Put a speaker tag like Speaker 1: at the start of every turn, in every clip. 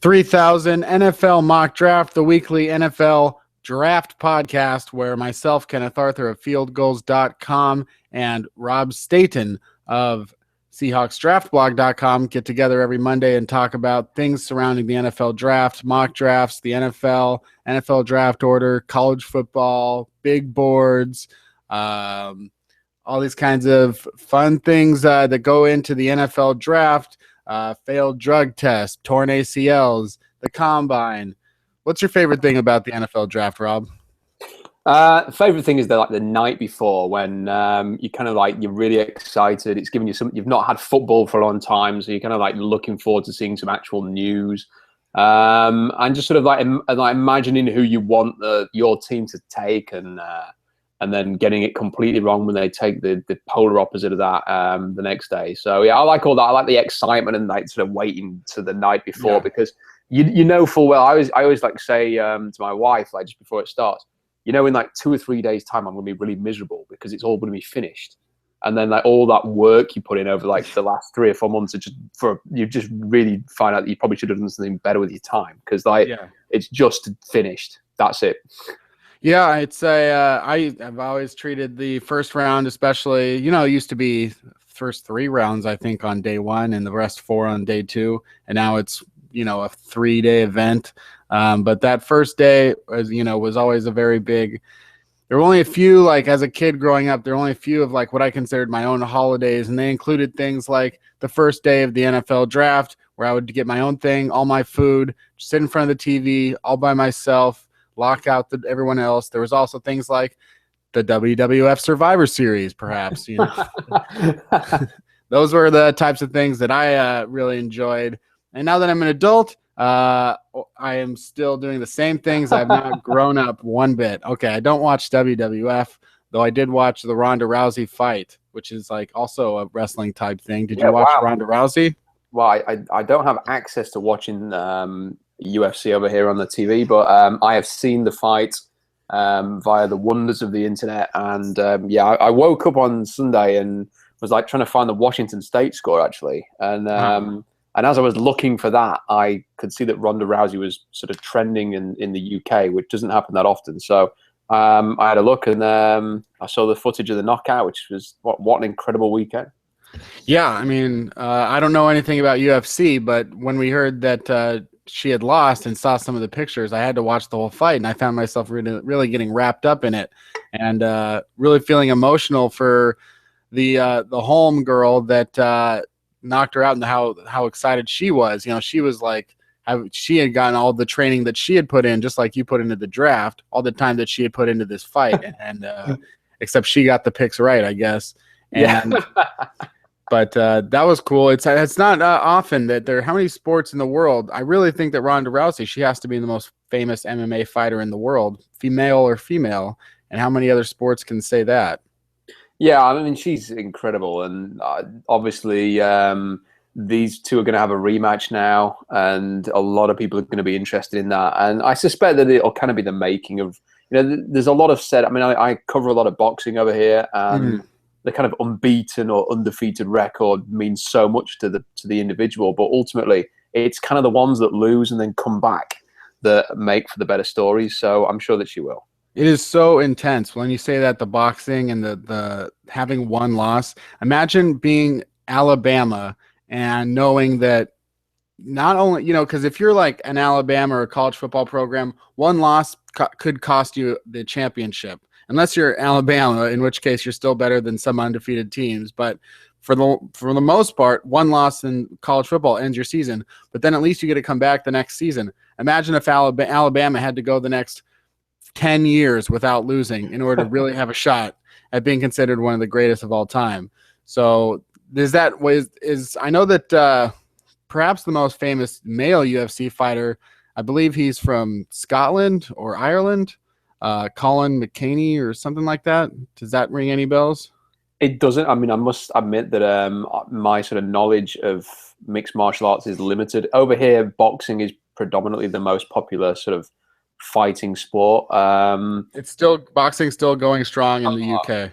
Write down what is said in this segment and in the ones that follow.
Speaker 1: 3000 NFL Mock Draft, the weekly NFL draft podcast where myself, Kenneth Arthur of fieldgoals.com, and Rob Staten of SeahawksDraftBlog.com get together every Monday and talk about things surrounding the NFL draft, mock drafts, the NFL, NFL draft order, college football, big boards, all these kinds of fun things that go into the NFL draft. Failed drug test, torn ACLs, the combine. What's your favorite thing about the NFL draft, Rob?
Speaker 2: Favorite thing is the night before when you kind of you're really excited. It's giving you some. You've not had football for a long time, so you're kind of looking forward to seeing some actual news, and just sort of imagining who you want your team to take, and then getting it completely wrong when they take the polar opposite of that the next day. So yeah, I like all that. I like the excitement and sort of waiting to the night before because you know full well. I always say to my wife just before it starts, in 2 or 3 days time I'm going to be really miserable because it's all going to be finished. And then all that work you put in over the last 3 or 4 months you just really find out that you probably should have done something better with your time because it's just finished. That's it.
Speaker 1: Yeah, it's I've always treated the first round, especially, it used to be first 3 rounds, I think, on day 1 and the rest 4 on day 2. And now it's, a 3-day event. But that first day was always a very big, there were only a few, as a kid growing up, there were only a few of what I considered my own holidays. And they included things like the first day of the NFL draft, where I would get my own thing, all my food, sit in front of the TV all by myself, lock out everyone else. There was also things like the WWF Survivor Series, perhaps. Those were the types of things that I really enjoyed. And now that I'm an adult, I am still doing the same things. I've not grown up one bit. Okay, I don't watch WWF, though I did watch the Ronda Rousey fight, which is also a wrestling type thing. Did you watch Ronda Rousey?
Speaker 2: Well, I don't have access to watching UFC over here on the TV, but I have seen the fight via the wonders of the internet. And I woke up on Sunday and was trying to find the Washington State score actually. And as I was looking for that, I could see that Ronda Rousey was sort of trending in the UK, which doesn't happen that often. So I had a look and I saw the footage of the knockout, which was what an incredible weekend.
Speaker 1: Yeah, I mean, I don't know anything about UFC, but when we heard that she had lost and saw some of the pictures, I had to watch the whole fight, and I found myself really, really getting wrapped up in it, and really feeling emotional for the home girl that knocked her out, and how excited she was. She was she had gotten all the training that she had put in, just like you put into the draft, all the time that she had put into this fight, and except she got the picks right, I guess. And but that was cool. It's not often that how many sports in the world. I really think that Ronda Rousey, she has to be the most famous MMA fighter in the world, female or female. And how many other sports can say that?
Speaker 2: Yeah, I mean, she's incredible. And obviously these two are going to have a rematch now. And a lot of people are going to be interested in that. And I suspect that it'll kind of be the making of, there's a lot of said. I mean, I cover a lot of boxing over here. And the kind of unbeaten or undefeated record means so much to the individual, but ultimately it's kind of the ones that lose and then come back that make for the better stories. So I'm sure that she will.
Speaker 1: It is so intense when you say that, the boxing and the having one loss. Imagine being Alabama and knowing that not only, because if you're an Alabama or a college football program, one loss could cost you the championship. Unless you're Alabama, in which case you're still better than some undefeated teams. But for the most part, one loss in college football ends your season. But then at least you get to come back the next season. Imagine if Alabama had to go the next 10 years without losing in order to really have a shot at being considered one of the greatest of all time. So I know that perhaps the most famous male UFC fighter, I believe he's from Scotland or Ireland. Colin McCaney or something like that. Does that ring any bells?
Speaker 2: It doesn't. I mean, I must admit that my sort of knowledge of mixed martial arts is limited. Over here, boxing is predominantly the most popular sort of fighting sport.
Speaker 1: Boxing's still going strong in the UK.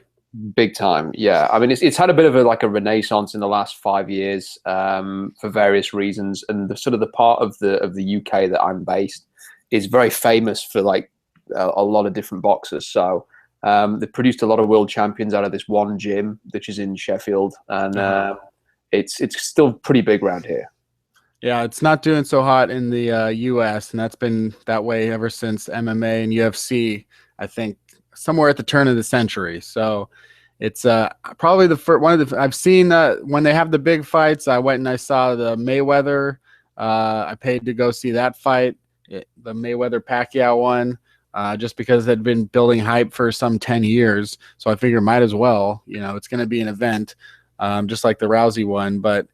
Speaker 2: Big time, yeah. I mean, it's had a bit of a renaissance in the last 5 years for various reasons, and the sort of the part of the UK that I'm based is very famous for like a lot of different boxers. So they've produced a lot of world champions out of this one gym, which is in Sheffield, and it's still pretty big around here.
Speaker 1: Yeah, it's not doing so hot in the U.S., and that's been that way ever since MMA and UFC, I think, somewhere at the turn of the century. So it's probably the first one of the I've seen when they have the big fights. I went and I saw the Mayweather. I paid to go see that fight, the Mayweather Pacquiao one, just because they'd been building hype for some 10 years. So I figure might as well. It's going to be an event, just like the Rousey one, but.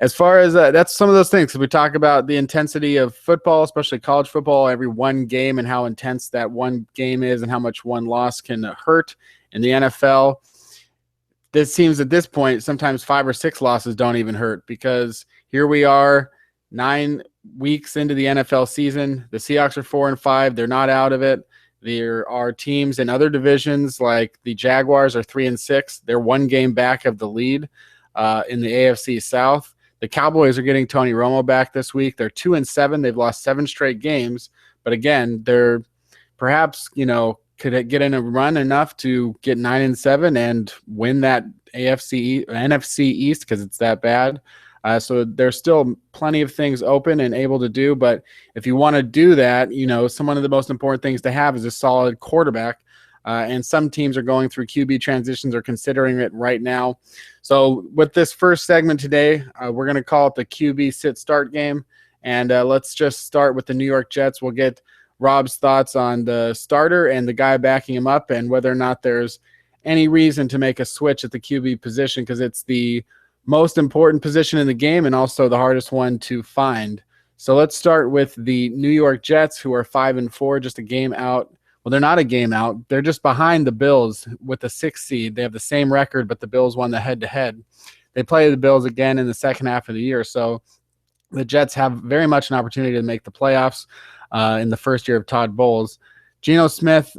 Speaker 1: As far as that's some of those things, we talk about the intensity of football, especially college football, every one game and how intense that one game is and how much one loss can hurt. In the NFL, this seems at this point, sometimes 5 or 6 losses don't even hurt, because here we are 9 weeks into the NFL season. The Seahawks are 4-5. They're not out of it. There are teams in other divisions like the Jaguars are 3-6. They're one game back of the lead in the AFC South. The Cowboys are getting Tony Romo back this week. They're 2-7. They've lost 7 straight games. But again, they're perhaps, could get in a run enough to get 9-7 and win that NFC East, because it's that bad. So there's still plenty of things open and able to do. But if you want to do that, one of the most important things to have is a solid quarterback. And some teams are going through QB transitions or considering it right now. So with this first segment today, we're going to call it the QB sit-start game. And let's just start with the New York Jets. We'll get Rob's thoughts on the starter and the guy backing him up, and whether or not there's any reason to make a switch at the QB position, because it's the most important position in the game and also the hardest one to find. So let's start with the New York Jets, who are 5-4, just a game out. Well, they're not a game out. They're just behind the Bills with the 6th seed. They have the same record, but the Bills won the head-to-head. They play the Bills again in the second half of the year. So the Jets have very much an opportunity to make the playoffs in the first year of Todd Bowles. Geno Smith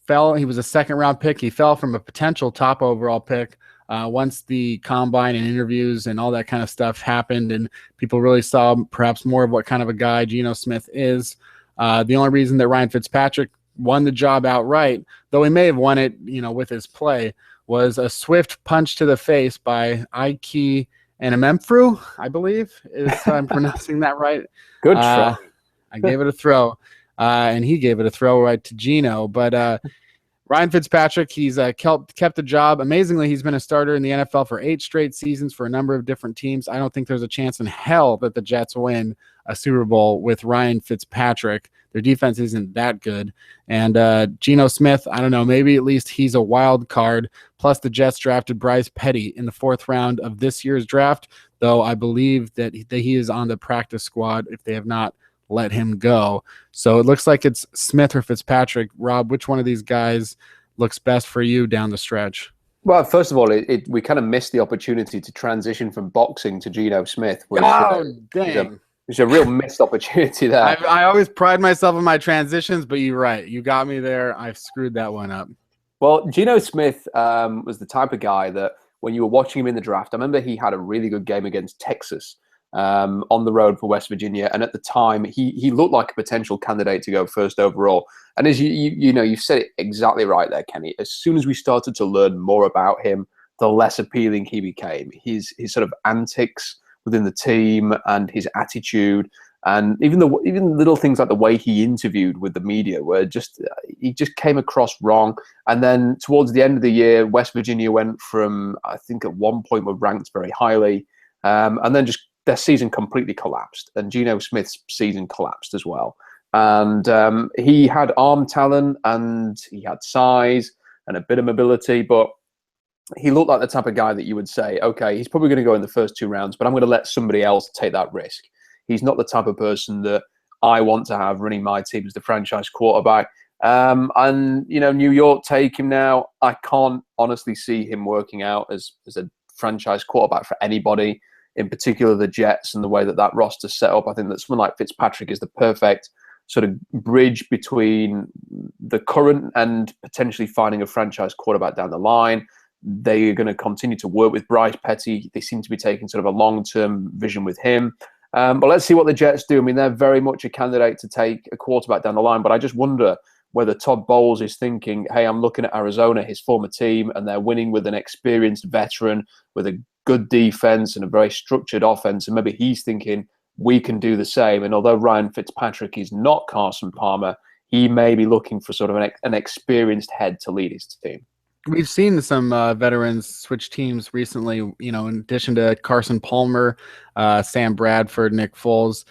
Speaker 1: fell. He was a second-round pick. He fell from a potential top overall pick once the combine and interviews and all that kind of stuff happened, and people really saw perhaps more of what kind of a guy Geno Smith is. The only reason that Ryan Fitzpatrick won the job outright, though he may have won it, with his play, was a swift punch to the face by Ike Enemefru, I believe, if I'm pronouncing that right.
Speaker 2: Good try.
Speaker 1: I gave it a throw, and he gave it a throw right to Geno. But Ryan Fitzpatrick, he's kept the job. Amazingly, he's been a starter in the NFL for 8 straight seasons for a number of different teams. I don't think there's a chance in hell that the Jets win a Super Bowl with Ryan Fitzpatrick. Their defense isn't that good. And Geno Smith, I don't know, maybe at least he's a wild card. Plus, the Jets drafted Bryce Petty in the 4th round of this year's draft, though I believe that he is on the practice squad if they have not let him go. So it looks like it's Smith or Fitzpatrick. Rob, which one of these guys looks best for you down the stretch?
Speaker 2: Well, first of all, we kind of missed the opportunity to transition from boxing to Geno Smith. Which,
Speaker 1: dang.
Speaker 2: It's a real missed opportunity there.
Speaker 1: I always pride myself in my transitions, but you're right. You got me there. I screwed that one up.
Speaker 2: Well, Geno Smith was the type of guy that when you were watching him in the draft, I remember he had a really good game against Texas on the road for West Virginia. And at the time, he looked like a potential candidate to go first overall. And as you said it exactly right there, Kenny. As soon as we started to learn more about him, the less appealing he became. His sort of antics within the team and his attitude, and even little things like the way he interviewed with the media were he just came across wrong. And then towards the end of the year, West Virginia went from, I think at one point were ranked very highly, and then just their season completely collapsed, and Geno Smith's season collapsed as well. And he had arm talent and he had size and a bit of mobility, but he looked like the type of guy that you would say, okay, he's probably going to go in the first 2 rounds, but I'm going to let somebody else take that risk. He's not the type of person that I want to have running my team as the franchise quarterback. And, New York take him now. I can't honestly see him working out as a franchise quarterback for anybody, in particular the Jets and the way that roster's set up. I think that someone like Fitzpatrick is the perfect sort of bridge between the current and potentially finding a franchise quarterback down the line. They are going to continue to work with Bryce Petty. They seem to be taking sort of a long-term vision with him. But let's see what the Jets do. I mean, they're very much a candidate to take a quarterback down the line. But I just wonder whether Todd Bowles is thinking, hey, I'm looking at Arizona, his former team, and they're winning with an experienced veteran with a good defense and a very structured offense. And maybe he's thinking, we can do the same. And although Ryan Fitzpatrick is not Carson Palmer, he may be looking for sort of an experienced head to lead his team.
Speaker 1: We've seen some veterans switch teams recently, in addition to Carson Palmer, Sam Bradford, Nick Foles.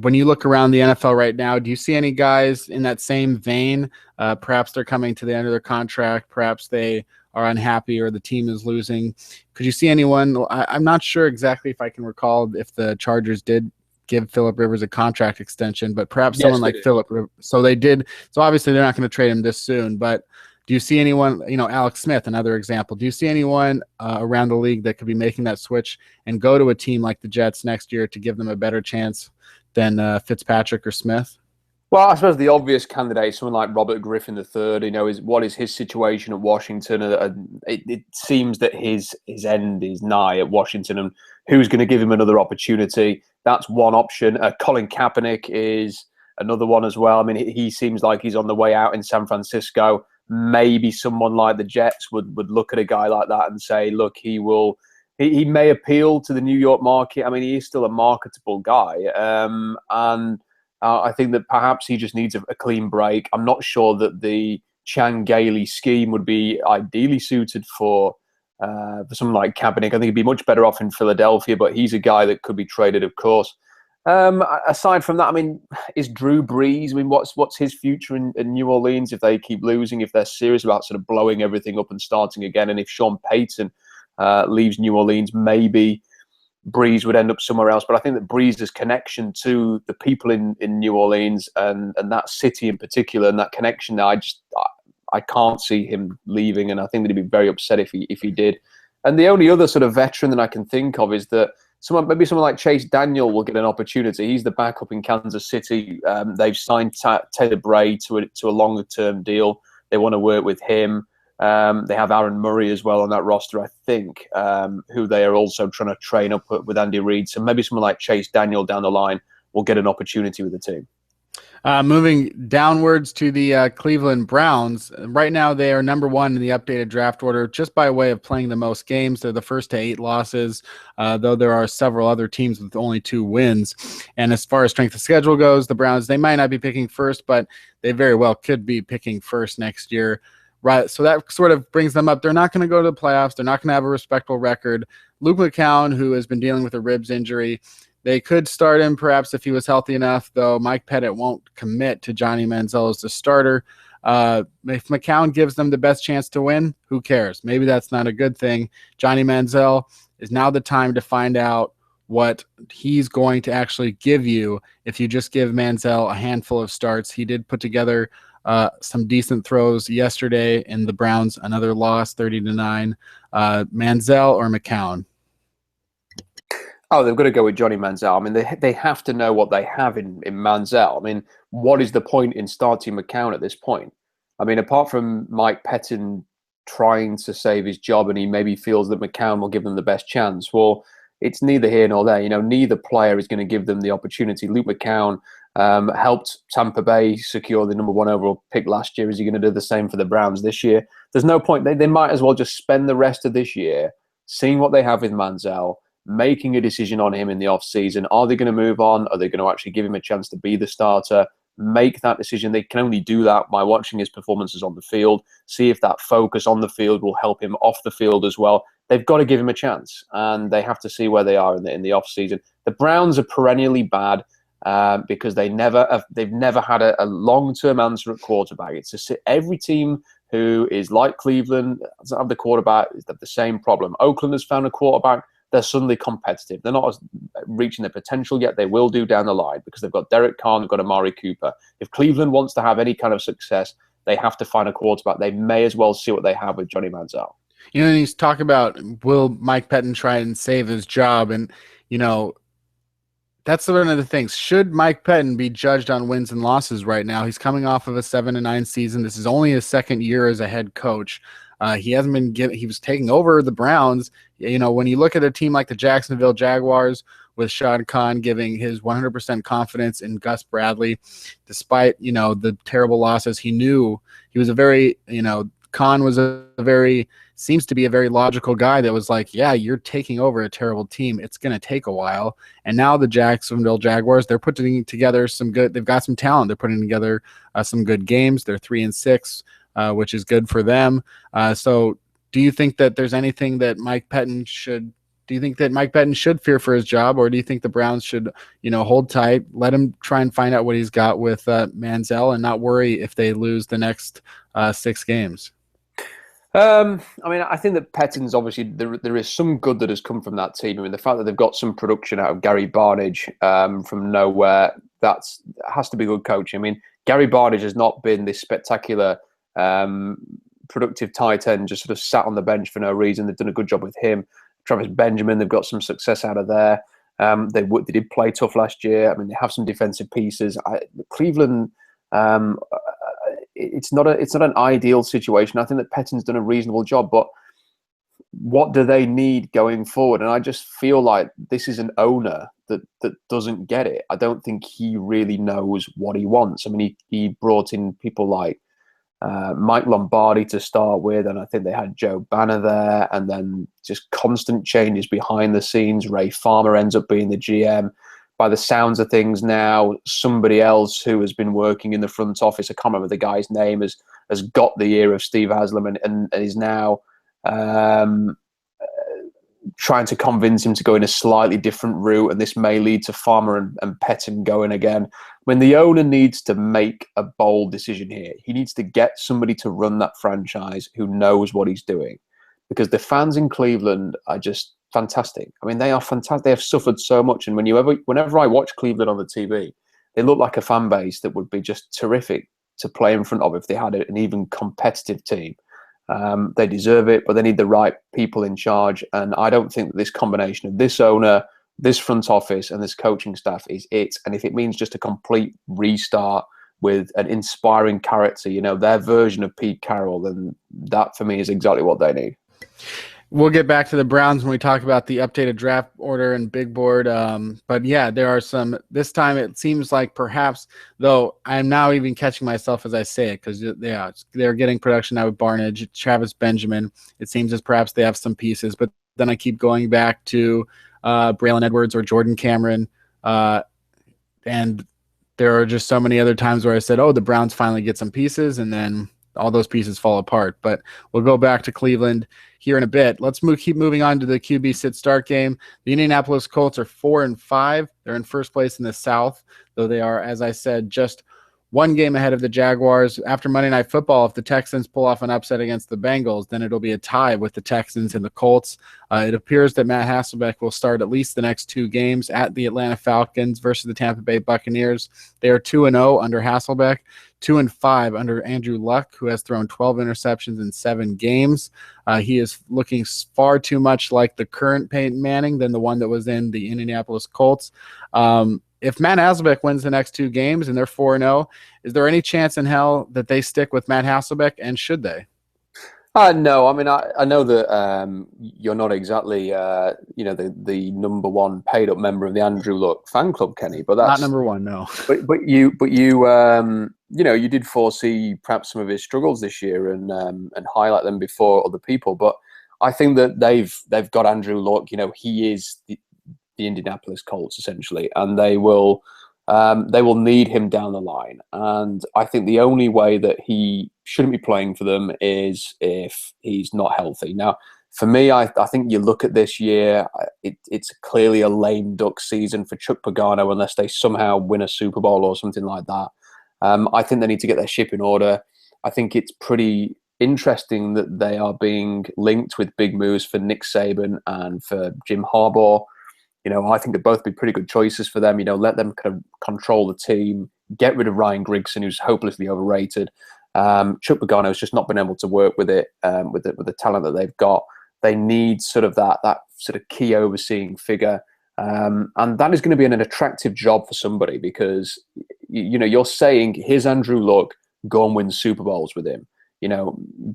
Speaker 1: When you look around the NFL right now, do you see any guys in that same vein? Perhaps they're coming to the end of their contract. Perhaps they are unhappy or the team is losing. Could you see anyone? I'm not sure exactly if I can recall if the Chargers did give Phillip Rivers a contract extension, but perhaps someone like Phillip Rivers. So they did. So obviously they're not going to trade him this soon, but do you see anyone, Alex Smith, another example, do you see anyone around the league that could be making that switch and go to a team like the Jets next year to give them a better chance than Fitzpatrick or Smith?
Speaker 2: Well, I suppose the obvious candidate, someone like Robert Griffin III, what is his situation at Washington? It seems that his end is nigh at Washington, and who's going to give him another opportunity? That's one option. Colin Kaepernick is another one as well. I mean, he seems like he's on the way out in San Francisco. Maybe someone like the Jets would look at a guy like that and say, look, he may appeal to the New York market. I mean, he is still a marketable guy. And I think that perhaps he just needs a clean break. I'm not sure that the Chan Gailey scheme would be ideally suited for someone like Kaepernick. I think he'd be much better off in Philadelphia, but he's a guy that could be traded, of course. Aside from that, I mean, is Drew Brees? I mean, what's his future in New Orleans if they keep losing? If they're serious about sort of blowing everything up and starting again, and if Sean Payton leaves New Orleans, maybe Brees would end up somewhere else. But I think that Brees' connection to the people in New Orleans and that city in particular, and that connection, I can't see him leaving, and I think that he'd be very upset if he did. And the only other sort of veteran that I can think of is that maybe someone like Chase Daniel will get an opportunity. He's the backup in Kansas City. They've signed Taylor Bray to a longer-term deal. They want to work with him. They have Aaron Murray as well on that roster, I think, who they are also trying to train up with Andy Reid. So maybe someone like Chase Daniel down the line will get an opportunity with the team.
Speaker 1: Moving downwards to the Cleveland Browns. Right now, they are number one in the updated draft order just by way of playing the most games. They're the first to 8 losses, though there are several other teams with only 2 wins. And as far as strength of schedule goes, the Browns, they might not be picking first, but they very well could be picking first next year. Right, so that sort of brings them up. They're not going to go to the playoffs. They're not going to have a respectable record. Luke McCown, who has been dealing with a ribs injury, they could start him perhaps if he was healthy enough, though Mike Pettit won't commit to Johnny Manziel as the starter. If McCown gives them the best chance to win, who cares? Maybe that's not a good thing. Johnny Manziel is now the time to find out what he's going to actually give you if you just give Manziel a handful of starts. He did put together some decent throws yesterday in the Browns, another loss, 30-9. Manziel or McCown?
Speaker 2: Oh, they've got to go with Johnny Manziel. I mean, they have to know what they have in Manziel. I mean, what is the point in starting McCown at this point? I mean, apart from Mike Pettin trying to save his job and he maybe feels that McCown will give them the best chance, well, it's neither here nor there. Neither player is going to give them the opportunity. Luke McCown helped Tampa Bay secure the number 1 overall pick last year. Is he going to do the same for the Browns this year? There's no point. They might as well just spend the rest of this year seeing what they have with Manziel, making a decision on him in the offseason. Are they going to move on? Are they going to actually give him a chance to be the starter? Make that decision. They can only do that by watching his performances on the field, see if that focus on the field will help him off the field as well. They've got to give him a chance, and they have to see where they are in the offseason. The Browns are perennially bad because they've never had a long-term answer at quarterback. It's every team who is like Cleveland doesn't have the quarterback is the same problem. Oakland has found a quarterback. They're suddenly competitive. They're not reaching their potential yet. They will do down the line because they've got Derek Carr, they've got Amari Cooper. If Cleveland wants to have any kind of success, they have to find a quarterback. They may as well see what they have with Johnny Manziel.
Speaker 1: And he's talking about will Mike Pettin try and save his job, and that's one of the things. Should Mike Pettin be judged on wins and losses right now? He's coming off of a 7-9 season. This is only his second year as a head coach. He hasn't been given. He was taking over the Browns. You know, when you look at a team like the Jacksonville Jaguars with Shad Khan giving his 100% confidence in Gus Bradley, despite, you know, the terrible losses, he knew he was a very, you know, Khan was a very, seems to be a very logical guy that was like, yeah, you're taking over a terrible team. It's going to take a while. And now the Jacksonville Jaguars, they're putting together they've got some talent. They're putting together some good games. They're 3-6, which is good for them. So do you think that there's anything that Mike Pettin should fear for his job, or do you think the Browns should, you know, hold tight, let him try and find out what he's got with Manziel and not worry if they lose the next 6 games?
Speaker 2: I mean, I think that Pettin's obviously there is some good that has come from that team. I mean, the fact that they've got some production out of Gary Barnidge from nowhere, has to be good coaching. I mean, Gary Barnidge has not been this spectacular productive tight end, just sort of sat on the bench for no reason. They've done a good job with him. Travis Benjamin, they've got some success out of there. They did play tough last year. I mean, they have some defensive pieces. Cleveland. It's not an ideal situation. I think that Pettin's done a reasonable job, but what do they need going forward? And I just feel like this is an owner that doesn't get it. I don't think he really knows what he wants. I mean, he brought in people like Mike Lombardi to start with, and I think they had Joe Banner there, and then just constant changes behind the scenes. Ray Farmer ends up being the GM. By the sounds of things now, somebody else who has been working in the front office, I can't remember the guy's name, has got the ear of Steve Haslam and is now trying to convince him to go in a slightly different route, and this may lead to Farmer and Pettin going again. When the owner needs to make a bold decision here, he needs to get somebody to run that franchise who knows what he's doing, because the fans in Cleveland are just fantastic. I mean, they are fantastic. They have suffered so much, and whenever I watch Cleveland on the TV, they look like a fan base that would be just terrific to play in front of if they had an even competitive team. They deserve it, but they need the right people in charge. And I don't think that this combination of this owner, this front office, and this coaching staff is it. And if it means just a complete restart with an inspiring character, you know, their version of Pete Carroll, then that for me is exactly what they need.
Speaker 1: We'll get back to the Browns when we talk about the updated draft order and big board. But yeah, there are some, this time it seems like perhaps, though I'm now even catching myself as I say it, because yeah, they're getting production now with Barnidge, Travis Benjamin. It seems as perhaps they have some pieces, but then I keep going back to Braylon Edwards or Jordan Cameron. And there are just so many other times where I said, oh, the Browns finally get some pieces, and then all those pieces fall apart. But we'll go back to Cleveland here in a bit. Let's keep moving on to the QB sit start game. The Indianapolis Colts are 4-5. They're in first place in the South, though they are, as I said, just one game ahead of the Jaguars. After Monday Night Football, if the Texans pull off an upset against the Bengals, then it'll be a tie with the Texans and the Colts. It appears that Matt Hasselbeck will start at least the next 2 games at the Atlanta Falcons versus the Tampa Bay Buccaneers. They are 2-0 under Hasselbeck, 2-5 under Andrew Luck, who has thrown 12 interceptions in 7 games. He is looking far too much like the current Peyton Manning than the one that was in the Indianapolis Colts. If Matt Hasselbeck wins the next 2 games and they're 4-0, is there any chance in hell that they stick with Matt Hasselbeck, and should they?
Speaker 2: No, I mean, I know that you're not exactly, the number one paid up member of the Andrew Luck fan club, Kenny. But that's
Speaker 1: not number one, no.
Speaker 2: But you, you did foresee perhaps some of his struggles this year and highlight them before other people. But I think that they've got Andrew Luck. You know, he is the Indianapolis Colts essentially, and they will need him down the line. And I think the only way that he shouldn't be playing for them is if he's not healthy. Now, for me, I think you look at this year, it's clearly a lame duck season for Chuck Pagano unless they somehow win a Super Bowl or something like that. I think they need to get their ship in order. I think it's pretty interesting that they are being linked with big moves for Nick Saban and for Jim Harbaugh. You know, I think they'd both be pretty good choices for them. You know, let them kind of control the team, get rid of Ryan Grigson, who's hopelessly overrated. Chuck Pagano has just not been able to work with it, with the talent that they've got. They need sort of that sort of key overseeing figure. And that is going to be an attractive job for somebody because, you're saying, here's Andrew Luck, go and win Super Bowls with him.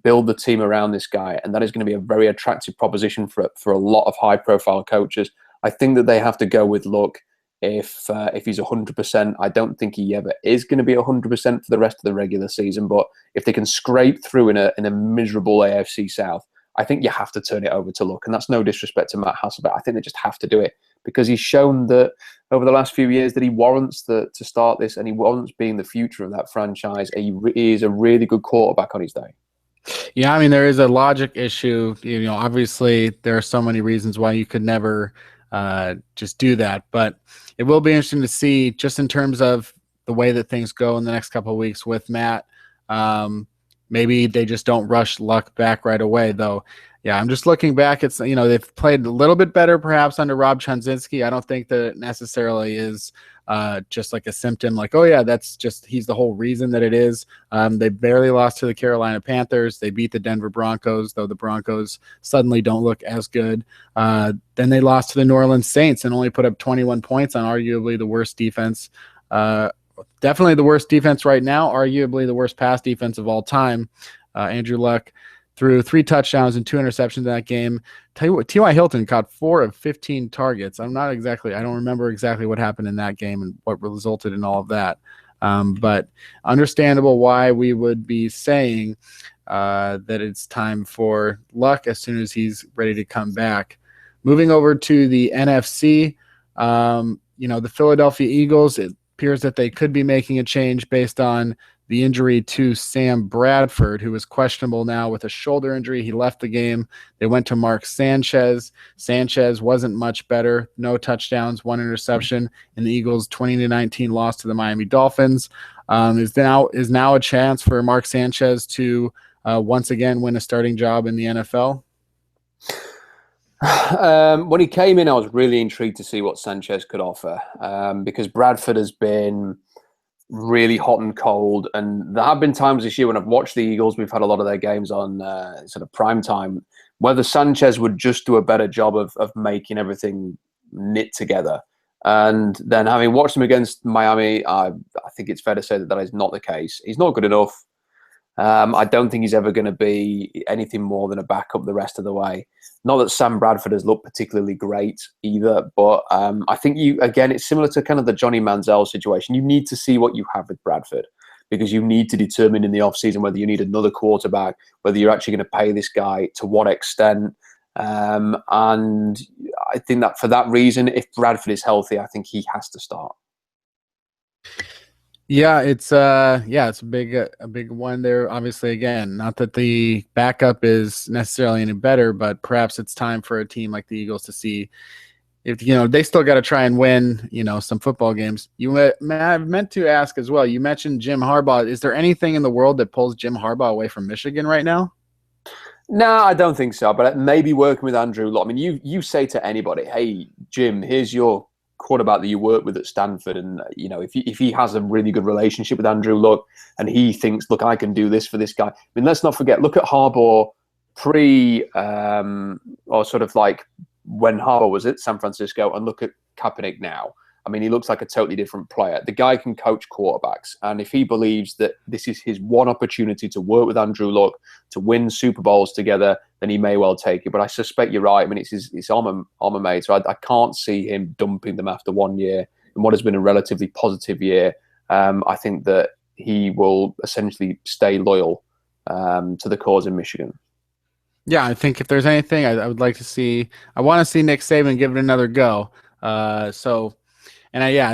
Speaker 2: Build the team around this guy. And that is going to be a very attractive proposition for a lot of high-profile coaches. I think that they have to go with Luck if he's 100%. I don't think he ever is going to be 100% for the rest of the regular season. But if they can scrape through in a miserable AFC South, I think you have to turn it over to Luck. And that's no disrespect to Matt Hasselbeck. I think they just have to do it because he's shown that over the last few years that he warrants to start this, and he warrants being the future of that franchise. He is a really good quarterback on his day.
Speaker 1: Yeah, I mean, there is a logic issue. Obviously, there are so many reasons why you could never just do that. But it will be interesting to see, just in terms of the way that things go in the next couple of weeks with Matt. Maybe they just don't rush Luck back right away, though. Yeah, I'm just looking back. It's they've played a little bit better perhaps under Rob Chudzinski. I don't think that it necessarily is just like a symptom like, oh yeah, that's just he's the whole reason that it is. They barely lost to the Carolina Panthers. They beat the Denver Broncos, though the Broncos suddenly don't look as good. Then they lost to the New Orleans Saints and only put up 21 points on arguably the worst defense. Definitely the worst defense right now, arguably the worst pass defense of all time. Andrew Luck threw 3 touchdowns and 2 interceptions in that game. Tell you what, T.Y. Hilton caught 4 of 15 targets. I don't remember exactly what happened in that game and what resulted in all of that. But understandable why we would be saying that it's time for Luck as soon as he's ready to come back. Moving over to the NFC, the Philadelphia Eagles, it appears that they could be making a change based on the injury to Sam Bradford, who is questionable now with a shoulder injury. He left the game. They went to Mark Sanchez. Sanchez wasn't much better. No touchdowns, 1 interception in the Eagles' 20-19 loss to the Miami Dolphins. Is now a chance for Mark Sanchez to once again win a starting job in the NFL?
Speaker 2: When he came in, I was really intrigued to see what Sanchez could offer because Bradford has been really hot and cold. And there have been times this year when I've watched the Eagles, we've had a lot of their games on sort of prime time, whether Sanchez would just do a better job of making everything knit together. And then having watched him against Miami, I think it's fair to say that is not the case. He's not good enough. I don't think he's ever going to be anything more than a backup the rest of the way. Not that Sam Bradford has looked particularly great either, but I think it's similar to kind of the Johnny Manziel situation. You need to see what you have with Bradford because you need to determine in the offseason whether you need another quarterback, whether you're actually going to pay this guy, to what extent. And I think that for that reason, if Bradford is healthy, I think he has to start.
Speaker 1: Yeah, it's a big one there. Obviously, again, not that the backup is necessarily any better, but perhaps it's time for a team like the Eagles to see if they still got to try and win some football games. I meant to ask as well. You mentioned Jim Harbaugh. Is there anything in the world that pulls Jim Harbaugh away from Michigan right now?
Speaker 2: No, I don't think so. But maybe working with Andrew Luck. I mean, you say to anybody, "Hey, Jim, here's your quarterback that you work with at Stanford," and if he has a really good relationship with Andrew Luck and he thinks, look, I can do this for this guy. I mean, let's not forget, look at Harbaugh or sort of like when Harbaugh was at San Francisco, and look at Kaepernick now. I mean, he looks like a totally different player. The guy can coach quarterbacks, and if he believes that this is his one opportunity to work with Andrew Luck to win Super Bowls together, then he may well take it. But I suspect you're right. I mean, it's his alma mater, so I can't see him dumping them after 1 year in what has been a relatively positive year. I think that he will essentially stay loyal to the cause in Michigan.
Speaker 1: Yeah, I think if there's anything I would like to see, I want to see Nick Saban give it another go. I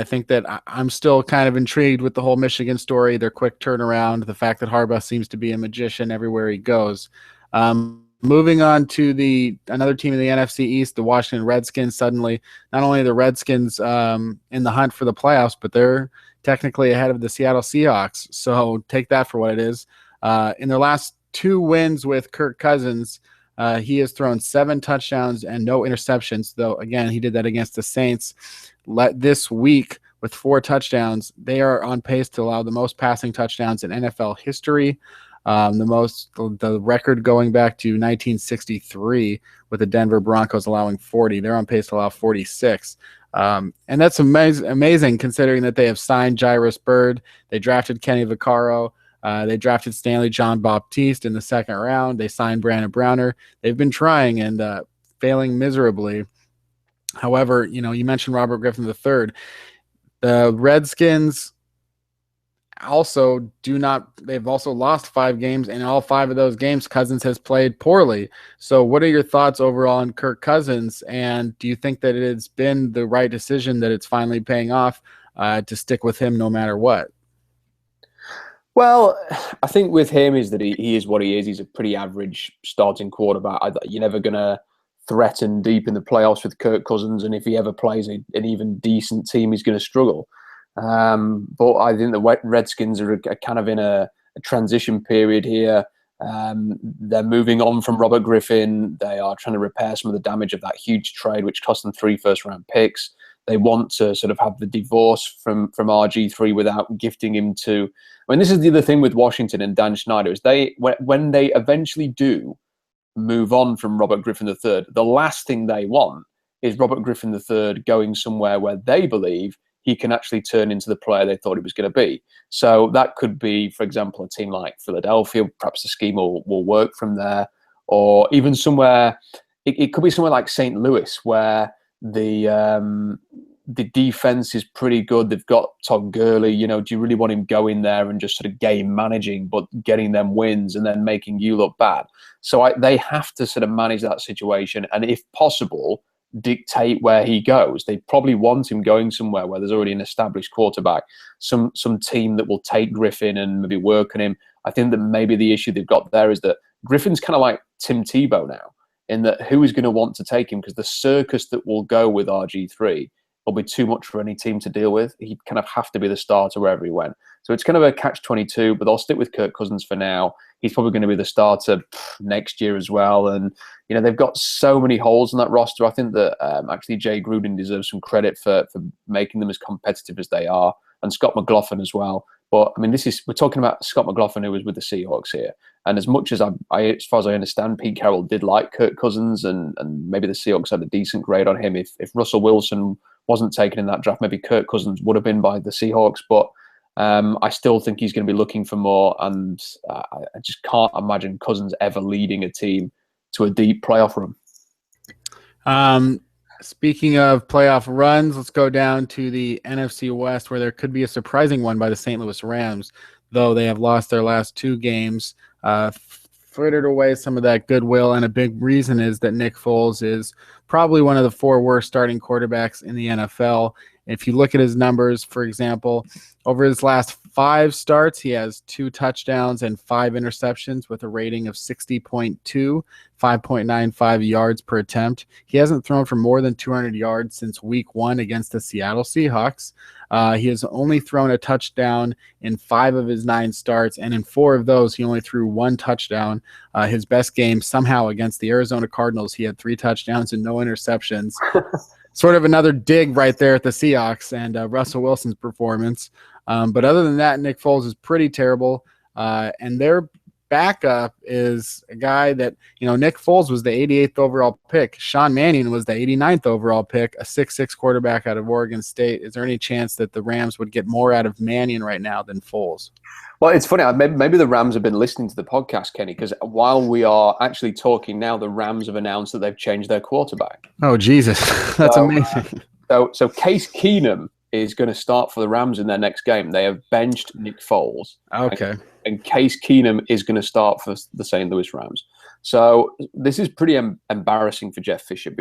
Speaker 1: think that I'm still kind of intrigued with the whole Michigan story, their quick turnaround, the fact that Harbaugh seems to be a magician everywhere he goes. Moving on to another team in the NFC East, the Washington Redskins. Suddenly, not only are the Redskins in the hunt for the playoffs, but they're technically ahead of the Seattle Seahawks. So take that for what it is. In their last 2 wins with Kirk Cousins, he has thrown 7 touchdowns and no interceptions, though, again, he did that against the Saints. This week, with 4 touchdowns, they are on pace to allow the most passing touchdowns in NFL history. The record going back to 1963 with the Denver Broncos allowing 40. They're on pace to allow 46. And that's amazing considering that they have signed Jairus Byrd. They drafted Kenny Vaccaro. They drafted Stanley John Baptiste in the second round. They signed Brandon Browner. They've been trying and failing miserably. However, you mentioned Robert Griffin III. The Redskins they've also lost 5 games, and in all 5 of those games, Cousins has played poorly. So what are your thoughts overall on Kirk Cousins? And do you think that it has been the right decision, that it's finally paying off to stick with him no matter what?
Speaker 2: Well, I think with him is that he is what he is. He's a pretty average starting quarterback. You're never going to threaten deep in the playoffs with Kirk Cousins, and if he ever plays an even decent team, he's going to struggle. But I think the Redskins are kind of in a transition period here. They're moving on from Robert Griffin. They are trying to repair some of the damage of that huge trade, which cost them 3 first-round picks. They want to sort of have the divorce from RG3 without gifting him to. I mean, this is the other thing with Washington and Dan Schneider is when they eventually do move on from Robert Griffin III, the last thing they want is Robert Griffin III going somewhere where they believe he can actually turn into the player they thought he was going to be. So that could be, for example, a team like Philadelphia. Perhaps the scheme will work from there, or even somewhere. It could be somewhere like St. Louis, where the defense is pretty good. They've got Todd Gurley. Do you really want him going there and just sort of game managing, but getting them wins and then making you look bad? So they have to sort of manage that situation, and if possible, dictate where he goes. They probably want him going somewhere where there's already an established quarterback, some team that will take Griffin and maybe work on him. I think that maybe the issue they've got there is that Griffin's kind of like Tim Tebow now, in that who is going to want to take him, because the circus that will go with RG3 will be too much for any team to deal with. He'd kind of have to be the starter wherever he went. So it's kind of a catch-22, but I'll stick with Kirk Cousins for now. He's probably going to be the starter next year as well. And, they've got so many holes in that roster. I think that actually Jay Gruden deserves some credit for making them as competitive as they are, and Scott McLaughlin as well. But, I mean, we're talking about Scott McLaughlin, who was with the Seahawks here. And as much as as far as I understand, Pete Carroll did like Kirk Cousins, and maybe the Seahawks had a decent grade on him. If Russell Wilson wasn't taken in that draft, maybe Kirk Cousins would have been by the Seahawks. But I still think he's going to be looking for more, and I just can't imagine Cousins ever leading a team to a deep playoff run.
Speaker 1: Speaking of playoff runs, let's go down to the NFC West, where there could be a surprising one by the St. Louis Rams, though they have lost their last 2 games, frittered away some of that goodwill, and a big reason is that Nick Foles is probably one of the 4 worst starting quarterbacks in the NFL. If you look at his numbers, for example, over his last 5 starts, he has 2 touchdowns and 5 interceptions with a rating of 60.2, 5.95 yards per attempt. He hasn't thrown for more than 200 yards since week 1 against the Seattle Seahawks. He has only thrown a touchdown in 5 of his 9 starts, and in 4 of those, he only threw 1 touchdown. His best game, somehow, against the Arizona Cardinals, he had 3 touchdowns and no interceptions. Sort of another dig right there at the Seahawks and Russell Wilson's performance. But other than that, Nick Foles is pretty terrible. And their backup is a guy that, Nick Foles was the 88th overall pick. Sean Mannion was the 89th overall pick, a 6'6" quarterback out of Oregon State. Is there any chance that the Rams would get more out of Mannion right now than Foles?
Speaker 2: Well, it's funny. Maybe the Rams have been listening to the podcast, Kenny, because while we are actually talking now, the Rams have announced that they've changed their quarterback.
Speaker 1: Oh, Jesus. That's amazing.
Speaker 2: So Case Keenum is going to start for the Rams in their next game. They have benched Nick Foles.
Speaker 1: Okay.
Speaker 2: And Case Keenum is going to start for the St. Louis Rams. So this is pretty embarrassing for Jeff Fisher,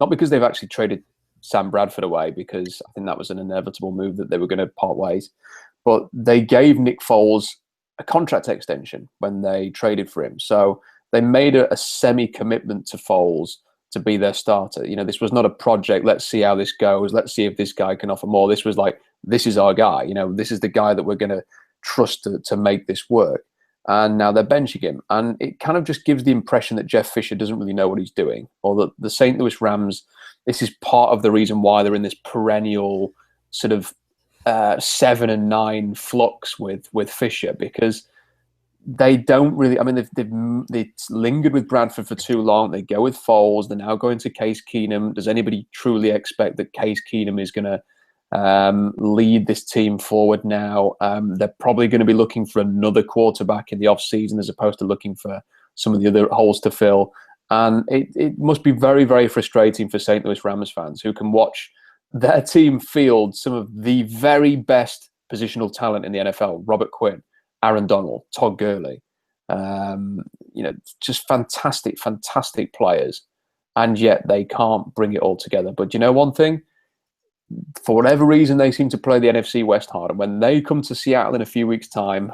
Speaker 2: not because they've actually traded Sam Bradford away, because I think that was an inevitable move that they were going to part ways. But they gave Nick Foles a contract extension when they traded for him. So they made a semi-commitment to Foles to be their starter. This was not a project, let's see how this goes, let's see if this guy can offer more. This was like, this is our guy. This is the guy that we're going to trust to make this work. And now they're benching him. And it kind of just gives the impression that Jeff Fisher doesn't really know what he's doing, or that the St. Louis Rams, this is part of the reason why they're in this perennial sort of 7 and 9 flux with Fisher, because they don't really. I mean, they've lingered with Bradford for too long. They go with Foles. They're now going to Case Keenum. Does anybody truly expect that Case Keenum is going to lead this team forward now? They're probably going to be looking for another quarterback in the off season as opposed to looking for some of the other holes to fill. And it must be very, very frustrating for St. Louis Rams fans who can watch their team field some of the very best positional talent in the NFL. Robert Quinn, Aaron Donald, Todd Gurley, just fantastic, fantastic players. And yet they can't bring it all together. But you know one thing? For whatever reason, they seem to play the NFC West hard. And when they come to Seattle in a few weeks' time,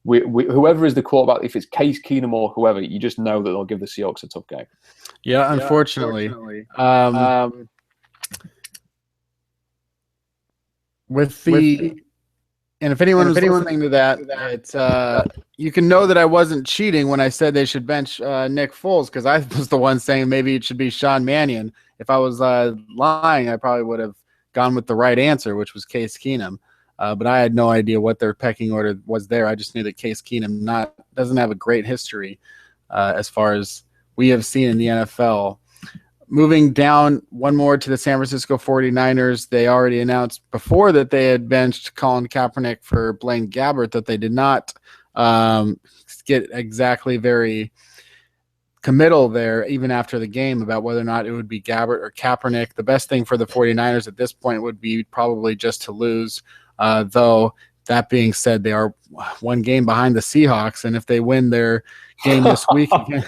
Speaker 2: whoever is the quarterback, if it's Case Keenum or whoever, you just know that they'll give the Seahawks a tough game.
Speaker 1: Yeah, unfortunately. And if anyone was listening to that, it's you can know that I wasn't cheating when I said they should bench Nick Foles, because I was the one saying maybe it should be Sean Mannion. If I was lying, I probably would have gone with the right answer, which was Case Keenum. But I had no idea what their pecking order was there. I just knew that Case Keenum doesn't have a great history as far as we have seen in the NFL. Moving down one more to the San Francisco 49ers, they already announced before that they had benched Colin Kaepernick for Blaine Gabbert, that they did not get exactly very committal there, even after the game, about whether or not it would be Gabbert or Kaepernick. The best thing for the 49ers at this point would be probably just to lose, though that being said, they are one game behind the Seahawks, and if they win their game this week again,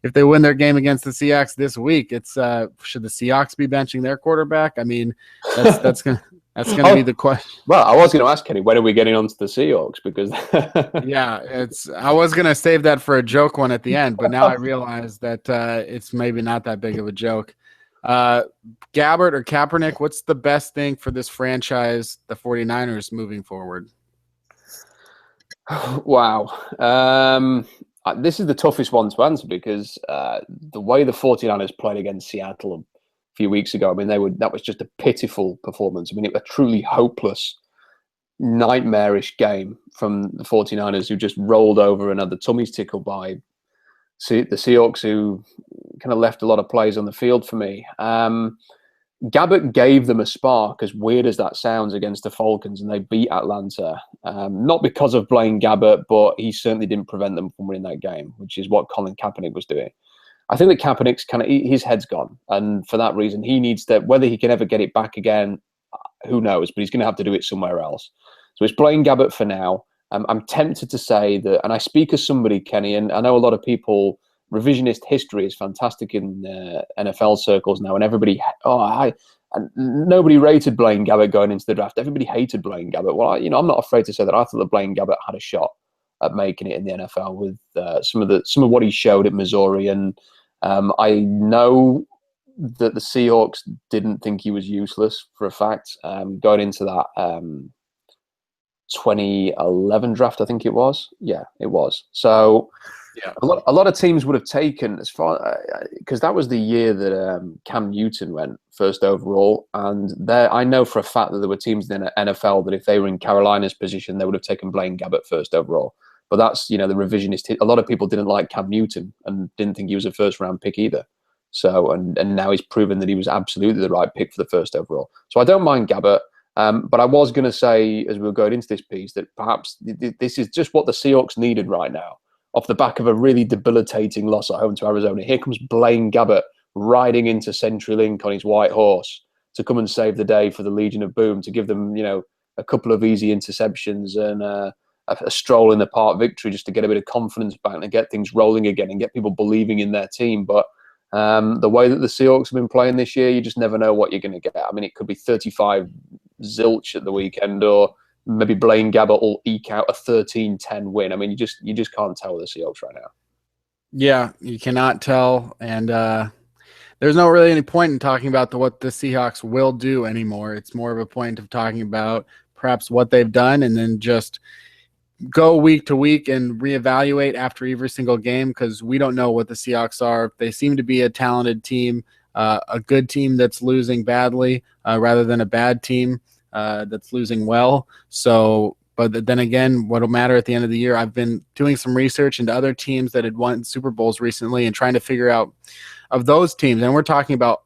Speaker 1: if they win their game against the Seahawks this week, it's should the Seahawks be benching their quarterback? I mean, that's gonna be the question.
Speaker 2: Well, I was going to ask Kenny, when are we getting onto the Seahawks? Because
Speaker 1: yeah, I was going to save that for a joke one at the end, but now I realize that it's maybe not that big of a joke. Gabbert or Kaepernick, what's the best thing for this franchise, the 49ers, moving forward?
Speaker 2: Wow. This is the toughest one to answer, because the way the 49ers played against Seattle a few weeks ago, I mean, that was just a pitiful performance. I mean, it was a truly hopeless, nightmarish game from the 49ers, who just rolled over and had the tummies tickled by the Seahawks, who kind of left a lot of plays on the field for me. Gabbert gave them a spark, as weird as that sounds, against the Falcons, and they beat Atlanta. Not because of Blaine Gabbert, but he certainly didn't prevent them from winning that game, which is what Colin Kaepernick was doing. I think that Kaepernick's his head's gone, and for that reason, he needs to. Whether he can ever get it back again, who knows? But he's going to have to do it somewhere else. So it's Blaine Gabbert for now. I'm tempted to say that, and I speak as somebody, Kenny, and I know a lot of people. Revisionist history is fantastic in NFL circles now, and everybody, and nobody rated Blaine Gabbert going into the draft. Everybody hated Blaine Gabbert. Well, I'm not afraid to say that I thought that Blaine Gabbert had a shot at making it in the NFL with some of what he showed at Missouri, and I know that the Seahawks didn't think he was useless for a fact. Going into that 2011 draft, I think it was. Yeah, it was. So. Yeah, a lot of teams would have taken, as far because that was the year that Cam Newton went first overall, and I know for a fact that there were teams in the NFL that if they were in Carolina's position, they would have taken Blaine Gabbert first overall. But that's the revisionist. A lot of people didn't like Cam Newton and didn't think he was a first round pick either. So and now he's proven that he was absolutely the right pick for the first overall. So I don't mind Gabbert. But I was going to say, as we were going into this piece, that perhaps this is just what the Seahawks needed right now. Off the back of a really debilitating loss at home to Arizona, here comes Blaine Gabbert riding into CenturyLink on his white horse to come and save the day for the Legion of Boom, to give them, a couple of easy interceptions and a stroll in the park victory, just to get a bit of confidence back and get things rolling again and get people believing in their team. But the way that the Seahawks have been playing this year, you just never know what you're going to get. I mean, it could be 35 zilch at the weekend, or maybe Blaine Gabbert will eke out a 13-10 win. I mean, you just can't tell with the Seahawks right now.
Speaker 1: Yeah, you cannot tell, and there's not really any point in talking about what the Seahawks will do anymore. It's more of a point of talking about perhaps what they've done, and then just go week to week and reevaluate after every single game, because we don't know what the Seahawks are. They seem to be a talented team, a good team that's losing badly rather than a bad team that's losing well. So But then again, what'll matter at the end of the year, I've been doing some research into other teams that had won Super Bowls recently and trying to figure out of those teams. And we're talking about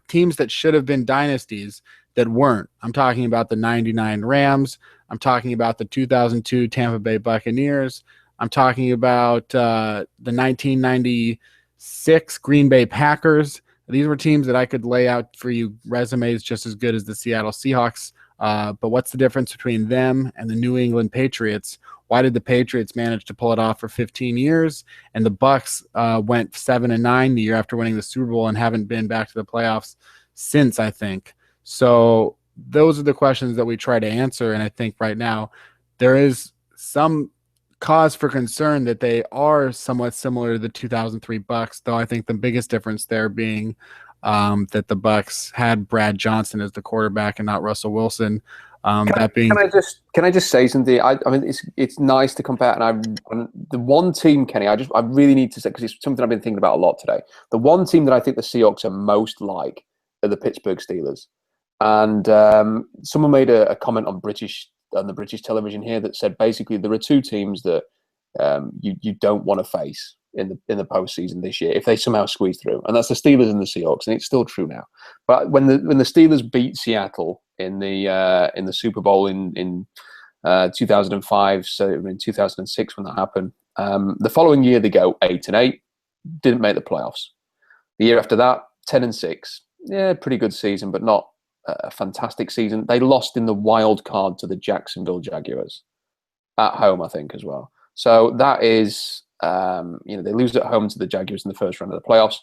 Speaker 1: teams that should have been dynasties that weren't. I'm talking about the 99 Rams. I'm talking about the 2002 Tampa Bay Buccaneers. I'm talking about the 1996 Green Bay Packers. These were teams that I could lay out for you resumes just as good as the Seattle Seahawks. But what's the difference between them and the New England Patriots? Why did the Patriots manage to pull it off for 15 years, and the Bucs went 7-9 the year after winning the Super Bowl and haven't been back to the playoffs since, I think. So those are the questions that we try to answer, and I think right now there is some cause for concern that they are somewhat similar to the 2003 Bucs, though I think the biggest difference there being that the Bucs had Brad Johnson as the quarterback and not Russell Wilson. Can
Speaker 2: I just say something? I mean, it's nice to compare, and the one team, Kenny, I really need to say, because it's something I've been thinking about a lot today. The one team that I think the Seahawks are most like are the Pittsburgh Steelers, and someone made a comment on the British television here that said basically there are two teams that you don't want to face in the postseason this year if they somehow squeeze through, and that's the Steelers and the Seahawks, and it's still true now. But when the Steelers beat Seattle in the Super Bowl in 2005, so in 2006 when that happened, the following year they go 8-8, didn't make the playoffs. The year after that, 10-6, yeah, pretty good season, but not a fantastic season. They lost in the wild card to the Jacksonville Jaguars at home, I think, as well. So that is, they lose at home to the Jaguars in the first round of the playoffs.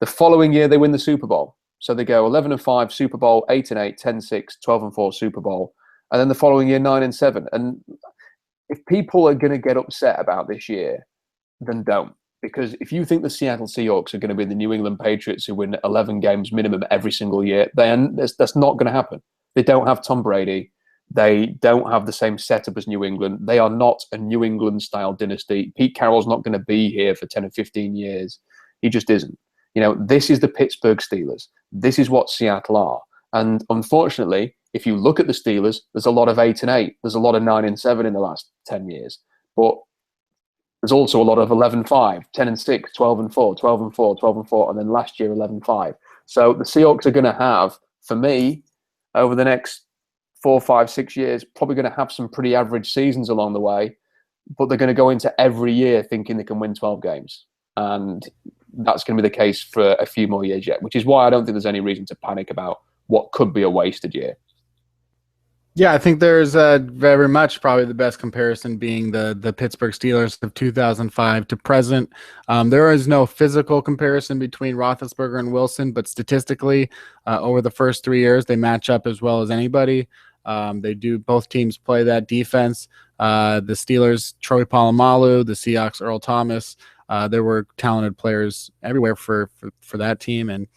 Speaker 2: The following year, they win the Super Bowl. So they go 11-5 Super Bowl, 8-8, 10-6, 12-4 Super Bowl, and then the following year 9-7. And if people are going to get upset about this year, then don't. Because if you think the Seattle Seahawks are going to be the New England Patriots who win 11 games minimum every single year, then that's not going to happen. They don't have Tom Brady. They don't have the same setup as New England. They are not a New England-style dynasty. Pete Carroll's not going to be here for 10 or 15 years. He just isn't. This is the Pittsburgh Steelers. This is what Seattle are. And unfortunately, if you look at the Steelers, there's a lot of 8-8. There's a lot of 9-7 in the last 10 years. But there's also a lot of 11-5, 10-6, 12-4, 12-4, 12-4, and then last year 11-5. So the Seahawks are going to have, for me, over the next 4, 5, 6 years, probably going to have some pretty average seasons along the way, but they're going to go into every year thinking they can win 12 games. And that's going to be the case for a few more years yet, which is why I don't think there's any reason to panic about what could be a wasted year.
Speaker 1: Yeah, I think there's very much probably the best comparison being the Pittsburgh Steelers of 2005 to present. There is no physical comparison between Roethlisberger and Wilson, but statistically, over the first 3 years, they match up as well as anybody. They do. Both teams play that defense. The Steelers, Troy Polamalu, the Seahawks, Earl Thomas. There were talented players everywhere for that team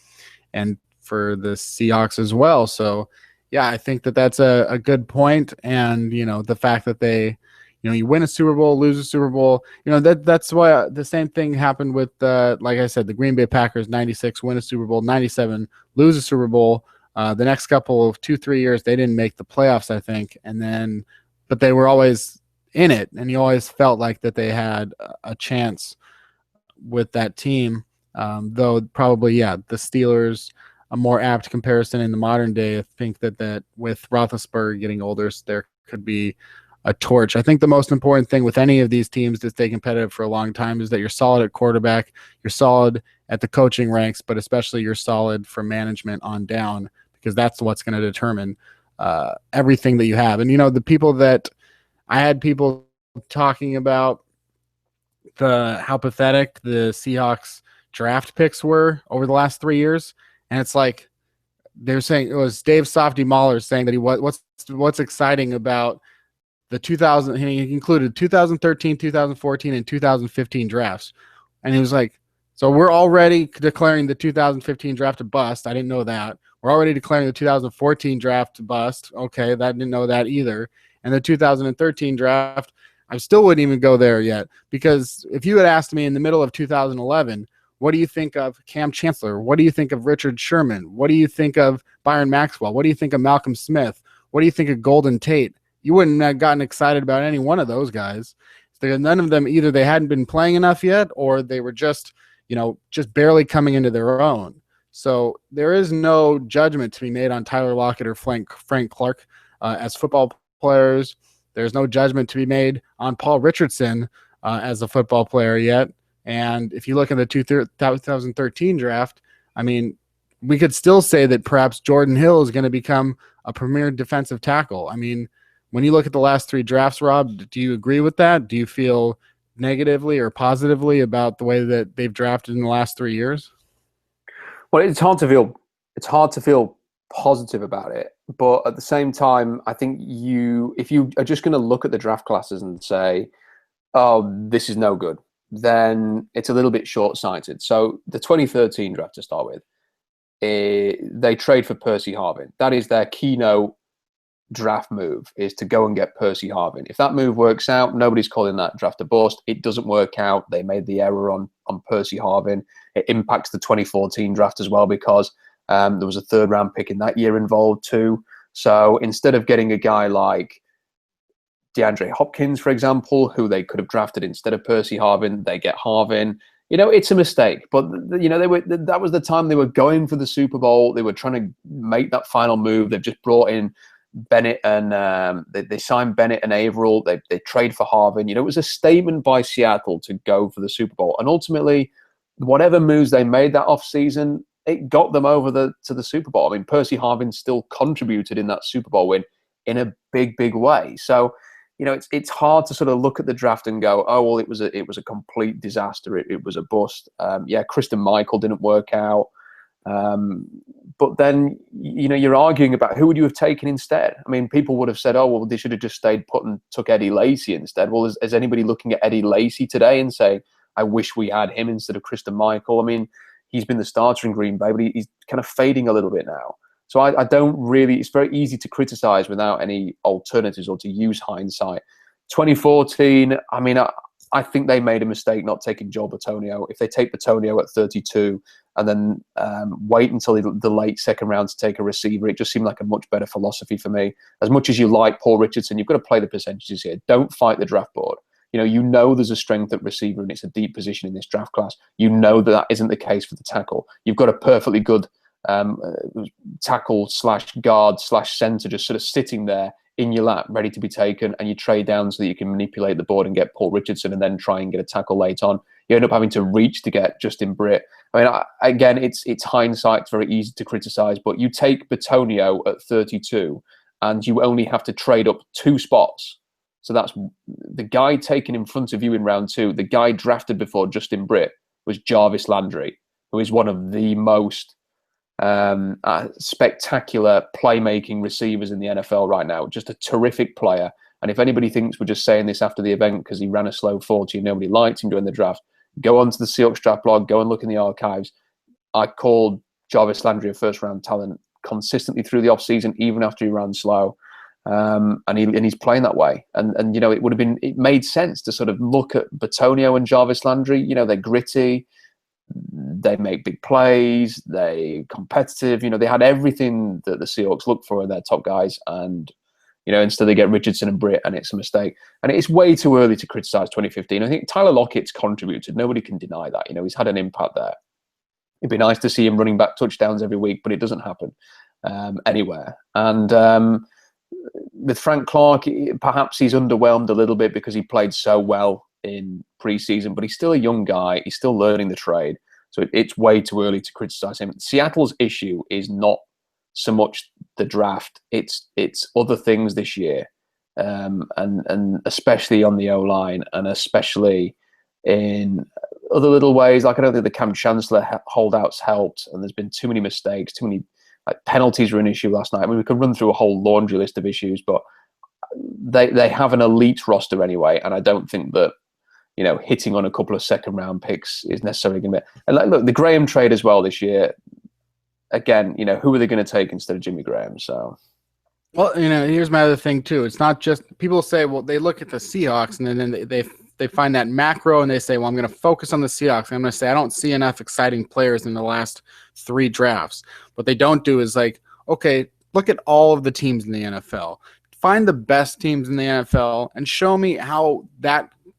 Speaker 1: and for the Seahawks as well. So, yeah, I think that's a good point. And, the fact that they, you win a Super Bowl, lose a Super Bowl, that's why the same thing happened with, like I said, the Green Bay Packers, 96, win a Super Bowl, 97, lose a Super Bowl. The next couple of 2-3 years, they didn't make the playoffs, I think. But they were always in it. And you always felt like that they had a chance with that team. Though probably, the Steelers, a more apt comparison in the modern day. I think that with Roethlisberger getting older, there could be a torch. I think the most important thing with any of these teams to stay competitive for a long time is that you're solid at quarterback, you're solid at the coaching ranks, but especially you're solid from management on down, because that's what's going to determine everything that you have. And, the people that I had people talking about how pathetic the Seahawks draft picks were over the last 3 years. And it's like they're saying it was Dave Softy Mahler saying that what's exciting about the 2000. He included 2013, 2014, and 2015 drafts, and he was like, "So we're already declaring the 2015 draft a bust. I didn't know that. We're already declaring the 2014 draft a bust. Okay, that didn't know that either. And the 2013 draft, I still wouldn't even go there yet, because if you had asked me in the middle of 2011." What do you think of Cam Chancellor? What do you think of Richard Sherman? What do you think of Byron Maxwell? What do you think of Malcolm Smith? What do you think of Golden Tate? you wouldn't have gotten excited about any one of those guys. None of them, either they hadn't been playing enough yet, or they were just barely coming into their own. So there is no judgment to be made on Tyler Lockett or Frank Clark as football players. There's no judgment to be made on Paul Richardson as a football player yet. And if you look at the 2013 draft, I mean, we could still say that perhaps Jordan Hill is going to become a premier defensive tackle. I mean, when you look at the last 3 drafts, Rob, do you agree with that? Do you feel negatively or positively about the way that they've drafted in the last 3 years?
Speaker 2: Well, it's hard to feel positive about it, but at the same time, I think if you are just going to look at the draft classes and say, "Oh, this is no good," then it's a little bit short-sighted. So the 2013 draft to start with, they trade for Percy Harvin. That is their keynote draft move, is to go and get Percy Harvin. If that move works out, nobody's calling that draft a bust. It doesn't work out. They made the error on Percy Harvin. It impacts the 2014 draft as well, because there was a 3rd round pick in that year involved too. So instead of getting a guy like DeAndre Hopkins, for example, who they could have drafted instead of Percy Harvin, they get Harvin. It's a mistake, but that was the time they were going for the Super Bowl. They were trying to make that final move. They've just brought in Bennett, and they signed Bennett and Averill. They trade for Harvin. It was a statement by Seattle to go for the Super Bowl, and ultimately, whatever moves they made that offseason, it got them over to the Super Bowl. I mean, Percy Harvin still contributed in that Super Bowl win in a big way. So, it's hard to sort of look at the draft and go, oh well, it was a complete disaster. It was a bust. Christian Michael didn't work out. But then, you're arguing about who would you have taken instead. I mean, people would have said, oh, well, they should have just stayed put and took Eddie Lacy instead. Well, is anybody looking at Eddie Lacy today and saying, I wish we had him instead of Christian Michael? I mean, he's been the starter in Green Bay, but he's kind of fading a little bit now. So I don't really, it's very easy to criticize without any alternatives or to use hindsight. 2014, I mean, I think they made a mistake not taking Joel Bitonio. If they take Bitonio at 32 and then wait until the late 2nd round to take a receiver, it just seemed like a much better philosophy for me. As much as you like Paul Richardson, you've got to play the percentages here. Don't fight the draft board. There's a strength at receiver and it's a deep position in this draft class. That isn't the case for the tackle. You've got a perfectly good tackle / guard / center just sort of sitting there in your lap, ready to be taken, and you trade down so that you can manipulate the board and get Paul Richardson and then try and get a tackle late on. You end up having to reach to get Justin Britt. I mean, again, it's hindsight. It's very easy to criticize, but you take Bitonio at 32 and you only have to trade up 2 spots. So that's the guy taken in front of you in round 2. The guy drafted before Justin Britt was Jarvis Landry, who is one of the most spectacular playmaking receivers in the NFL right now. Just a terrific player. And if anybody thinks we're just saying this after the event because he ran a slow 40 and nobody liked him during the draft, go onto the Seahawks draft blog, go and look in the archives. I called Jarvis Landry a 1st round talent consistently through the offseason, even after he ran slow. And he's playing that way. And it made sense to sort of look at Bitonio and Jarvis Landry. They're gritty. They make big plays. They're competitive. They had everything that the Seahawks look for in their top guys. And, instead they get Richardson and Britt, and it's a mistake. And it's way too early to criticize 2015. I think Tyler Lockett's contributed. Nobody can deny that. He's had an impact there. It'd be nice to see him running back touchdowns every week, but it doesn't happen anywhere. And with Frank Clark, perhaps he's underwhelmed a little bit because he played so well in preseason, but he's still a young guy. He's still learning the trade. So it's way too early to criticize him. Seattle's issue is not so much the draft. It's other things this year. And especially on the O-line, and especially in other little ways. Like, I don't think the Cam Chancellor holdouts helped, and there's been too many mistakes, too many penalties were an issue last night. I mean, we could run through a whole laundry list of issues, but they have an elite roster anyway, and I don't think that hitting on a couple of 2nd round picks is necessarily going to be. And look, the Graham trade as well this year. Again, who are they going to take instead of Jimmy Graham? So,
Speaker 1: well, here's my other thing too. It's not just people say, well, they look at the Seahawks and then they find that macro and they say, well, I'm going to focus on the Seahawks. I'm going to say I don't see enough exciting players in the last 3 drafts. What they don't do is like, okay, look at all of the teams in the NFL. find the best teams in the NFL and show me how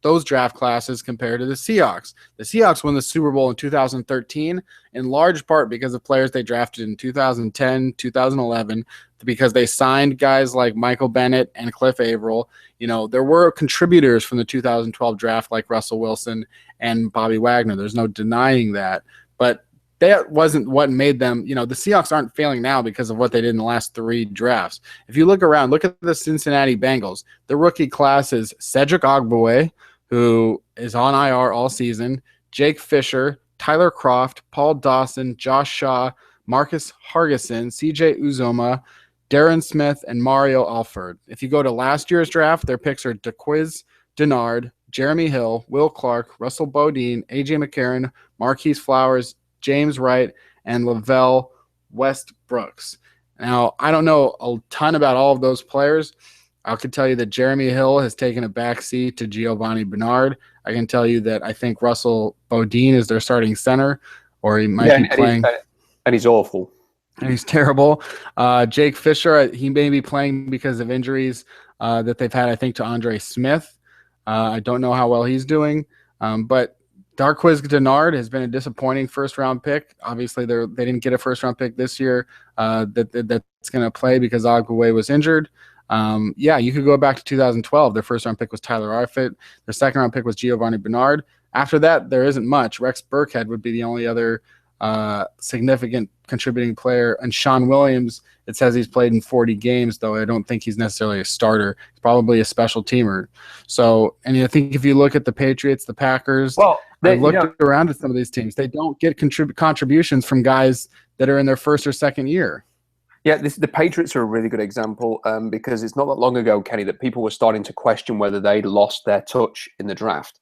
Speaker 1: those draft classes compare to the Seahawks. The Seahawks won the Super Bowl in 2013 in large part because of players they drafted in 2010, 2011, because they signed guys like Michael Bennett and Cliff Averill. You know, there were contributors from the 2012 draft like Russell Wilson and Bobby Wagner. There's no denying that. But that wasn't what made them, you know, the Seahawks aren't failing now because of what they did in the last 3 drafts. If you look around, look at the Cincinnati Bengals. The rookie class is Cedric Ogbuwe, who is on IR all season, Jake Fisher, Tyler Croft, Paul Dawson, Josh Shaw, Marcus Hargison, CJ Uzoma, Darren Smith, and Mario Alford. If you go to last year's draft, their picks are DeQuiz Denard, Jeremy Hill, Will Clark, Russell Bodine, AJ McCarron, Marquise Flowers, James Wright, and Lavelle Westbrooks. Now, I don't know a ton about all of those players. I could tell you that Jeremy Hill has taken a backseat to Giovanni Bernard. I can tell you that I think Russell Bodine is their starting center, or he might be playing.
Speaker 2: And he's awful.
Speaker 1: And he's terrible. Jake Fisher, he may be playing because of injuries that they've had, I think, to Andre Smith. I don't know how well he's doing. But Darqueze Dennard has been a disappointing first-round pick. Obviously, they didn't get a first-round pick this year that's going to play because Ogbuwe was injured. You could go back to 2012. Their first-round pick was Tyler Arfitt. Their second-round pick was Giovanni Bernard. After that, there isn't much. Rex Burkhead would be the only other significant contributing player. And Sean Williams, it says he's played in 40 games, though I don't think he's necessarily a starter. He's probably a special teamer. So, and I think if you look at the Patriots, the Packers, I looked around at some of these teams. They don't get contributions from guys that are in their first or second year.
Speaker 2: Yeah, the Patriots are a really good example because it's not that long ago, Kenny, that people were starting to question whether they'd lost their touch in the draft.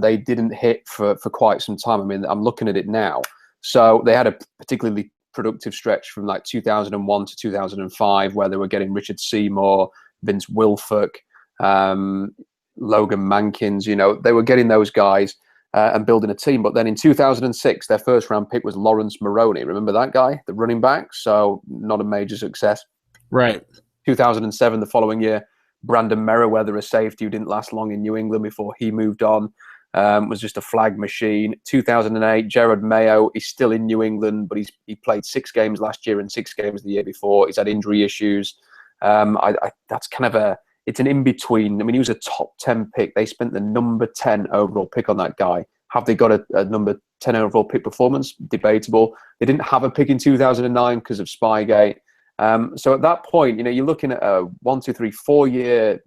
Speaker 2: They didn't hit for quite some time. I mean, I'm looking at it now. So they had a particularly productive stretch from like 2001 to 2005 where they were getting Richard Seymour, Vince Wilfork, Logan Mankins. You know, they were getting those guys and building a team. But then in 2006, their first-round pick was Lawrence Maroney. Remember that guy, the running back? So not a major success.
Speaker 1: Right.
Speaker 2: 2007, the following year, Brandon Merriweather, a safety who didn't last long in New England before he moved on, was just a flag machine. 2008, Jared Mayo is still in New England, but he played 6 games last year and 6 games the year before. He's had injury issues. That's kind of it's an in-between. I mean, he was a top 10 pick. They spent the number 10 overall pick on that guy. Have they got a number 10 overall pick performance? Debatable. They didn't have a pick in 2009 because of Spygate. So at that point, you know, you're looking at a 4-year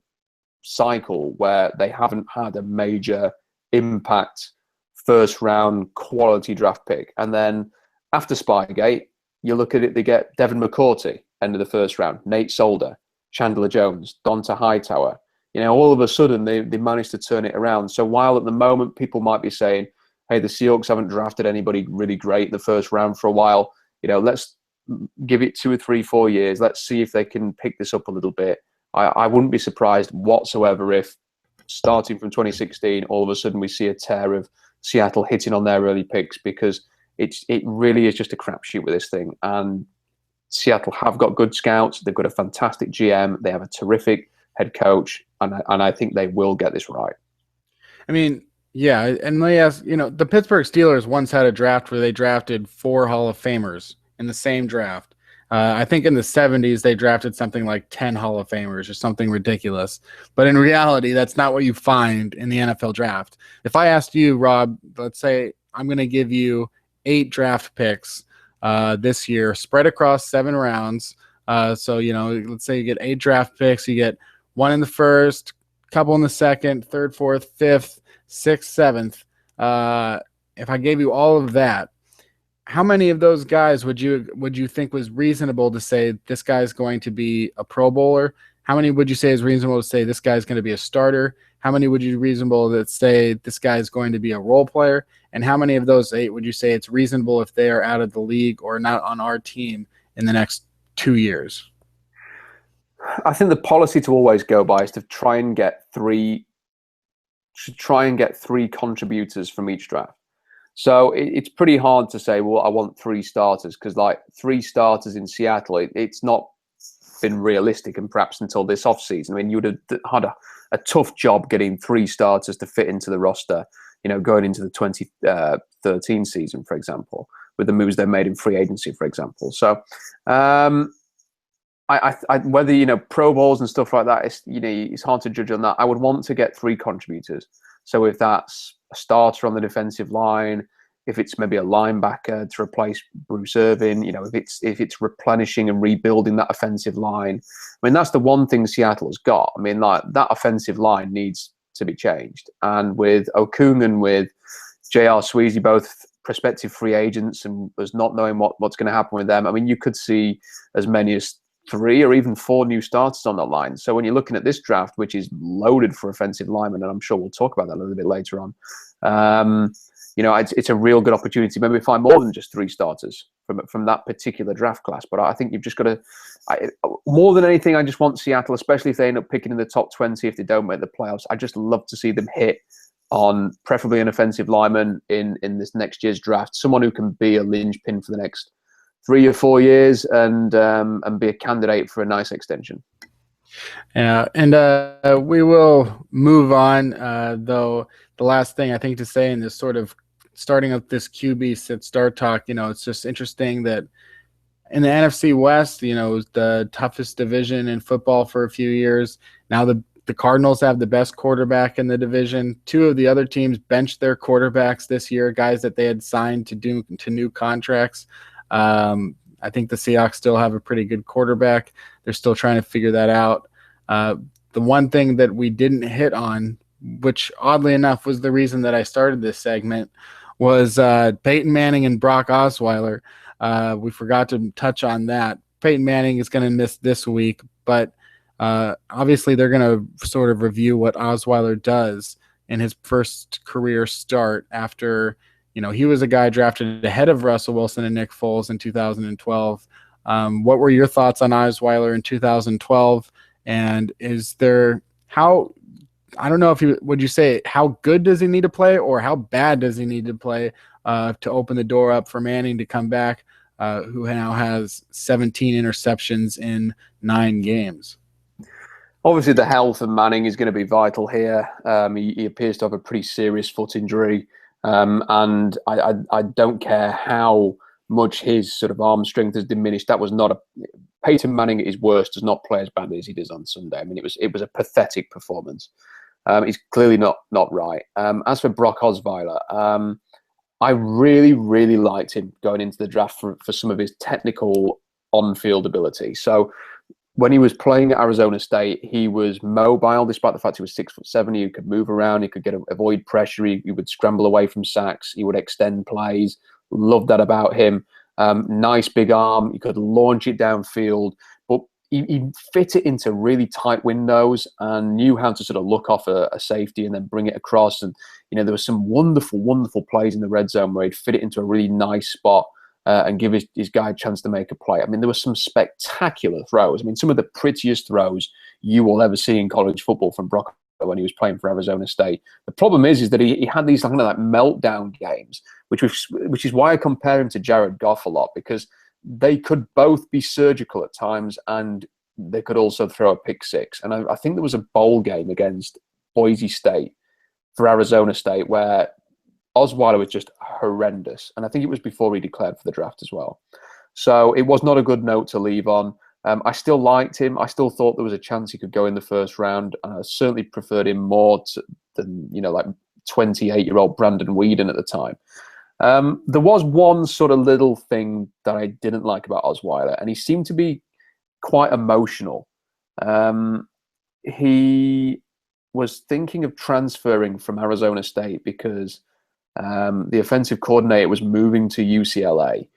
Speaker 2: cycle where they haven't had a major impact first-round quality draft pick. And then after Spygate, you look at it, they get Devin McCourty, end of the first round, Nate Solder, Chandler Jones, Donta Hightower. You know, all of a sudden they managed to turn it around. So while at the moment people might be saying, hey, the Seahawks haven't drafted anybody really great in the first round for a while, you know, let's give it 2 or 3, 4 years. Let's see if they can pick this up a little bit. I wouldn't be surprised whatsoever if starting from 2016, all of a sudden we see a tear of Seattle hitting on their early picks because it really is just a crapshoot with this thing. And Seattle have got good scouts. They've got a fantastic GM. They have a terrific head coach, and I think they will get this right.
Speaker 1: I mean, yeah, and let me ask, you know, the Pittsburgh Steelers once had a draft where they drafted 4 Hall of Famers in the same draft. I think in the 70s they drafted something like 10 Hall of Famers or something ridiculous. But in reality, that's not what you find in the NFL draft. If I asked you, Rob, let's say I'm going to give you 8 draft picks this year, spread across 7 rounds. So, you know, let's say you get 8 draft picks. You get 1 in the first, couple in the second, third, fourth, fifth, sixth, seventh. If I gave you all of that, how many of those guys would you think was reasonable to say this guy's going to be a Pro Bowler? How many would you say is reasonable to say this guy's going to be a starter? How many would you reasonable to say this guy's going to be a role player? And how many of those 8 would you say it's reasonable if they are out of the league or not on our team in the next 2 years?
Speaker 2: I think the policy to always go by is to try and get 3 contributors from each draft. So it's pretty hard to say, well, I want 3 starters because like 3 starters in Seattle, it's not been realistic, and perhaps until this offseason. I mean, you would have had a tough job getting 3 starters to fit into the roster, going into the 2013 season, for example, with the moves they made in free agency, for example. So, whether Pro Bowls and stuff like that, it's hard to judge on that. I would want to get 3 contributors. So if that's a starter on the defensive line, if it's maybe a linebacker to replace Bruce Irvin, if it's replenishing and rebuilding that offensive line. I mean, that's the one thing Seattle has got. I mean, like, that offensive line needs to be changed. And with Okung and with J.R. Sweezy, both prospective free agents, and us not knowing what's going to happen with them, I mean, you could see as many as 3 or even 4 new starters on that line. So when you're looking at this draft, which is loaded for offensive linemen, and I'm sure we'll talk about that a little bit later on, it's a real good opportunity. Maybe find more than just 3 starters from that particular draft class. But I think you've just got to, more than anything, I just want Seattle, especially if they end up picking in the top 20, if they don't make the playoffs, I just love to see them hit on preferably an offensive lineman in this next year's draft, someone who can be a linchpin for the next 3 or 4 years and be a candidate for a nice extension.
Speaker 1: Yeah, and we will move on, though. The last thing I think to say in this sort of starting up this QB start talk, it's just interesting that in the NFC West, it was the toughest division in football for a few years. Now the Cardinals have the best quarterback in the division. 2 of the other teams benched their quarterbacks this year, guys that they had signed to new contracts. I think the Seahawks still have a pretty good quarterback. They're still trying to figure that out. The one thing that we didn't hit on, which oddly enough was the reason that I started this segment, was Peyton Manning and Brock Osweiler. We forgot to touch on that. Peyton Manning is going to miss this week, but obviously they're going to sort of review what Osweiler does in his first career start after – he was a guy drafted ahead of Russell Wilson and Nick Foles in 2012. What were your thoughts on Osweiler in 2012? And I don't know would you say how good does he need to play or how bad does he need to play to open the door up for Manning to come back, who now has 17 interceptions in 9 games?
Speaker 2: Obviously, the health of Manning is going to be vital here. He appears to have a pretty serious foot injury. And I don't care how much his sort of arm strength has diminished. That was not Peyton Manning at his worst does not play as badly as he does on Sunday. I mean, it was a pathetic performance. He's clearly not right. As for Brock Osweiler, I really, really liked him going into the draft for some of his technical on-field ability. So when he was playing at Arizona State, he was mobile, despite the fact he was 6'7". He could move around. He could avoid pressure. He would scramble away from sacks. He would extend plays. Loved that about him. Nice big arm. He could launch it downfield, but he fit it into really tight windows and knew how to sort of look off a safety and then bring it across. And there were some wonderful, wonderful plays in the red zone where he'd fit it into a really nice spot. And give his guy a chance to make a play. I mean, there were some spectacular throws. I mean, some of the prettiest throws you will ever see in college football from Brock when he was playing for Arizona State. The problem is that he had these kind of like meltdown games, which is why I compare him to Jared Goff a lot, because they could both be surgical at times and they could also throw a pick 6. And I think there was a bowl game against Boise State for Arizona State where Osweiler was just horrendous. And I think it was before he declared for the draft as well. So it was not a good note to leave on. I still liked him. I still thought there was a chance he could go in the first round. I certainly preferred him more than, like 28-year-old Brandon Weeden at the time. There was one sort of little thing that I didn't like about Osweiler, and he seemed to be quite emotional. He was thinking of transferring from Arizona State because the offensive coordinator was moving to UCLA,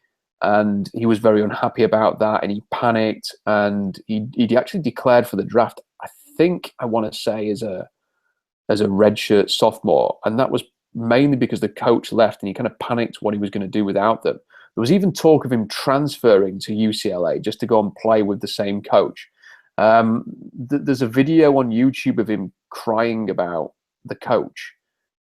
Speaker 2: and he was very unhappy about that, and he panicked, and he actually declared for the draft, I think I want to say as a redshirt sophomore, and that was mainly because the coach left and he kind of panicked what he was going to do without them. There was even talk of him transferring to UCLA just to go and play with the same coach. There's a video on YouTube of him crying about the coach,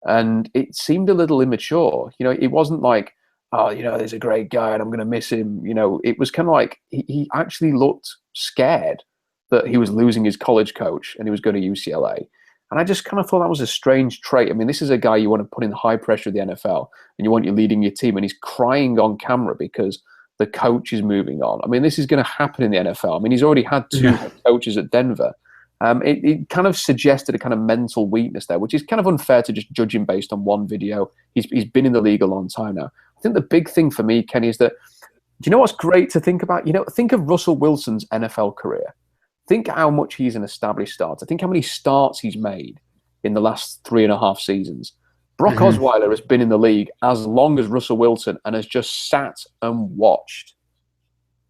Speaker 2: and it seemed a little immature. It wasn't like, oh, he's a great guy and I'm going to miss him. It was kind of like he actually looked scared. that he was losing his college coach and he was going to UCLA. And I just kind of thought that was a strange trait. I mean, this is a guy you want to put in high pressure of the NFL and you want you leading your team, and he's crying on camera because the coach is moving on. I mean, this is going to happen in the NFL. I mean, he's already had two coaches at Denver. It kind of suggested a kind of mental weakness there, which is kind of unfair to just judge him based on one video. He's been in the league a long time now. I think the big thing for me, Kenny, is that, do you know what's great to think about? Think of Russell Wilson's NFL career. Think how much he's an established starter. Think how many starts he's made in the last 3.5 seasons. Brock Osweiler has been in the league as long as Russell Wilson and has just sat and watched.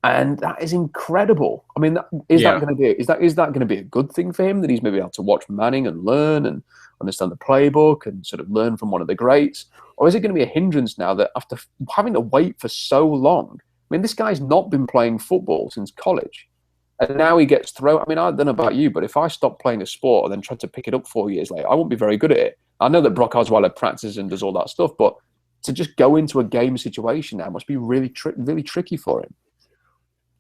Speaker 2: And that is incredible. I mean, is that going to be a good thing for him, that he's maybe able to watch Manning and learn and understand the playbook and sort of learn from one of the greats? Or is it going to be a hindrance now that after having to wait for so long? I mean, this guy's not been playing football since college. And now he gets thrown. I mean, I don't know about you, but if I stopped playing a sport and then tried to pick it up 4 years later, I won't be very good at it. I know that Brock Osweiler practices and does all that stuff, but to just go into a game situation now must be really tricky for him.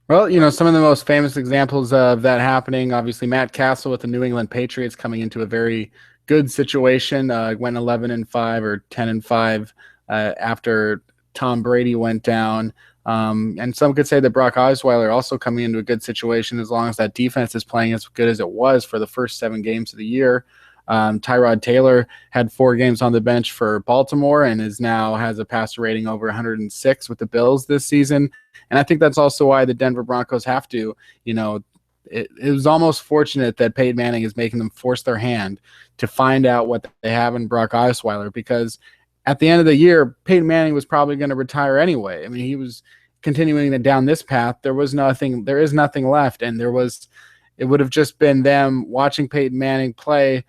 Speaker 1: Well, some of the most famous examples of that happening, obviously Matt Castle with the New England Patriots coming into a very good situation, went 11-5 or 10-5 after Tom Brady went down. And some could say that Brock Osweiler also coming into a good situation as long as that defense is playing as good as it was for the first 7 games of the year. Tyrod Taylor had 4 games on the bench for Baltimore and now has a passer rating over 106 with the Bills this season. And I think that's also why the Denver Broncos have to, it was almost fortunate that Peyton Manning is making them force their hand to find out what they have in Brock Osweiler, because at the end of the year, Peyton Manning was probably going to retire anyway. I mean, he was continuing down this path. There is nothing left. And it would have just been them watching Peyton Manning play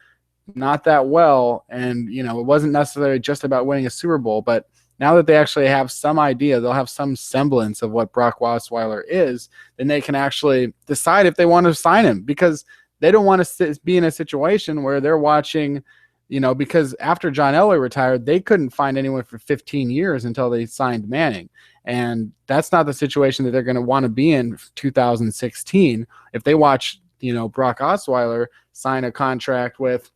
Speaker 1: not that well. And, it wasn't necessarily just about winning a Super Bowl, but now that they actually have some idea, they'll have some semblance of what Brock Osweiler is, then they can actually decide if they want to sign him, because they don't want to be in a situation where they're watching, because after John Elway retired, they couldn't find anyone for 15 years until they signed Manning. And that's not the situation that they're going to want to be in 2016. If they watch, Brock Osweiler sign a contract with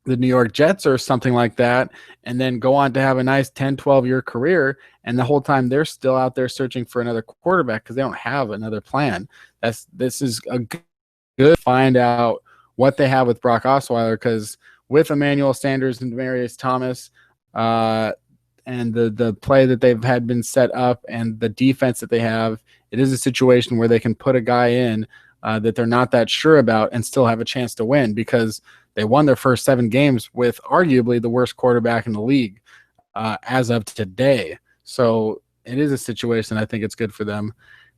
Speaker 1: the New York Jets or something like that, and then go on to have a nice 10-12 year career, and the whole time they're still out there searching for another quarterback because they don't have another plan. This is a good find out what they have with Brock Osweiler, because with Emmanuel Sanders and Demaryius Thomas and the play that they've had been set up and the defense that they have, it is a situation where they can put a guy in that they're not that sure about and still have a chance to win, because they won their first 7 games with arguably the worst quarterback in the league as of today. So it is a situation I think it's good for them.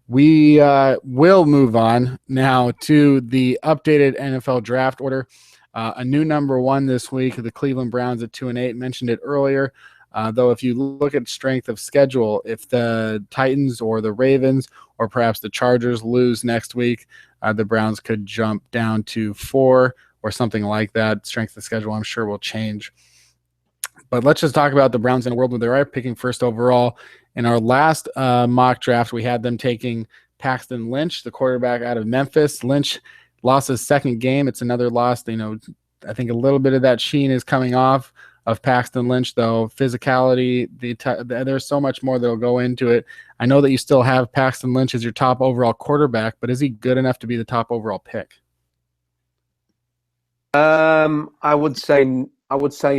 Speaker 1: We will move on now to the updated NFL draft order. A new number 1 this week, the Cleveland Browns at 2-8. Mentioned it earlier. Though if you look at strength of schedule, if the Titans or the Ravens or perhaps the Chargers lose next week, the Browns could jump down to 4 or something like that. Strength of schedule, I'm sure, will change. But let's just talk about the Browns in a world where they're picking first overall. In our last mock draft, we had them taking Paxton Lynch, the quarterback out of Memphis. Lynch lost his 2nd game. It's another loss. I think a little bit of that sheen is coming off of Paxton Lynch, though. Physicality, there's so much more that'll go into it. I know that you still have Paxton Lynch as your top overall quarterback, but is he good enough to be the top overall pick?
Speaker 2: I would say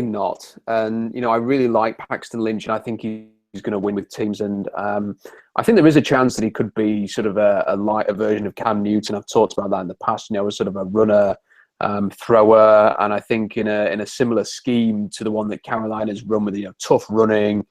Speaker 2: not. And I really like Paxton Lynch, and I think he's going to win with teams. And I think there is a chance that he could be sort of a lighter version of Cam Newton. I've talked about that in the past. As sort of a runner, thrower, and I think in a similar scheme to the one that Carolina's run with, tough running,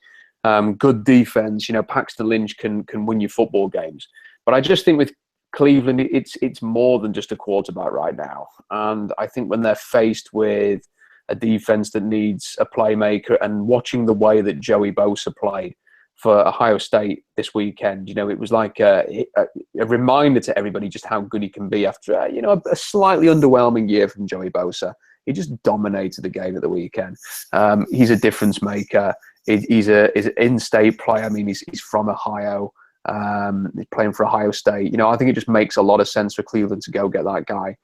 Speaker 2: good defense. Paxton Lynch can win your football games. But I just think with Cleveland, it's more than just a quarterback right now. And I think when they're faced with a defense that needs a playmaker, and watching the way that Joey Bosa played for Ohio State this weekend, it was like a reminder to everybody just how good he can be after a slightly underwhelming year from Joey Bosa. He just dominated the game at the weekend. He's a difference maker. He's an in-state player. I mean, he's from Ohio. He's playing for Ohio State. I think it just makes a lot of sense for Cleveland to go get that guy.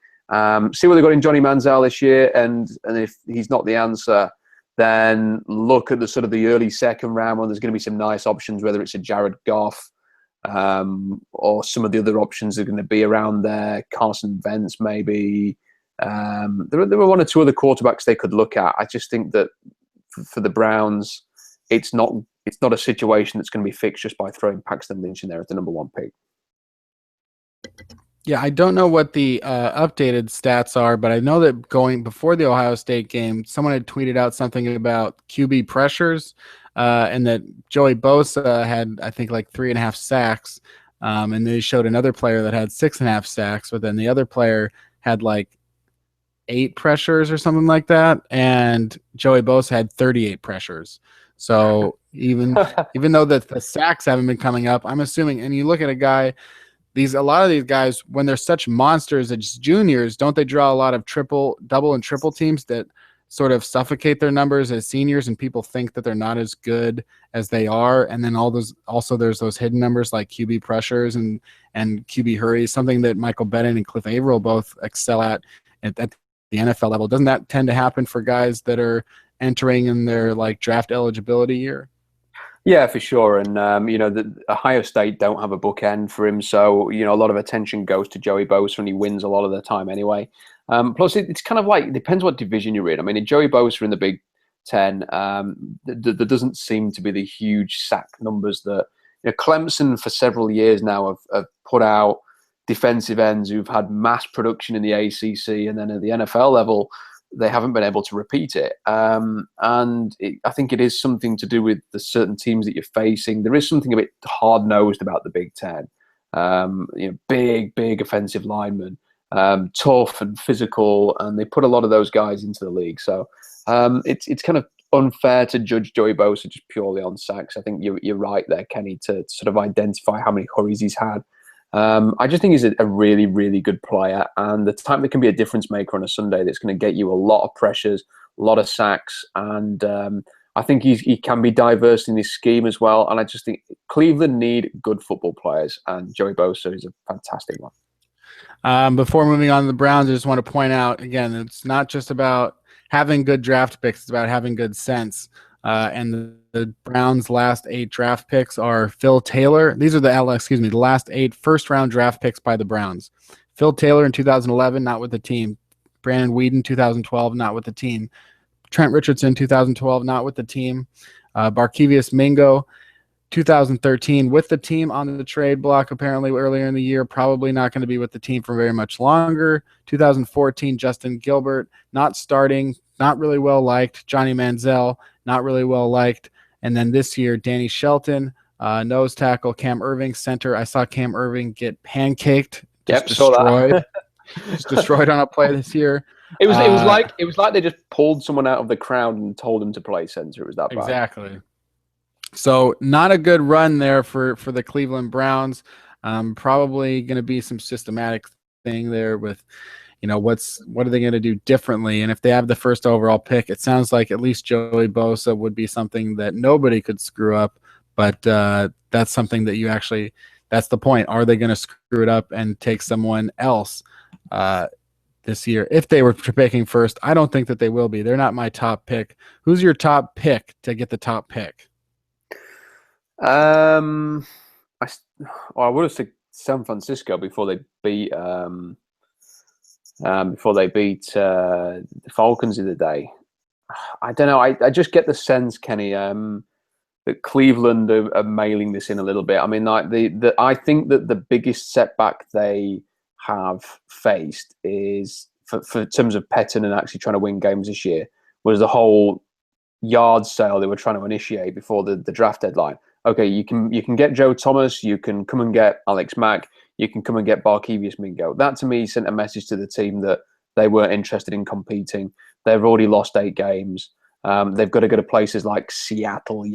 Speaker 2: See what they've got in Johnny Manziel this year, and if he's not the answer, then look at the sort of the early second round when there's going to be some nice options, whether it's a Jared Goff or some of the other options are going to be around there. Carson Wentz, maybe. There were one or two other quarterbacks they could look at. I just think that for the Browns, it's not a situation that's going to be fixed just by throwing Paxton Lynch in there as the number 1 pick.
Speaker 1: Yeah, I don't know what the updated stats are, but I know that going before the Ohio State game, someone had tweeted out something about QB pressures, and that Joey Bosa had, I think, like 3.5 sacks, and they showed another player that had 6.5 sacks, but then the other player had like 8 pressures or something like that, and Joey Bosa had 38 pressures. So even though the sacks haven't been coming up, I'm assuming, and you look at a guy. A lot of these guys, when they're such monsters as juniors, don't they draw a lot of double and triple teams that sort of suffocate their numbers as seniors, and people think that they're not as good as they are? And then there's those hidden numbers like QB pressures and QB hurries, something that Michael Bennett and Cliff Averill both excel at the NFL level. Doesn't that tend to happen for guys that are entering in their like draft eligibility year?
Speaker 2: Yeah, for sure. And, the Ohio State don't have a bookend for him. So, a lot of attention goes to Joey Bosa, and he wins a lot of the time anyway. Plus, it's kind of like, it depends what division you're in. I mean, Joey Bosa in the Big Ten, there doesn't seem to be the huge sack numbers that Clemson for several years now have put out defensive ends who've had mass production in the ACC, and then at the NFL level, they haven't been able to repeat it. I think it is something to do with the certain teams that you're facing. There is something a bit hard-nosed about the Big Ten. Big offensive linemen, tough and physical, and they put a lot of those guys into the league. So it's kind of unfair to judge Joey Bosa just purely on sacks. I think you're right there, Kenny, to sort of identify how many hurries he's had. I just think he's a really, really good player, and the type that can be a difference maker on a Sunday that's going to get you a lot of pressures, a lot of sacks, and I think he can be diverse in his scheme as well. And I just think Cleveland need good football players, and Joey Bosa is a fantastic one.
Speaker 1: Before moving on to the Browns, I just want to point out, again, it's not just about having good draft picks, it's about having good sense. And the Browns' last 8 draft picks are Phil Taylor. These are the last 8 first-round draft picks by the Browns. Phil Taylor in 2011, not with the team. Brandon Weeden, 2012, not with the team. Trent Richardson, 2012, not with the team. Barkevius Mingo, 2013, with the team on the trade block apparently earlier in the year, probably not going to be with the team for very much longer. 2014, Justin Gilbert, not starting, not really well liked. Johnny Manziel, not really well liked. And then this year, Danny Shelton, nose tackle, Cam Irving, center. I saw Cam Irving get pancaked, destroyed. Just destroyed on a play this year.
Speaker 2: It was like they just pulled someone out of the crowd and told him to play center. It was that bad.
Speaker 1: Exactly. So not a good run there for the Cleveland Browns. Probably going to be some systematic thing there with, what are they going to do differently? And if they have the first overall pick, it sounds like at least Joey Bosa would be something that nobody could screw up. But that's something that that's the point. Are they going to screw it up and take someone else this year? If they were picking first, I don't think that they will be. They're not my top pick. Who's your top pick to get the top pick?
Speaker 2: I would have said San Francisco before they beat the Falcons the other day. I don't know. I just get the sense, Kenny, that Cleveland are mailing this in a little bit. I mean, like I think that the biggest setback they have faced is for terms of Pettine and actually trying to win games this year was the whole yard sale they were trying to initiate before the draft deadline. Okay, you can get Joe Thomas, you can come and get Alex Mack, you can come and get Barkevius Mingo. That to me sent a message to the team that they weren't interested in competing. They've already lost 8 games. They've got to go to places like Seattle,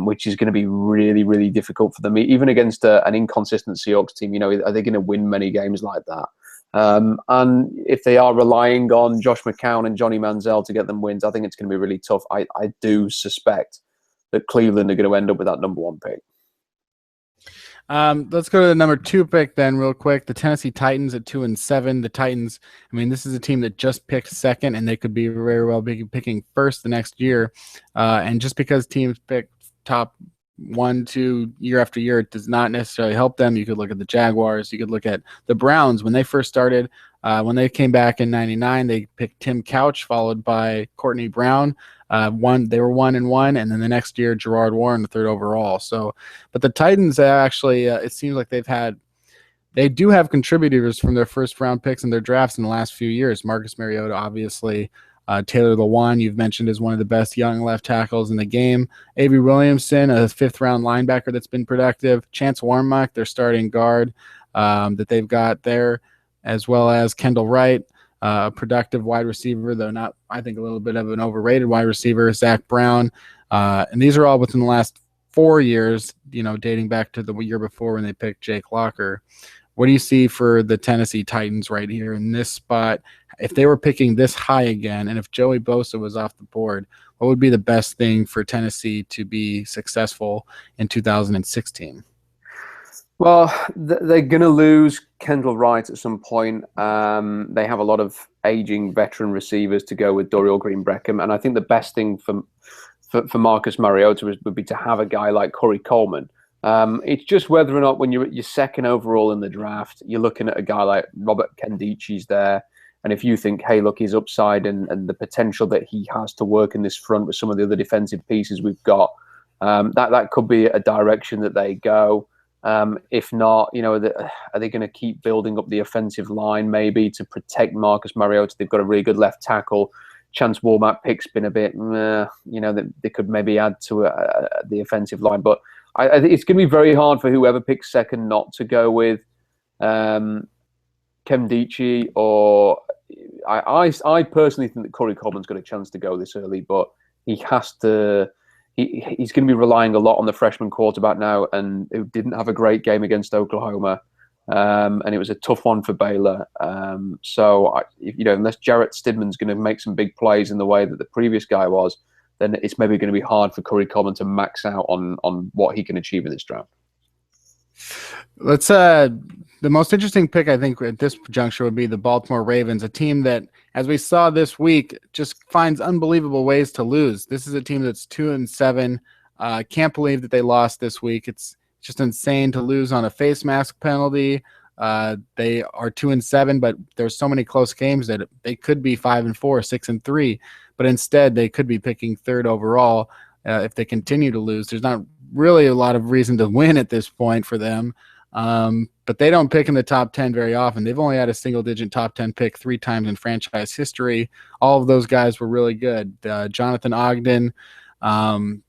Speaker 2: which is going to be really, really difficult for them, even against an inconsistent Seahawks team. Are they going to win many games like that? And if they are relying on Josh McCown and Johnny Manziel to get them wins, I think it's going to be really tough. I do suspect that Cleveland are going to end up with that number 1 pick.
Speaker 1: Let's go to the number 2 pick then, real quick. The Tennessee Titans at 2-7. The Titans, I mean, this is a team that just picked second, and they could be very well picking first the next year. And just because teams pick top 1, 2 year after year, it does not necessarily help them. You could look at the Jaguars. You could look at the Browns when they first started. When they came back in '99, they picked Tim Couch, followed by Courtney Brown. They were 1-1, and then the next year Gerard Warren, the third overall. So, but the Titans actually, it seems like they do have contributors from their first round picks in their drafts in the last few years. Marcus Mariota, obviously, Taylor Lewan, you've mentioned, is one of the best young left tackles in the game. Avery Williamson, a 5th round linebacker that's been productive. Chance Warmack, their starting guard that they've got there, as well as Kendall Wright. A productive wide receiver, though not, I think, a little bit of an overrated wide receiver, Zach Brown. And these are all within the last 4 years, dating back to the year before when they picked Jake Locker. What do you see for the Tennessee Titans right here in this spot? If they were picking this high again, and if Joey Bosa was off the board, what would be the best thing for Tennessee to be successful in 2016?
Speaker 2: Well, they're going to lose Kendall Wright at some point. They have a lot of aging veteran receivers to go with Dorial Green-Beckham, and I think the best thing for Marcus Mariota would be to have a guy like Corey Coleman. It's just whether or not when you're second overall in the draft, you're looking at a guy like Robert Kendici's there, and if you think, hey, look, his upside and the potential that he has to work in this front with some of the other defensive pieces we've got, that could be a direction that they go. If not, are they going to keep building up the offensive line maybe to protect Marcus Mariota? They've got a really good left tackle. Chance Warmack pick's been a bit, they could maybe add to the offensive line. But I think it's going to be very hard for whoever picks second not to go with Nkemdiche, or I personally think that Corey Coleman's got a chance to go this early, but he has to. He's going to be relying a lot on the freshman quarterback now, and who didn't have a great game against Oklahoma, and it was a tough one for Baylor. Unless Jarrett Stidman's going to make some big plays in the way that the previous guy was, then it's maybe going to be hard for Corey Coleman to max out on what he can achieve in this draft.
Speaker 1: Let's the most interesting pick, I think, at this juncture would be the Baltimore Ravens, a team that, as we saw this week, just finds unbelievable ways to lose. This is a team that's 2-7. Can't believe that they lost this week. It's just insane to lose on a face mask penalty. They are 2-7, but there's so many close games that they could be 5-4, 6-3, but instead they could be picking third overall. If they continue to lose, there's not really a lot of reason to win at this point for them. But they don't pick in the top 10 very often. They've only had a single-digit top 10 pick 3 times in franchise history. All of those guys were really good. Jonathan Ogden,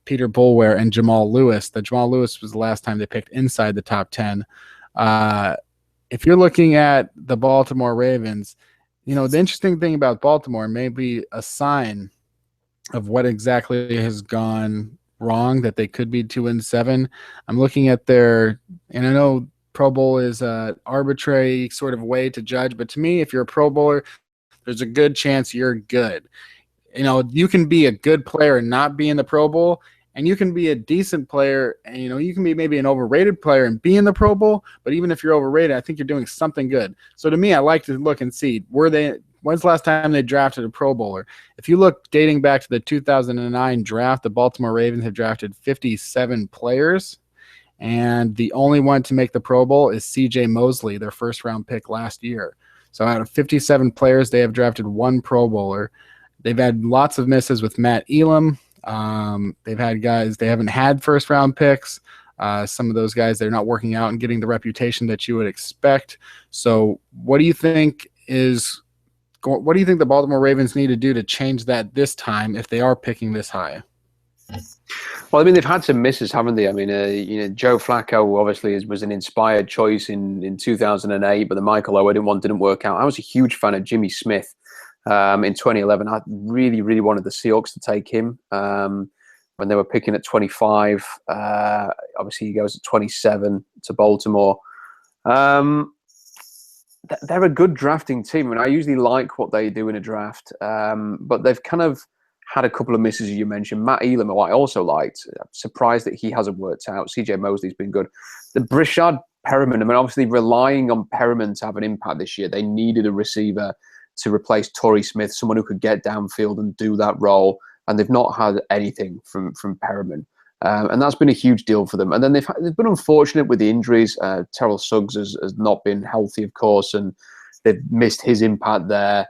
Speaker 1: Peter Boulware, and Jamal Lewis. The Jamal Lewis was the last time they picked inside the top 10. If you're looking at the Baltimore Ravens, the interesting thing about Baltimore may be a sign of what exactly has gone wrong, that they could be 2-7. I'm looking at and I know Pro Bowl is an arbitrary sort of way to judge, but to me, if you're a Pro Bowler, there's a good chance you're good. You can be a good player and not be in the Pro Bowl, and you can be a decent player, and you can be maybe an overrated player and be in the Pro Bowl. But even if you're overrated, I think you're doing something good. So to me, I like to look and see, when's the last time they drafted a Pro Bowler? If you look dating back to the 2009 draft, the Baltimore Ravens have drafted 57 players, and the only one to make the Pro Bowl is C.J. Mosley, their first-round pick last year. So out of 57 players, they have drafted 1 Pro Bowler. They've had lots of misses with Matt Elam. They've had guys they haven't had first-round picks. Some of those guys, they're not working out and getting the reputation that you would expect. So what do you think the Baltimore Ravens need to do to change that this time if they are picking this high?
Speaker 2: Well, I mean, they've had some misses, haven't they? I mean, Joe Flacco obviously was an inspired choice in 2008, but the Michael Owen one didn't work out. I was a huge fan of Jimmy Smith in 2011. I really, really wanted the Seahawks to take him when they were picking at 25. Obviously, he goes at 27 to Baltimore. They're a good drafting team, and I usually like what they do in a draft, but they've kind of had a couple of misses, as you mentioned. Matt Elam, who I also liked. I'm surprised that he hasn't worked out. CJ Mosley's been good. The Brishad Perriman, I mean, obviously relying on Perriman to have an impact this year, they needed a receiver to replace Torrey Smith, someone who could get downfield and do that role. And they've not had anything from Perriman. And that's been a huge deal for them. And then they've been unfortunate with the injuries. Terrell Suggs has not been healthy, of course, and they've missed his impact there.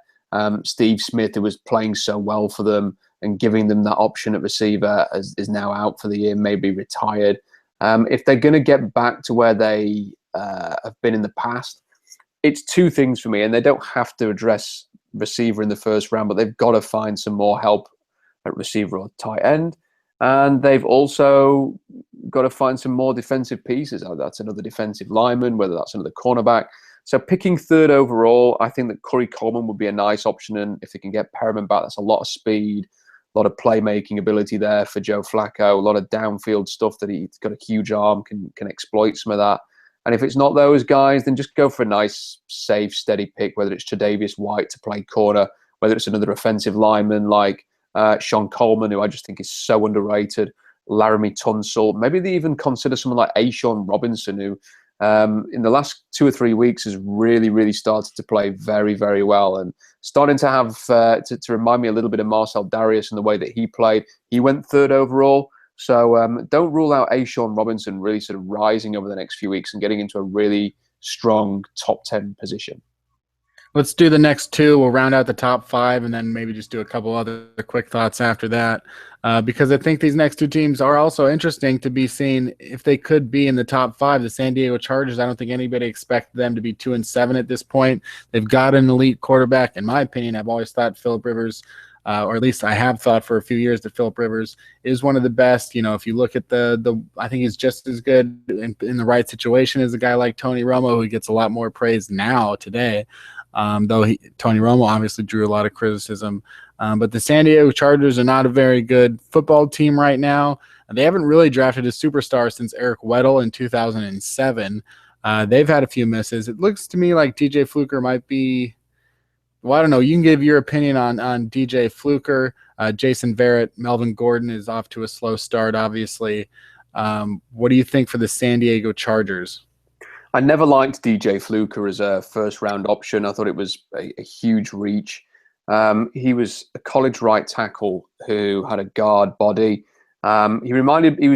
Speaker 2: Steve Smith, who was playing so well for them and giving them that option at receiver, is now out for the year, maybe retired. If they're going to get back to where they have been in the past, it's two things for me, and they don't have to address receiver in the first round, but they've got to find some more help at receiver or tight end. And they've also got to find some more defensive pieces. That's another defensive lineman, whether that's another cornerback. So picking third overall, I think that Corey Coleman would be a nice option. And if they can get Perriman back, that's a lot of speed, a lot of playmaking ability there for Joe Flacco, a lot of downfield stuff that he's got a huge arm, can exploit some of that. And if it's not those guys, then just go for a nice, safe, steady pick, whether it's Tre'Davious White to play corner, whether it's another offensive lineman like Sean Coleman, who I just think is so underrated, Laramie Tunsil. Maybe they even consider someone like Ashawn Robinson, who in the last 2 or 3 weeks has really, really started to play very, very well and starting to have to remind me a little bit of Marcel Darius in the way that he played. He went third overall. So don't rule out Ashawn Robinson really sort of rising over the next few weeks and getting into a really strong top 10 position.
Speaker 1: Let's do the next two. We'll round out the top 5 and then maybe just do a couple other quick thoughts after that. Because I think these next two teams are also interesting to be seen if they could be in the top 5. The San Diego Chargers, I don't think anybody expected them to be 2-7 at this point. They've got an elite quarterback. In my opinion, I've always thought Philip Rivers, or at least I have thought for a few years that Philip Rivers is one of the best. You know, if you look at the I think he's just as good in the right situation as a guy like Tony Romo, who gets a lot more praise now today. Though Tony Romo obviously drew a lot of criticism. But the San Diego Chargers are not a very good football team right now. They haven't really drafted a superstar since Eric Weddle in 2007. They've had a few misses. It looks to me like DJ Fluker might be, well, I don't know. You can give your opinion on DJ Fluker. Jason Verrett, Melvin Gordon is off to a slow start, obviously. What do you think for the San Diego Chargers?
Speaker 2: I never liked DJ Fluker as a first-round option. I thought it was a huge reach. He was a college right tackle who had a guard body. He reminded me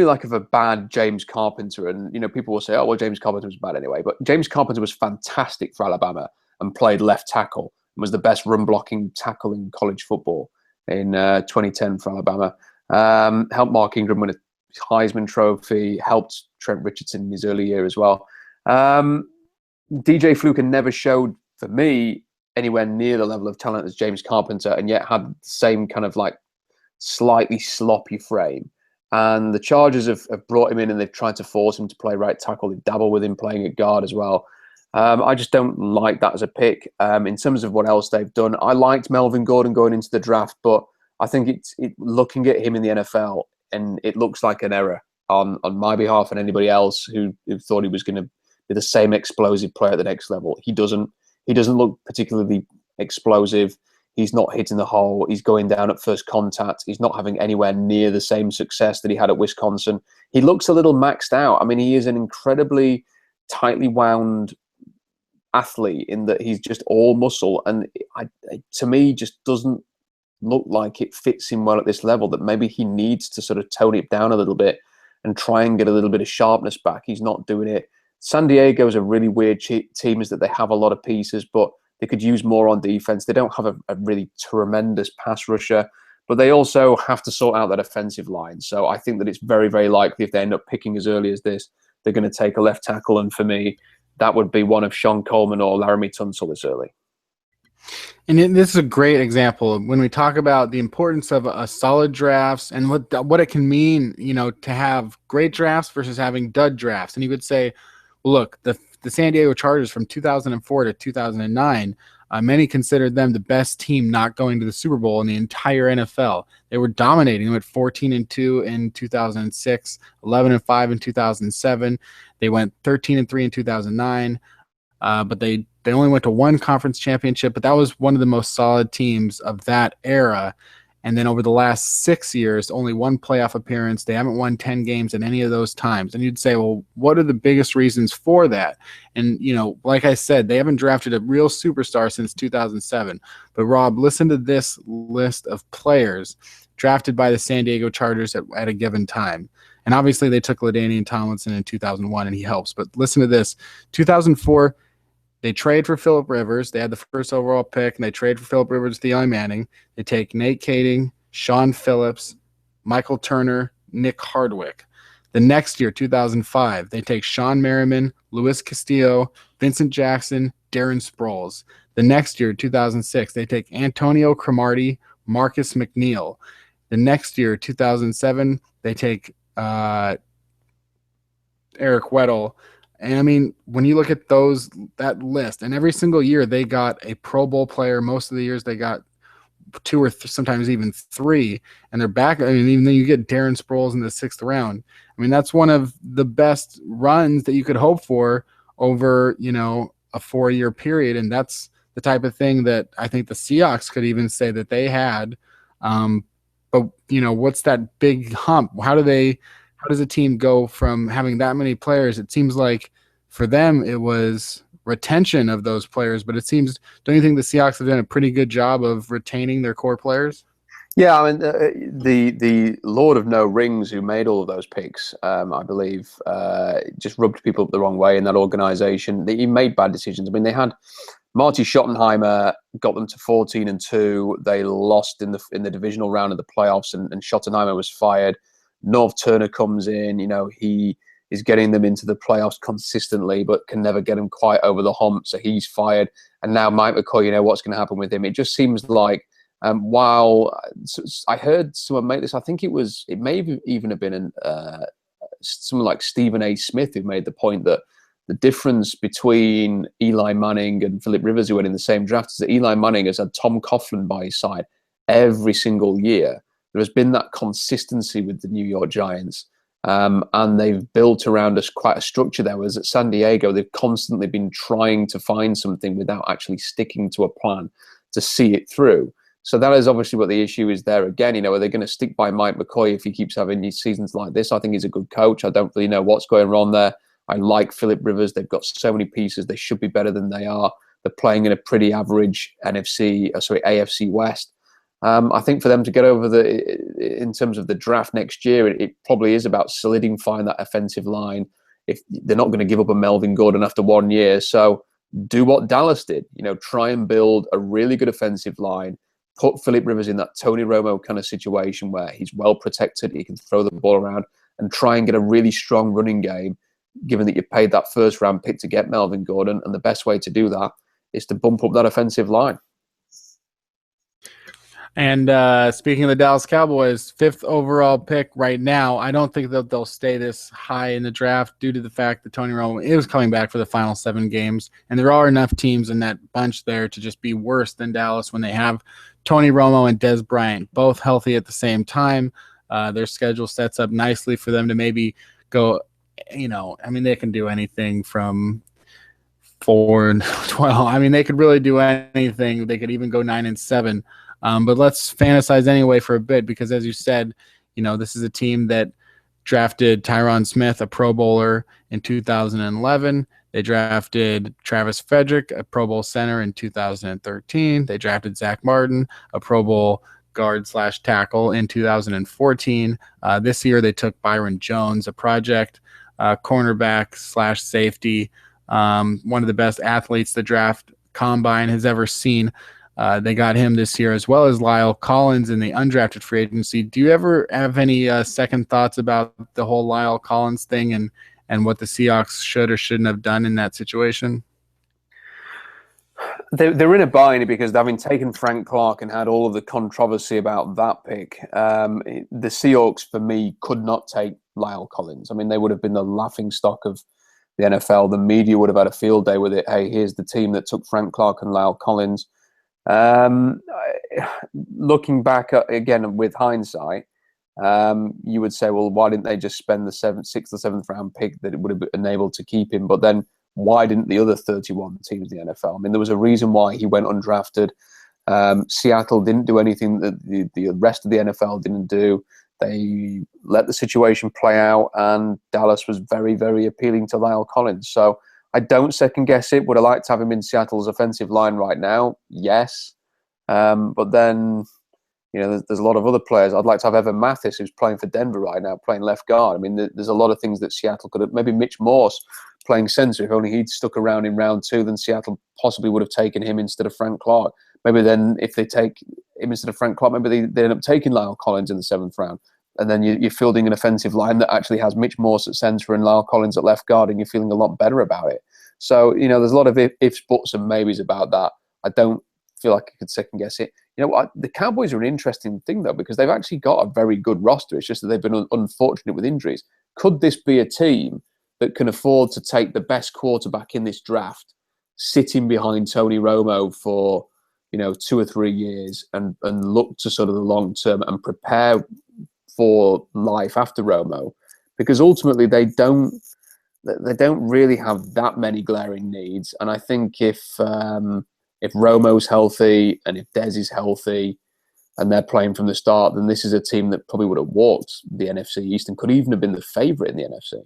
Speaker 2: like of a bad James Carpenter. And, you know, people will say, oh, well, James Carpenter was bad anyway. But James Carpenter was fantastic for Alabama and played left tackle and was the best run-blocking tackle in college football in 2010 for Alabama. Helped Mark Ingram win a Heisman Trophy, helped Trent Richardson in his early year as well. DJ Fluker never showed, for me, anywhere near the level of talent as James Carpenter, and yet had the same kind of like slightly sloppy frame. And the Chargers have brought him in and they've tried to force him to play right tackle. They dabble with him playing at guard as well. I just don't like that as a pick. In terms of what else they've done, I liked Melvin Gordon going into the draft, but I think looking at him in the NFL, and it looks like an error on my behalf and anybody else who thought he was going to be the same explosive player at the next level. He doesn't look particularly explosive. He's not hitting the hole. He's going down at first contact. He's not having anywhere near the same success that he had at Wisconsin. He looks a little maxed out. I mean, he is an incredibly tightly wound athlete in that he's just all muscle. And to me, just doesn't look like it fits him well at this level, that maybe he needs to sort of tone it down a little bit and try and get a little bit of sharpness back. He's not doing it. San Diego is a really weird team, is that they have a lot of pieces, but they could use more on defense. They don't have a really tremendous pass rusher, but they also have to sort out that offensive line. So I think that it's very, very likely if they end up picking as early as this, they're going to take a left tackle. And for me, that would be one of Sean Coleman or Laramie Tunsil this early.
Speaker 1: And this is a great example when we talk about the importance of a solid drafts and what it can mean, you know, to have great drafts versus having dud drafts. And you would say, well, look, the San Diego Chargers from 2004 to 2009, many considered them the best team not going to the Super Bowl in the entire NFL. They were dominating. They went 14-2 in 2006, 11-5 in 2007. They went 13-3 in 2009. But they they only went to one conference championship, but that was one of the most solid teams of that era. And then over the last 6 years, only one playoff appearance. They haven't won 10 games in any of those times. And you'd say, well, what are the biggest reasons for that? And, like I said, they haven't drafted a real superstar since 2007. But Rob, listen to this list of players drafted by the San Diego Chargers at a given time. And obviously they took LaDainian Tomlinson in 2001, and he helps. But listen to this. 2004, they trade for Phillip Rivers. They had the first overall pick, and they trade for Phillip Rivers with Eli Manning. They take Nate Kading, Sean Phillips, Michael Turner, Nick Hardwick. The next year, 2005, they take Sean Merriman, Luis Castillo, Vincent Jackson, Darren Sproles. The next year, 2006, they take Antonio Cromartie, Marcus McNeil. The next year, 2007, they take Eric Weddle. And I mean, when you look at that list, and every single year they got a Pro Bowl player. Most of the years they got two or sometimes even three, and they're back. I mean, even then you get Darren Sproles in the 6th round. I mean, that's one of the best runs that you could hope for over, a 4-year period. And that's the type of thing that I think the Seahawks could even say that they had. But what's that big hump? How does a team go from having that many players? It seems like for them it was retention of those players, but don't you think the Seahawks have done a pretty good job of retaining their core players?
Speaker 2: Yeah, I mean, the Lord of No Rings who made all of those picks, I believe, just rubbed people up the wrong way in that organization. He made bad decisions. I mean, they had Marty Schottenheimer, got them to 14-2. They lost in the divisional round of the playoffs, and Schottenheimer was fired. Norv Turner comes in. He is getting them into the playoffs consistently, but can never get them quite over the hump. So he's fired. And now Mike McCoy, what's going to happen with him? It just seems like, while I heard someone make this, I think it may even have been someone like Stephen A. Smith who made the point that the difference between Eli Manning and Phillip Rivers, who went in the same draft, is that Eli Manning has had Tom Coughlin by his side every single year. There has been that consistency with the New York Giants, and they've built around us quite a structure there. Whereas at San Diego, they've constantly been trying to find something without actually sticking to a plan to see it through. So that is obviously what the issue is there again. Are they going to stick by Mike McCoy if he keeps having these seasons like this? I think he's a good coach. I don't really know what's going on there. I like Phillip Rivers. They've got so many pieces. They should be better than they are. They're playing in a pretty average AFC West. I think for them to get over in terms of the draft next year, it probably is about solidifying that offensive line. If they're not going to give up a Melvin Gordon after 1 year, so do what Dallas did. Try and build a really good offensive line. Put Phillip Rivers in that Tony Romo kind of situation where he's well protected, he can throw the ball around, and try and get a really strong running game, given that you paid that 1st-round pick to get Melvin Gordon. And the best way to do that is to bump up that offensive line.
Speaker 1: And speaking of the Dallas Cowboys, 5th overall pick right now, I don't think that they'll stay this high in the draft due to the fact that Tony Romo is coming back for the final 7 games. And there are enough teams in that bunch there to just be worse than Dallas when they have Tony Romo and Dez Bryant both healthy at the same time. Their schedule sets up nicely for them to maybe go, they can do anything from 4-12. They could really do anything. They could even go 9-7. But let's fantasize anyway for a bit, because as you said, this is a team that drafted Tyron Smith, a Pro Bowler, in 2011. They drafted Travis Frederick, a Pro Bowl center, in 2013. They drafted Zach Martin, a Pro Bowl guard/tackle, in 2014. This year they took Byron Jones, a project cornerback/safety, one of the best athletes the draft combine has ever seen. They got him this year, as well as Lyle Collins in the undrafted free agency. Do you ever have any second thoughts about the whole Lyle Collins thing and what the Seahawks should or shouldn't have done in that situation?
Speaker 2: They're in a bind because having taken Frank Clark and had all of the controversy about that pick, the Seahawks, for me, could not take Lyle Collins. They would have been the laughing stock of the NFL. The media would have had a field day with it. Hey, here's the team that took Frank Clark and Lyle Collins. Looking back again with hindsight, you would say, well, why didn't they just spend the 6th or 7th round pick that it would have been able to keep him? But then why didn't the other 31 teams in the NFL? I mean, there was a reason why he went undrafted. Seattle didn't do anything that the rest of the NFL didn't do. They let the situation play out, and Dallas was very, very appealing to Lyle Collins. So I don't second guess it. Would I like to have him in Seattle's offensive line right now? Yes. But then, there's a lot of other players. I'd like to have Evan Mathis, who's playing for Denver right now, playing left guard. I mean, there's a lot of things that Seattle could have. Maybe Mitch Morse playing center. If only he'd stuck around in round 2, then Seattle possibly would have taken him instead of Frank Clark. Maybe then if they take him instead of Frank Clark, maybe they end up taking Lyle Collins in the 7th round. And then you're fielding an offensive line that actually has Mitch Morse at center and Lyle Collins at left guard, and you're feeling a lot better about it. So, there's a lot of ifs, buts, and maybes about that. I don't feel like I could second guess it. The Cowboys are an interesting thing, though, because they've actually got a very good roster. It's just that they've been unfortunate with injuries. Could this be a team that can afford to take the best quarterback in this draft, sitting behind Tony Romo for 2 or 3 years, and look to sort of the long term and prepare for life after Romo? Because ultimately they don't really have that many glaring needs. And I think if Romo's healthy and if Dez is healthy and they're playing from the start, then this is a team that probably would have walked the NFC East and could even have been the favorite in the NFC.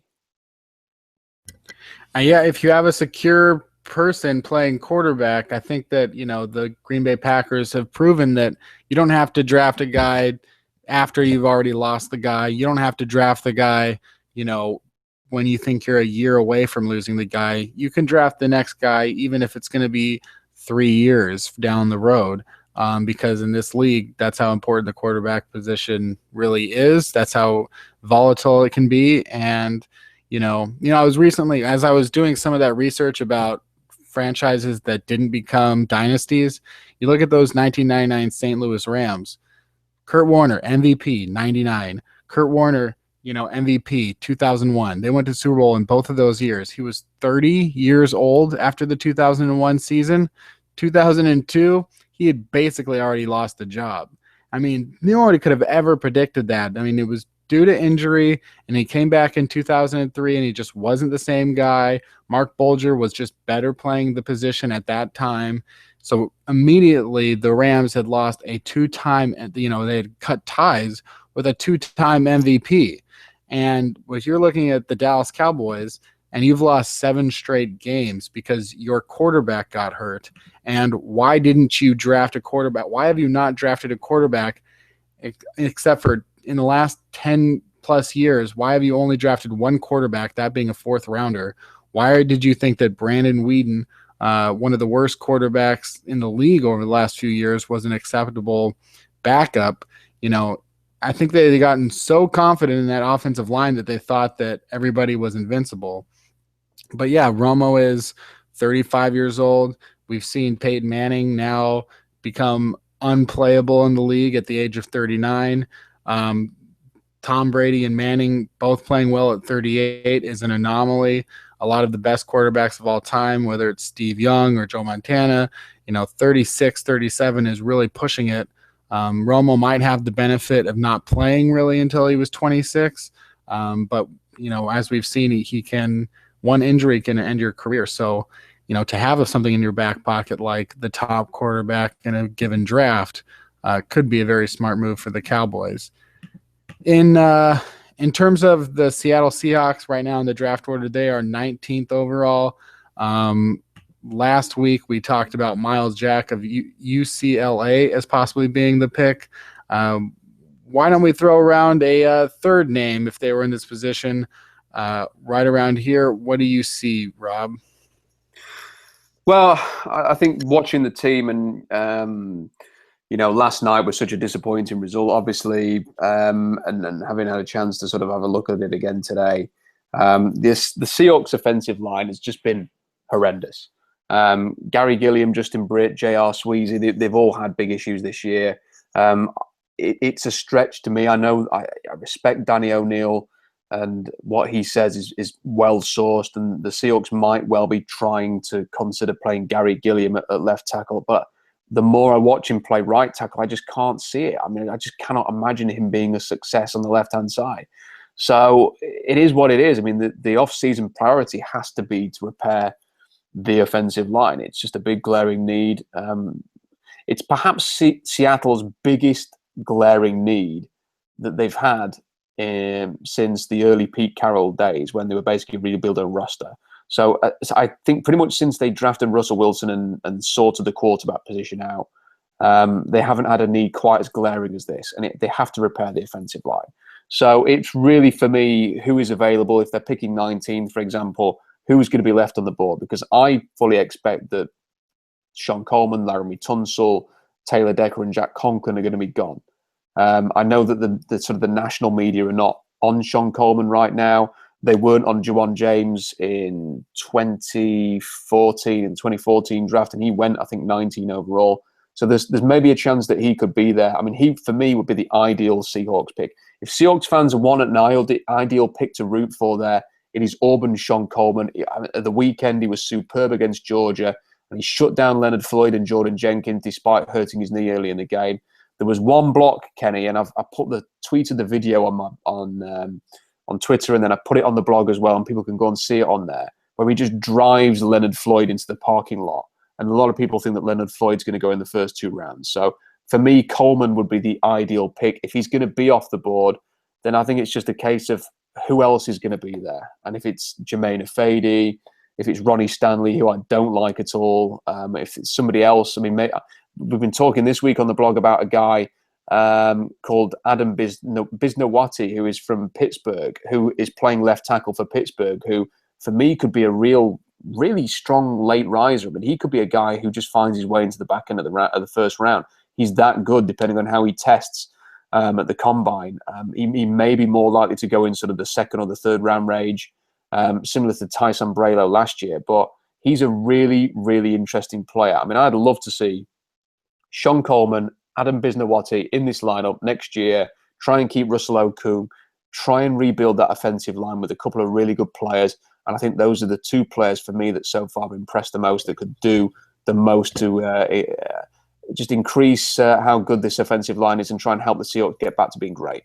Speaker 1: Yeah, if you have a secure person playing quarterback, I think that, the Green Bay Packers have proven that you don't have to draft a guy after you've already lost the guy. You don't have to draft the guy, when you think you're a year away from losing the guy. You can draft the next guy, even if it's going to be 3 years down the road, because in this league, that's how important the quarterback position really is. That's how volatile it can be. And, I was recently, as I was doing some of that research about franchises that didn't become dynasties, you look at those 1999 St. Louis Rams. Kurt Warner, MVP, 99. Kurt Warner, MVP, 2001. They went to Super Bowl in both of those years. He was 30 years old after the 2001 season. 2002, he had basically already lost the job. I mean, no one could have ever predicted that. I mean, it was due to injury, and he came back in 2003, and he just wasn't the same guy. Mark Bulger was just better playing the position at that time. So immediately the Rams had lost a 2-time, they had cut ties with a 2-time MVP. And if you're looking at the Dallas Cowboys and you've lost 7 straight games because your quarterback got hurt, and why didn't you draft a quarterback? Why have you not drafted a quarterback except for in the last 10 plus years? Why have you only drafted one quarterback, that being a 4th rounder? Why did you think that Brandon Weeden, one of the worst quarterbacks in the league over the last few years, was an acceptable backup? I think they had gotten so confident in that offensive line that they thought that everybody was invincible. But yeah, Romo is 35 years old. We've seen Peyton Manning now become unplayable in the league at the age of 39. Tom Brady and Manning both playing well at 38 is an anomaly. A lot of the best quarterbacks of all time, whether it's Steve Young or Joe Montana, 36, 37 is really pushing it. Romo might have the benefit of not playing really until he was 26. But, as we've seen, he can, one injury can end your career. So, to have something in your back pocket like the top quarterback in a given draft could be a very smart move for the Cowboys. In terms of the Seattle Seahawks right now in the draft order, they are 19th overall. Last week we talked about Miles Jack of UCLA as possibly being the pick. Why don't we throw around a third name if they were in this position right around here? What do you see, Rob?
Speaker 2: Well, I think watching the team and last night was such a disappointing result, obviously, and having had a chance to sort of have a look at it again today. The Seahawks offensive line has just been horrendous. Gary Gilliam, Justin Britt, J.R. Sweezy, they've all had big issues this year. It's a stretch to me. I know I respect Danny O'Neill, and what he says is well sourced, and the Seahawks might well be trying to consider playing Gary Gilliam at left tackle. But the more I watch him play right tackle, I just can't see it. I mean, I just cannot imagine him being a success on the left-hand side. So it is what it is. I mean, the off-season priority has to be to repair the offensive line. It's just a big glaring need. It's perhaps Seattle's biggest glaring need that they've had since the early Pete Carroll days, when they were basically rebuilding a roster. So I think pretty much since they drafted Russell Wilson and sorted the quarterback position out, they haven't had a need quite as glaring as this, and they have to repair the offensive line. So it's really, for me, who is available. If they're picking 19th, for example, who is going to be left on the board? Because I fully expect that Sean Coleman, Laramie Tunsil, Taylor Decker, and Jack Conklin are going to be gone. I know that the sort of the national media are not on Sean Coleman right now. They weren't on Juwan James in 2014 and 2014 draft, and he went, I think, 19 overall. So there's maybe a chance that he could be there. I mean, he, for me, would be the ideal Seahawks pick. If Seahawks fans want an ideal pick to root for there, it is Auburn Sean Coleman. At the weekend, he was superb against Georgia, and he shut down Leonard Floyd and Jordan Jenkins despite hurting his knee early in the game. There was one block, Kenny, and I tweeted the video on Twitter, and then I put it on the blog as well, and people can go and see it on there, where he just drives Leonard Floyd into the parking lot. And a lot of people think that Leonard Floyd's going to go in the first 2 rounds. So for me, Coleman would be the ideal pick. If he's going to be off the board, then I think it's just a case of who else is going to be there. And if it's Jermaine Ifedi, if it's Ronnie Stanley, who I don't like at all, if it's somebody else, I mean, we've been talking this week on the blog about a guy called Adam Bisnawati, who is from Pittsburgh, who is playing left tackle for Pittsburgh, who for me could be a really strong late riser. But he could be a guy who just finds his way into the back end of the first round. He's that good, depending on how he tests at the combine. He may be more likely to go in sort of the second or the third round range, similar to Tyson Braylo last year. But he's a really, really interesting player. I mean, I'd love to see Sean Coleman, Adam Bisnawati in this lineup next year, try and keep Russell Okung, try and rebuild that offensive line with a couple of really good players. And I think those are the 2 players for me that so far have impressed the most, that could do the most to just increase how good this offensive line is and try and help the Seahawks get back to being great.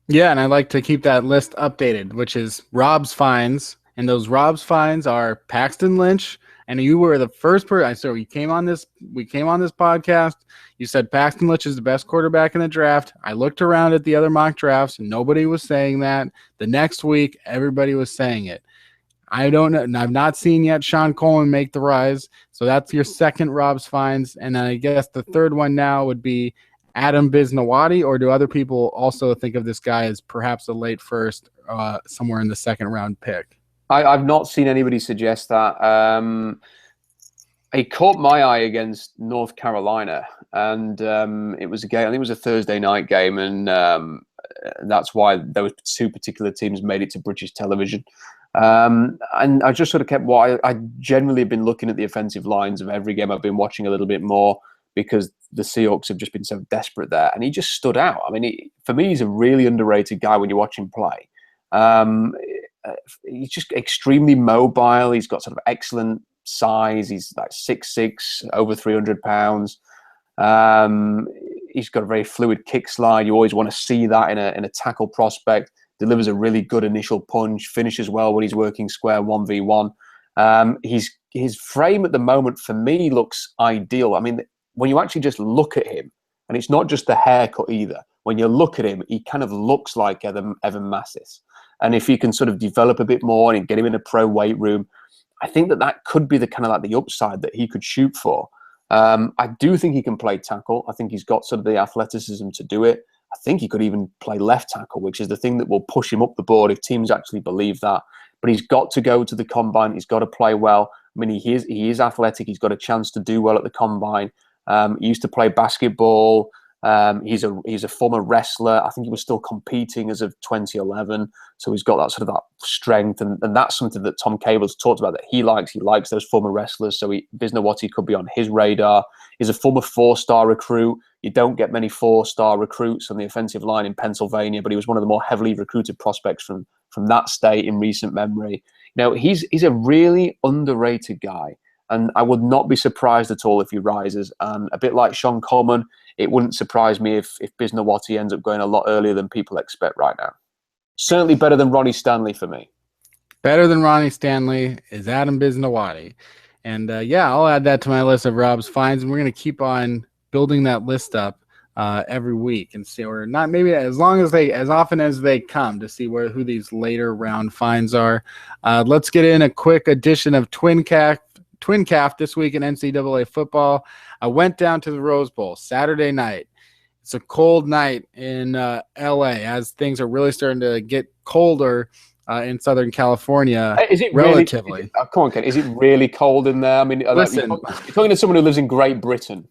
Speaker 1: Yeah, and I like to keep that list updated, which is Rob's finds. And those Rob's finds are Paxton Lynch. And you were the first person. So we came on this podcast. You said Paxton Lynch is the best quarterback in the draft. I looked around at the other mock drafts, and nobody was saying that. The next week, everybody was saying it. I don't know. I've not seen yet Sean Coleman make the rise. So that's your second Rob's finds. And I guess the third one now would be Adam Bisnawati, or do other people also think of this guy as perhaps a late first, somewhere in the second round pick?
Speaker 2: I've not seen anybody suggest that. He caught my eye against North Carolina, and it was a game. I think it was a Thursday night game, and that's why those 2 particular teams made it to British television. And I just sort of kept I generally have been looking at the offensive lines of every game. I've been watching a little bit more because the Seahawks have just been so desperate there, and he just stood out. I mean, for me, he's a really underrated guy when you watch him play. He's just extremely mobile. He's got sort of excellent size. He's like 6'6", over 300 pounds. He's got a very fluid kick slide. You always want to see that in a tackle prospect. Delivers a really good initial punch. Finishes well when he's working square 1v1. His frame at the moment for me looks ideal. I mean, when you actually just look at him, and it's not just the haircut either. When you look at him, he kind of looks like Evan Mathis. And if you can sort of develop a bit more and get him in a pro weight room, I think that could be the kind of like the upside that he could shoot for. I do think he can play tackle. I think he's got sort of the athleticism to do it. I think he could even play left tackle, which is the thing that will push him up the board if teams actually believe that. But he's got to go to the combine. He's got to play well. I mean, he is athletic. He's got a chance to do well at the combine. He used to play basketball. He's a former wrestler. I think he was still competing as of 2011. So he's got that sort of that strength, and that's something that Tom Cable's talked about that he likes. He likes those former wrestlers. So Bisnawati could be on his radar. He's a former 4-star recruit. You don't get many 4-star recruits on the offensive line in Pennsylvania, but he was one of the more heavily recruited prospects from that state in recent memory. You know, he's a really underrated guy. And I would not be surprised at all if he rises. And a bit like Sean Coleman, it wouldn't surprise me if Bisnawati ends up going a lot earlier than people expect right now. Certainly better than Ronnie Stanley for me.
Speaker 1: Better than Ronnie Stanley is Adam Biznawadi. And yeah, I'll add that to my list of Rob's finds, and we're going to keep on building that list up every week and see, or not maybe as often as they come, to see who these later round finds are. Let's get in a quick edition of Twin Calf this week in NCAA football. I went down to the Rose Bowl Saturday night. It's a cold night in LA as things are really starting to get colder in Southern California.
Speaker 2: Is it
Speaker 1: relatively?
Speaker 2: Really, come on, Ken. Is it really cold in there? I mean,
Speaker 1: listen,
Speaker 2: you're talking to someone who lives in Great Britain.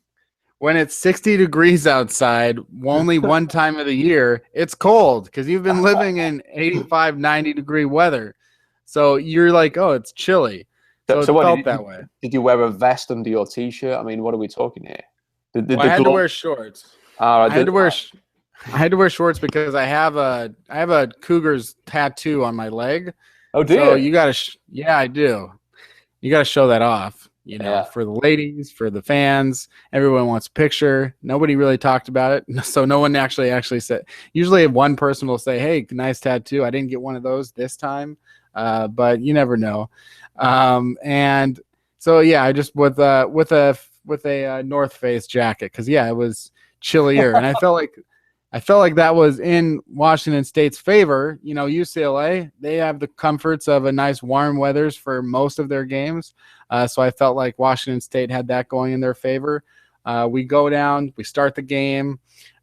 Speaker 1: When it's 60 degrees outside, only one time of the year, it's cold because you've been living in 85, 90-degree weather. So you're like, oh, it's chilly. So it felt that way.
Speaker 2: Did you wear a vest under your T-shirt? I mean, what are we talking here?
Speaker 1: I had to wear shorts. I had to wear shorts because I have a Cougars tattoo on my leg.
Speaker 2: Oh, do
Speaker 1: so
Speaker 2: you?
Speaker 1: Yeah, I do. You gotta show that off. For the ladies, for the fans, everyone wants a picture. Nobody really talked about it, so no one actually said. Usually, one person will say, "Hey, nice tattoo. I didn't get one of those this time," but you never know. And so, yeah, I just with a North Face jacket because it was chillier, and I felt like that was in Washington State's favor. UCLA, they have the comforts of a nice warm weathers for most of their games. So I felt like Washington State had that going in their favor. We go down, we start the game.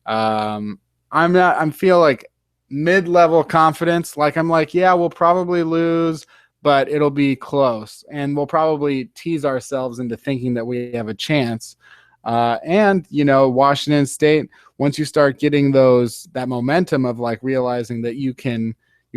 Speaker 1: I feel like mid-level confidence. I'm like, yeah, we'll probably lose, but it'll be close. And we'll probably tease ourselves into thinking that we have a chance. And Washington State, once you start getting that momentum of realizing that you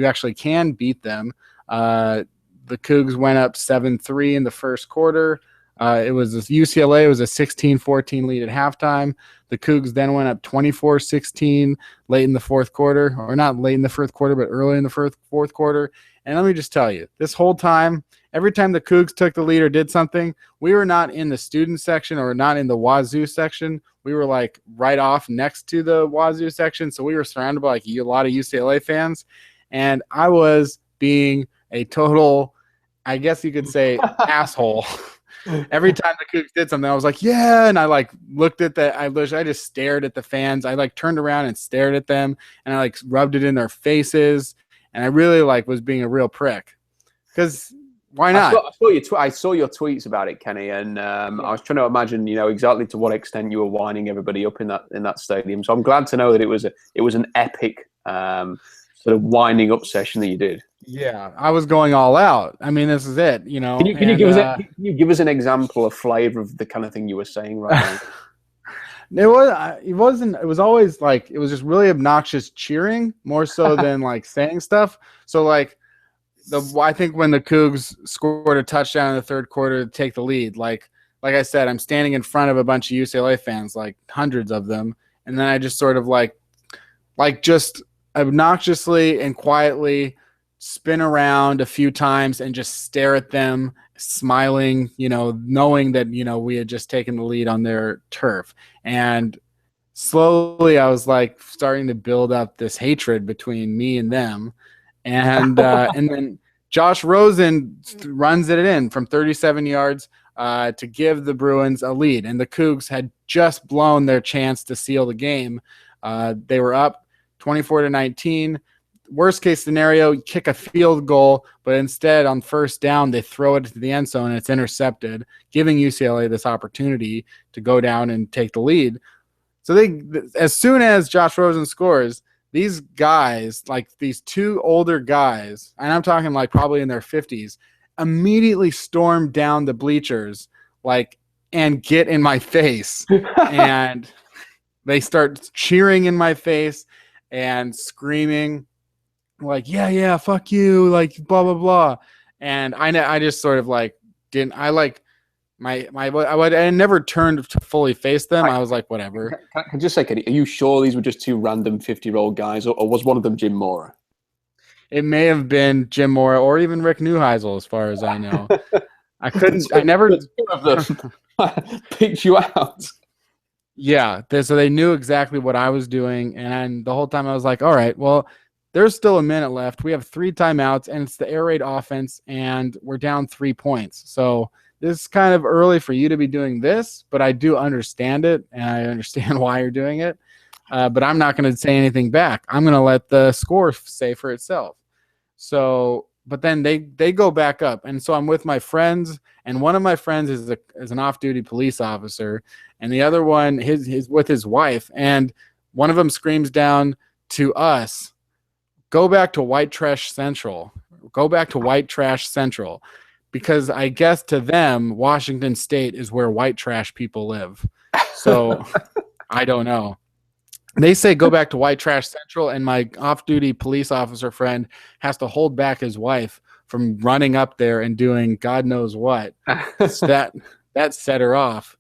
Speaker 1: actually can beat them, the Cougs went up 7-3 in the first quarter. UCLA was a 16-14 lead at halftime. The Cougs then went up 24-16 late in the fourth quarter, or not late in the fourth quarter, but early in the fourth quarter. And let me just tell you, this whole time, every time the Cougs took the lead or did something, we were not in the student section or not in the Wazoo section. We were right off next to the Wazoo section. So we were surrounded by a lot of UCLA fans. And I was being a total, I guess you could say, asshole. Every time the Cougs did something, I was like, yeah. And I looked at I just stared at the fans. I turned around and stared at them, and I rubbed it in their faces. And I really was being a real prick, because why not?
Speaker 2: I saw your tweets about it, Kenny, and I was trying to imagine, exactly to what extent you were winding everybody up in that stadium. So I'm glad to know that it was an epic sort of winding up session that you did.
Speaker 1: Yeah, I was going all out. I mean, this is it. Can
Speaker 2: you give us an example, a flavor of the kind of thing you were saying right now?
Speaker 1: It wasn't. It was always it was just really obnoxious cheering more so than saying stuff. So I think when the Cougs scored a touchdown in the third quarter to take the lead, like I said, I'm standing in front of a bunch of UCLA fans, hundreds of them, and then I just sort of just obnoxiously and quietly spin around a few times and just stare at them, smiling, knowing that, we had just taken the lead on their turf. And slowly I was starting to build up this hatred between me and them. And and then Josh Rosen runs it in from 37 yards to give the Bruins a lead. And the Cougs had just blown their chance to seal the game. They were up 24-19. Worst case scenario, you kick a field goal, but instead on first down, they throw it to the end zone and it's intercepted, giving UCLA this opportunity to go down and take the lead. So as soon as Josh Rosen scores, these guys, these two older guys, and I'm talking probably in their 50s, immediately storm down the bleachers, and get in my face. And they start cheering in my face and screaming, yeah, fuck you, blah blah blah. And I just sort of didn't. I never turned to fully face them. I was whatever.
Speaker 2: Can I just say, Kenny, are you sure these were just two random 50-year-old guys, or was one of them Jim Mora?
Speaker 1: It may have been Jim Mora or even Rick Neuheisel, as far as I know. I never
Speaker 2: picked you out.
Speaker 1: Yeah, so they knew exactly what I was doing, and the whole time I was all right, well, there's still a minute left. We have 3 timeouts, and it's the air raid offense, and we're down 3 points. So this is kind of early for you to be doing this, but I do understand it, and I understand why you're doing it. But I'm not going to say anything back. I'm going to let the score say for itself. So, but then they go back up, and so I'm with my friends, and one of my friends is an off-duty police officer, and the other one his with his wife, and one of them screams down to us, "Go back to White Trash Central. Go back to White Trash Central," because I guess to them, Washington State is where white trash people live. So I don't know. They say go back to White Trash Central, and my off-duty police officer friend has to hold back his wife from running up there and doing God knows what. So that set her off.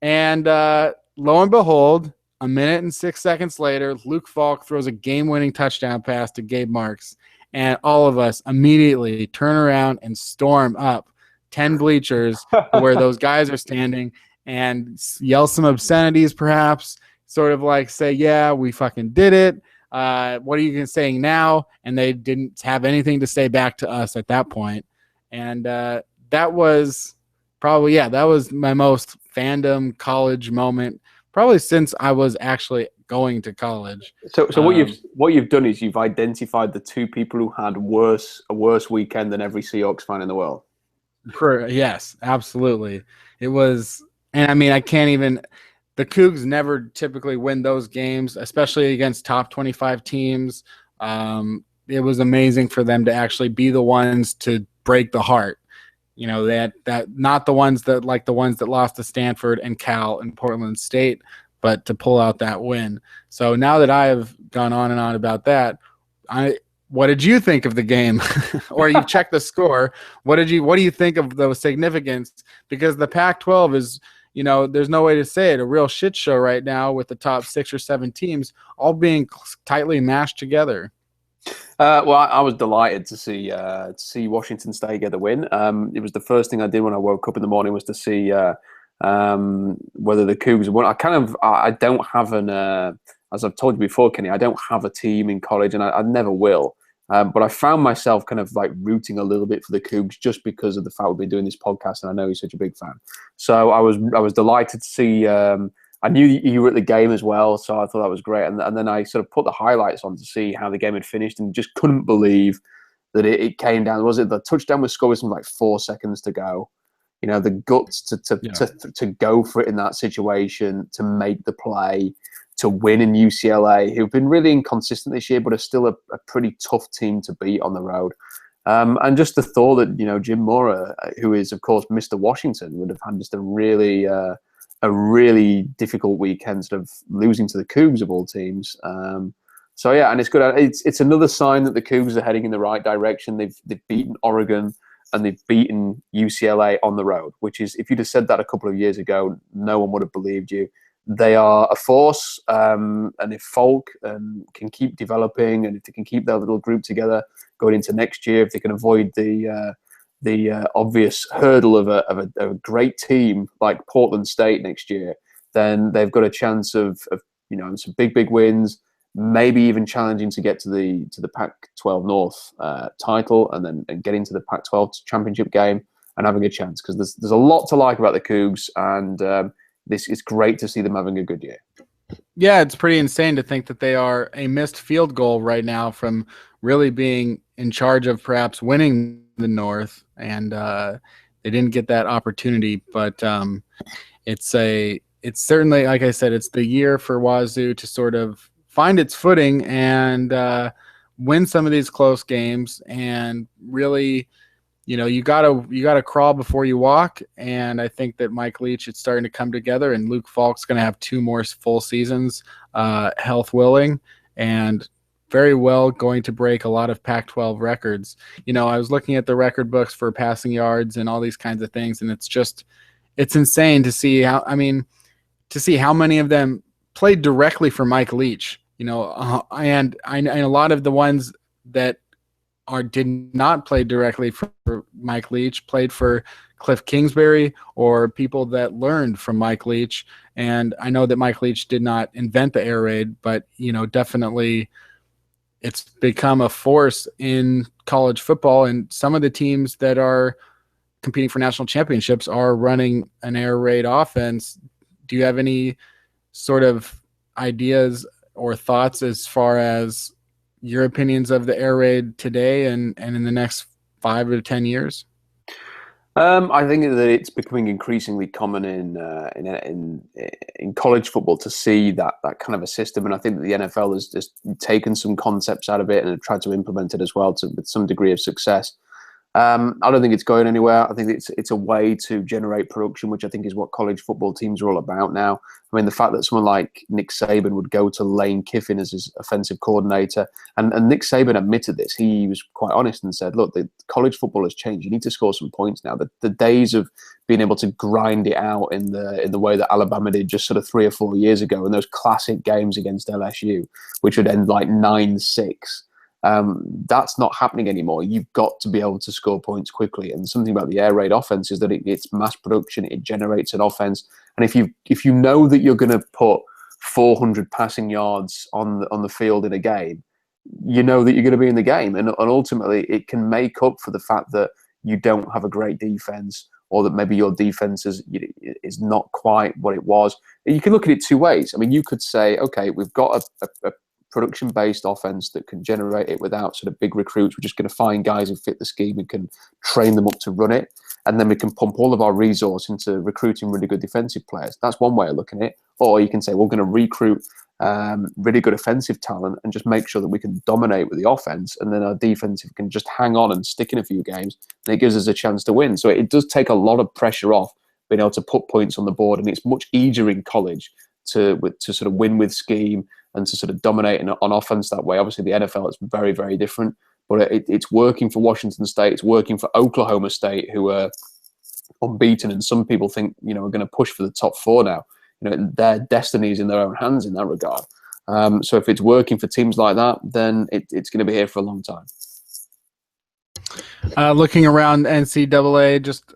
Speaker 1: And lo and behold, a minute and 6 seconds later, Luke Falk throws a game-winning touchdown pass to Gabe Marks, and all of us immediately turn around and storm up 10 bleachers where those guys are standing and yell some obscenities, perhaps, sort of like say, yeah, we fucking did it. What are you saying now? And they didn't have anything to say back to us at that point. And that was probably, that was my most fandom college moment, probably since I was actually going to college.
Speaker 2: So what you've done is you've identified the 2 people who had a worse weekend than every Seahawks fan in the world.
Speaker 1: Yes, absolutely. It was, and I mean, I can't even. The Cougs never typically win those games, especially against top 25 teams. It was amazing for them to actually be the ones to break the heart. You know, that not the ones that lost to Stanford and Cal and Portland State, but to pull out that win. So now that I have gone on and on about that, what did you think of the game? Or you checked the score. What do you think of the significance? Because the Pac-12 is, you know, there's no way to say it, a real shit show right now with the top 6 or 7 teams all being tightly mashed together.
Speaker 2: Well, I was delighted to see Washington State get the win. It was the first thing I did when I woke up in the morning was to see whether the Cougs won. I don't have as I've told you before, Kenny, I don't have a team in college, and I never will. But I found myself kind of like rooting a little bit for the Cougs just because of the fact we've been doing this podcast, and I know you're such a big fan. So I was delighted to see. I knew you were at the game as well, so I thought that was great. And then I sort of put the highlights on to see how the game had finished, and just couldn't believe that it came down. Was it the touchdown was scored with something like 4 seconds to go? You know, the guts to go for it in that situation, to make the play, to win in UCLA, who've been really inconsistent this year, but are still a pretty tough team to beat on the road. And just the thought that, you know, Jim Mora, who is, of course, Mr. Washington, would have had just a really difficult weekend, sort of losing to the Cougs of all teams. So, yeah, and it's good. It's another sign that the Cougs are heading in the right direction. They've beaten Oregon and they've beaten UCLA on the road, which is, if you'd have said that a couple of years ago, no one would have believed you. They are a force, and if Falk can keep developing, and if they can keep their little group together going into next year, if they can avoid the obvious hurdle of a great team like Portland State next year, then they've got a chance of you know, some big wins, maybe even challenging to get to the Pac-12 North title, and getting to the Pac-12 championship game and having a chance, because there's a lot to like about the Cougs, and this is great to see them having a good year.
Speaker 1: Yeah, it's pretty insane to think that they are a missed field goal right now from really being in charge of perhaps winning the North, and they didn't get that opportunity. But it's certainly, like I said, it's the year for Wazoo to sort of find its footing and win some of these close games, and really, you know, you gotta crawl before you walk. And I think that Mike Leach is starting to come together, and Luke Falk's going to have 2 more full seasons, health willing, and very well going to break a lot of Pac-12 records. You know, I was looking at the record books for passing yards and all these kinds of things, and it's insane to see how many of them played directly for Mike Leach. You know, and a lot of the ones that did not play directly for Mike Leach played for Cliff Kingsbury, or people that learned from Mike Leach. And I know that Mike Leach did not invent the air raid, but, you know, definitely it's become a force in college football, and some of the teams that are competing for national championships are running an air raid offense. Do you have any sort of ideas or thoughts as far as your opinions of the air raid today and in the next 5 to 10 years?
Speaker 2: I think that it's becoming increasingly common in college football to see that kind of a system, and I think that the NFL has just taken some concepts out of it and have tried to implement it as well with some degree of success. I don't think it's going anywhere. I think it's a way to generate production, which I think is what college football teams are all about now. I mean, the fact that someone like Nick Saban would go to Lane Kiffin as his offensive coordinator, and Nick Saban admitted this. He was quite honest and said, look, the college football has changed. You need to score some points now. The days of being able to grind it out in the way that Alabama did just sort of 3 or 4 years ago, in those classic games against LSU, which would end like 9-6. That's not happening anymore. You've got to be able to score points quickly, and something about the air raid offense is that it's mass production. It generates an offense, and if you know that you're going to put 400 passing yards on the field in a game, you know that you're going to be in the game, and ultimately it can make up for the fact that you don't have a great defense, or that maybe your defense is not quite what it was. You can look at it two ways. I mean, you could say, okay, we've got a production-based offense that can generate it without sort of big recruits. We're just going to find guys who fit the scheme and can train them up to run it. And then we can pump all of our resource into recruiting really good defensive players. That's one way of looking at it. Or you can say, we're going to recruit really good offensive talent and just make sure that we can dominate with the offense. And then our defensive can just hang on and stick in a few games. And it gives us a chance to win. So it does take a lot of pressure off being able to put points on the board. And it's much easier in college to sort of win with scheme and to sort of dominate on offense that way. Obviously, the NFL is very, very different, but it's working for Washington State. It's working for Oklahoma State, who are unbeaten, and some people think are going to push for the top 4 now. Their destiny is in their own hands in that regard. So if it's working for teams like that, then it's going to be here for a long time.
Speaker 1: Looking around NCAA, just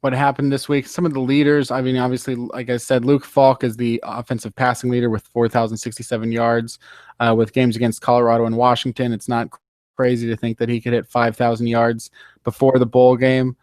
Speaker 1: what happened this week, some of the leaders, I mean, obviously, like I said, Luke Falk is the offensive passing leader with 4,067 yards with games against Colorado and Washington. It's not crazy to think that he could hit 5,000 yards before the bowl game.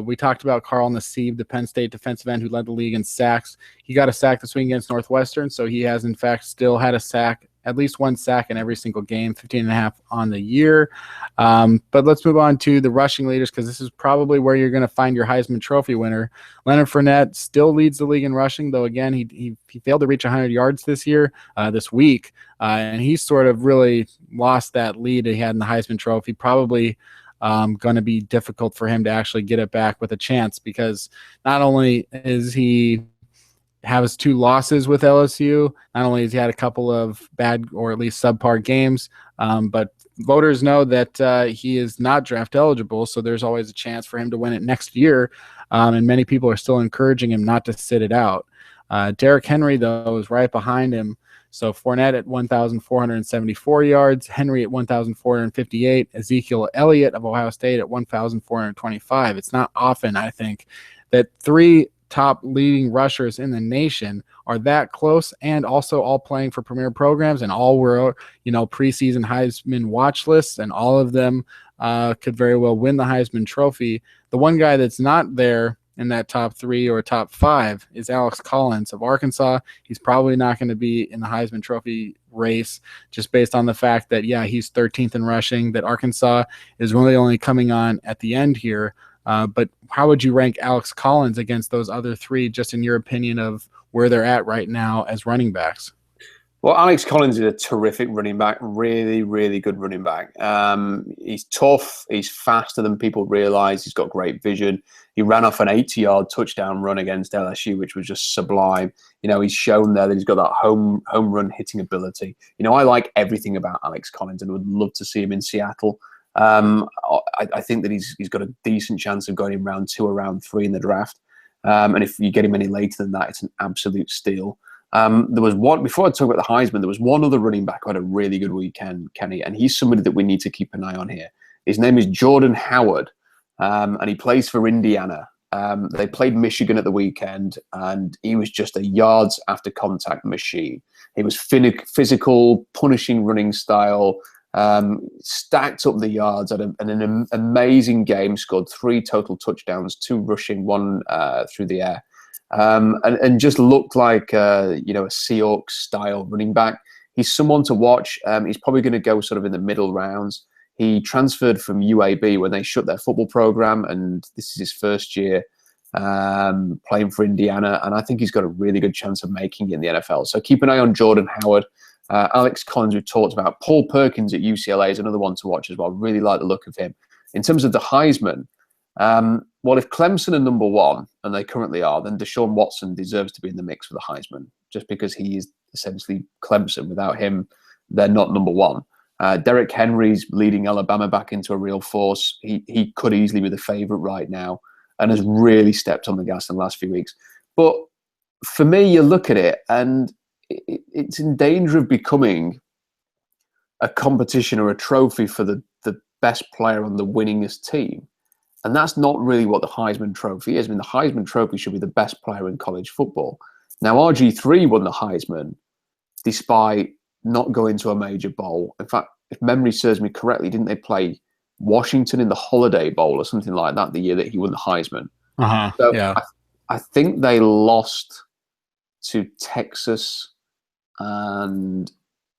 Speaker 1: We talked about Carl Nassib, the Penn State defensive end who led the league in sacks. He got a sack this week against Northwestern, so he has, in fact, still had a sack, at least one sack in every single game, 15.5 on the year. But let's move on to the rushing leaders, because this is probably where you're going to find your Heisman Trophy winner. Leonard Fournette still leads the league in rushing, though, again, he failed to reach 100 yards this week, and he sort of really lost that lead he had in the Heisman Trophy. Probably going to be difficult for him to actually get it back with a chance, because not only is he has 2 losses with LSU, not only has he had a couple of bad or at least subpar games, but voters know that he is not draft eligible, so there's always a chance for him to win it next year, and many people are still encouraging him not to sit it out. Derrick Henry, though, is right behind him. So Fournette at 1,474 yards, Henry at 1,458, Ezekiel Elliott of Ohio State at 1,425. It's not often, I think, that 3 top leading rushers in the nation are that close, and also all playing for premier programs, and all were, preseason Heisman watch lists, and all of them could very well win the Heisman Trophy. The one guy that's not there in that top 3 or top 5 is Alex Collins of Arkansas. He's probably not going to be in the Heisman Trophy race, just based on the fact that, he's 13th in rushing, that Arkansas is really only coming on at the end here. But how would you rank Alex Collins against those other 3, just in your opinion of where they're at right now as running backs?
Speaker 2: Well, Alex Collins is a terrific running back, really, really good running back. He's tough. He's faster than people realize. He's got great vision. He ran off an 80-yard touchdown run against LSU, which was just sublime. He's shown there that he's got that home run hitting ability. I like everything about Alex Collins and would love to see him in Seattle. I think that he's got a decent chance of going in round 2 or round 3 in the draft. And if you get him any later than that, it's an absolute steal. There was one, before I talk about the Heisman, there was one other running back who had a really good weekend, Kenny, and he's somebody that we need to keep an eye on here. His name is Jordan Howard, and he plays for Indiana. They played Michigan at the weekend, and he was just a yards after contact machine. He was physical, punishing running style, stacked up the yards, had an amazing game, scored 3 total touchdowns, 2 rushing, 1 through the air, and just looked like a Seahawks style running back. He's someone to watch. He's probably going to go sort of in the middle rounds. He transferred from UAB when they shut their football program, and this is his first year playing for Indiana, and I think he's got a really good chance of making it in the NFL. So keep an eye on Jordan Howard. Alex Collins, we talked about. Paul Perkins at UCLA is another one to watch as well. Really like the look of him. In terms of the Heisman, well, if Clemson are number 1, and they currently are, then Deshaun Watson deserves to be in the mix for the Heisman, just because he is essentially Clemson. Without him, they're not number 1. Derrick Henry's leading Alabama back into a real force. He could easily be the favorite right now and has really stepped on the gas in the last few weeks. But for me, you look at it and it's in danger of becoming a competition or a trophy for the best player on the winningest team. And that's not really what the Heisman Trophy is. I mean, the Heisman Trophy should be the best player in college football. Now, RG3 won the Heisman despite not going to a major bowl. In fact, if memory serves me correctly, didn't they play Washington in the Holiday Bowl or something like that the year that he won the Heisman? So
Speaker 1: yeah.
Speaker 2: I think they lost to Texas and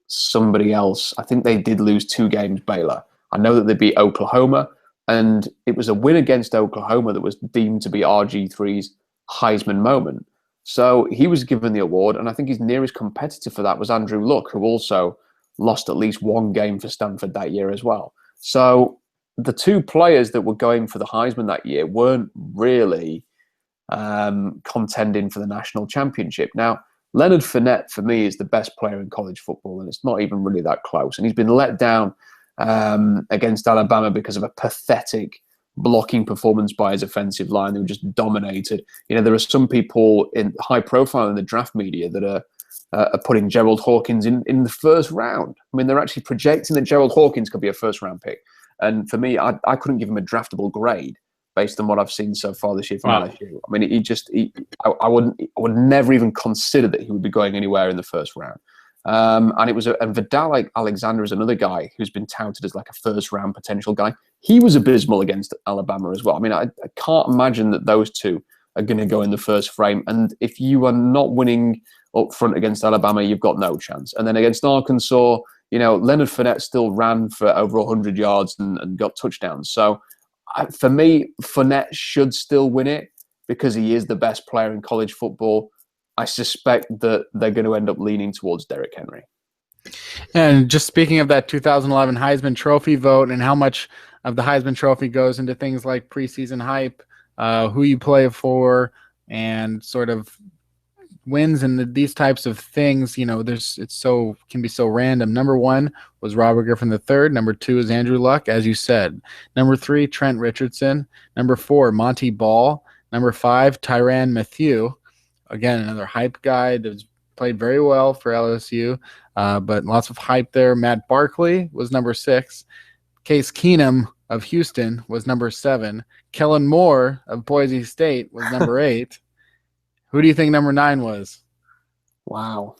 Speaker 2: somebody else. I think they did lose 2 games, Baylor. I know that they beat Oklahoma, and it was a win against Oklahoma that was deemed to be RG3's Heisman moment. So he was given the award, and I think his nearest competitor for that was Andrew Luck, who also lost at least 1 game for Stanford that year as well. So the 2 players that were going for the Heisman that year weren't really contending for the national championship. Now, Leonard Fournette, for me, is the best player in college football, and it's not even really that close. And he's been let down against Alabama because of a pathetic blocking performance by his offensive line. They were just dominated. There are some people in high profile in the draft media that are putting Gerald Hawkins in the first round. I mean, they're actually projecting that Gerald Hawkins could be a first round pick. And for me, I couldn't give him a draftable grade based on what I've seen so far this year from LSU. I mean, I would never even consider that he would be going anywhere in the first round. And it was and Vidal Alexander is another guy who's been touted as like a first round potential guy. He was abysmal against Alabama as well. I mean, I can't imagine that those 2 are going to go in the first frame. And if you are not winning up front against Alabama, you've got no chance. And then against Arkansas, Leonard Fournette still ran for over 100 yards and got touchdowns. So for me, Fournette should still win it because he is the best player in college football. I suspect that they're going to end up leaning towards Derrick Henry.
Speaker 1: And just speaking of that 2011 Heisman Trophy vote and how much of the Heisman Trophy goes into things like preseason hype, who you play for, and sort of wins and these types of things, can be so random. Number 1 was Robert Griffin III. Number 2 is Andrew Luck, as you said. Number 3, Trent Richardson. Number 4, Monty Ball. Number 5, Tyrann Mathieu. Again, another hype guy that's played very well for LSU, but lots of hype there. Matt Barkley was number 6. Case Keenum of Houston was number 7. Kellen Moore of Boise State was number 8. Who do you think number 9 was?
Speaker 2: Wow.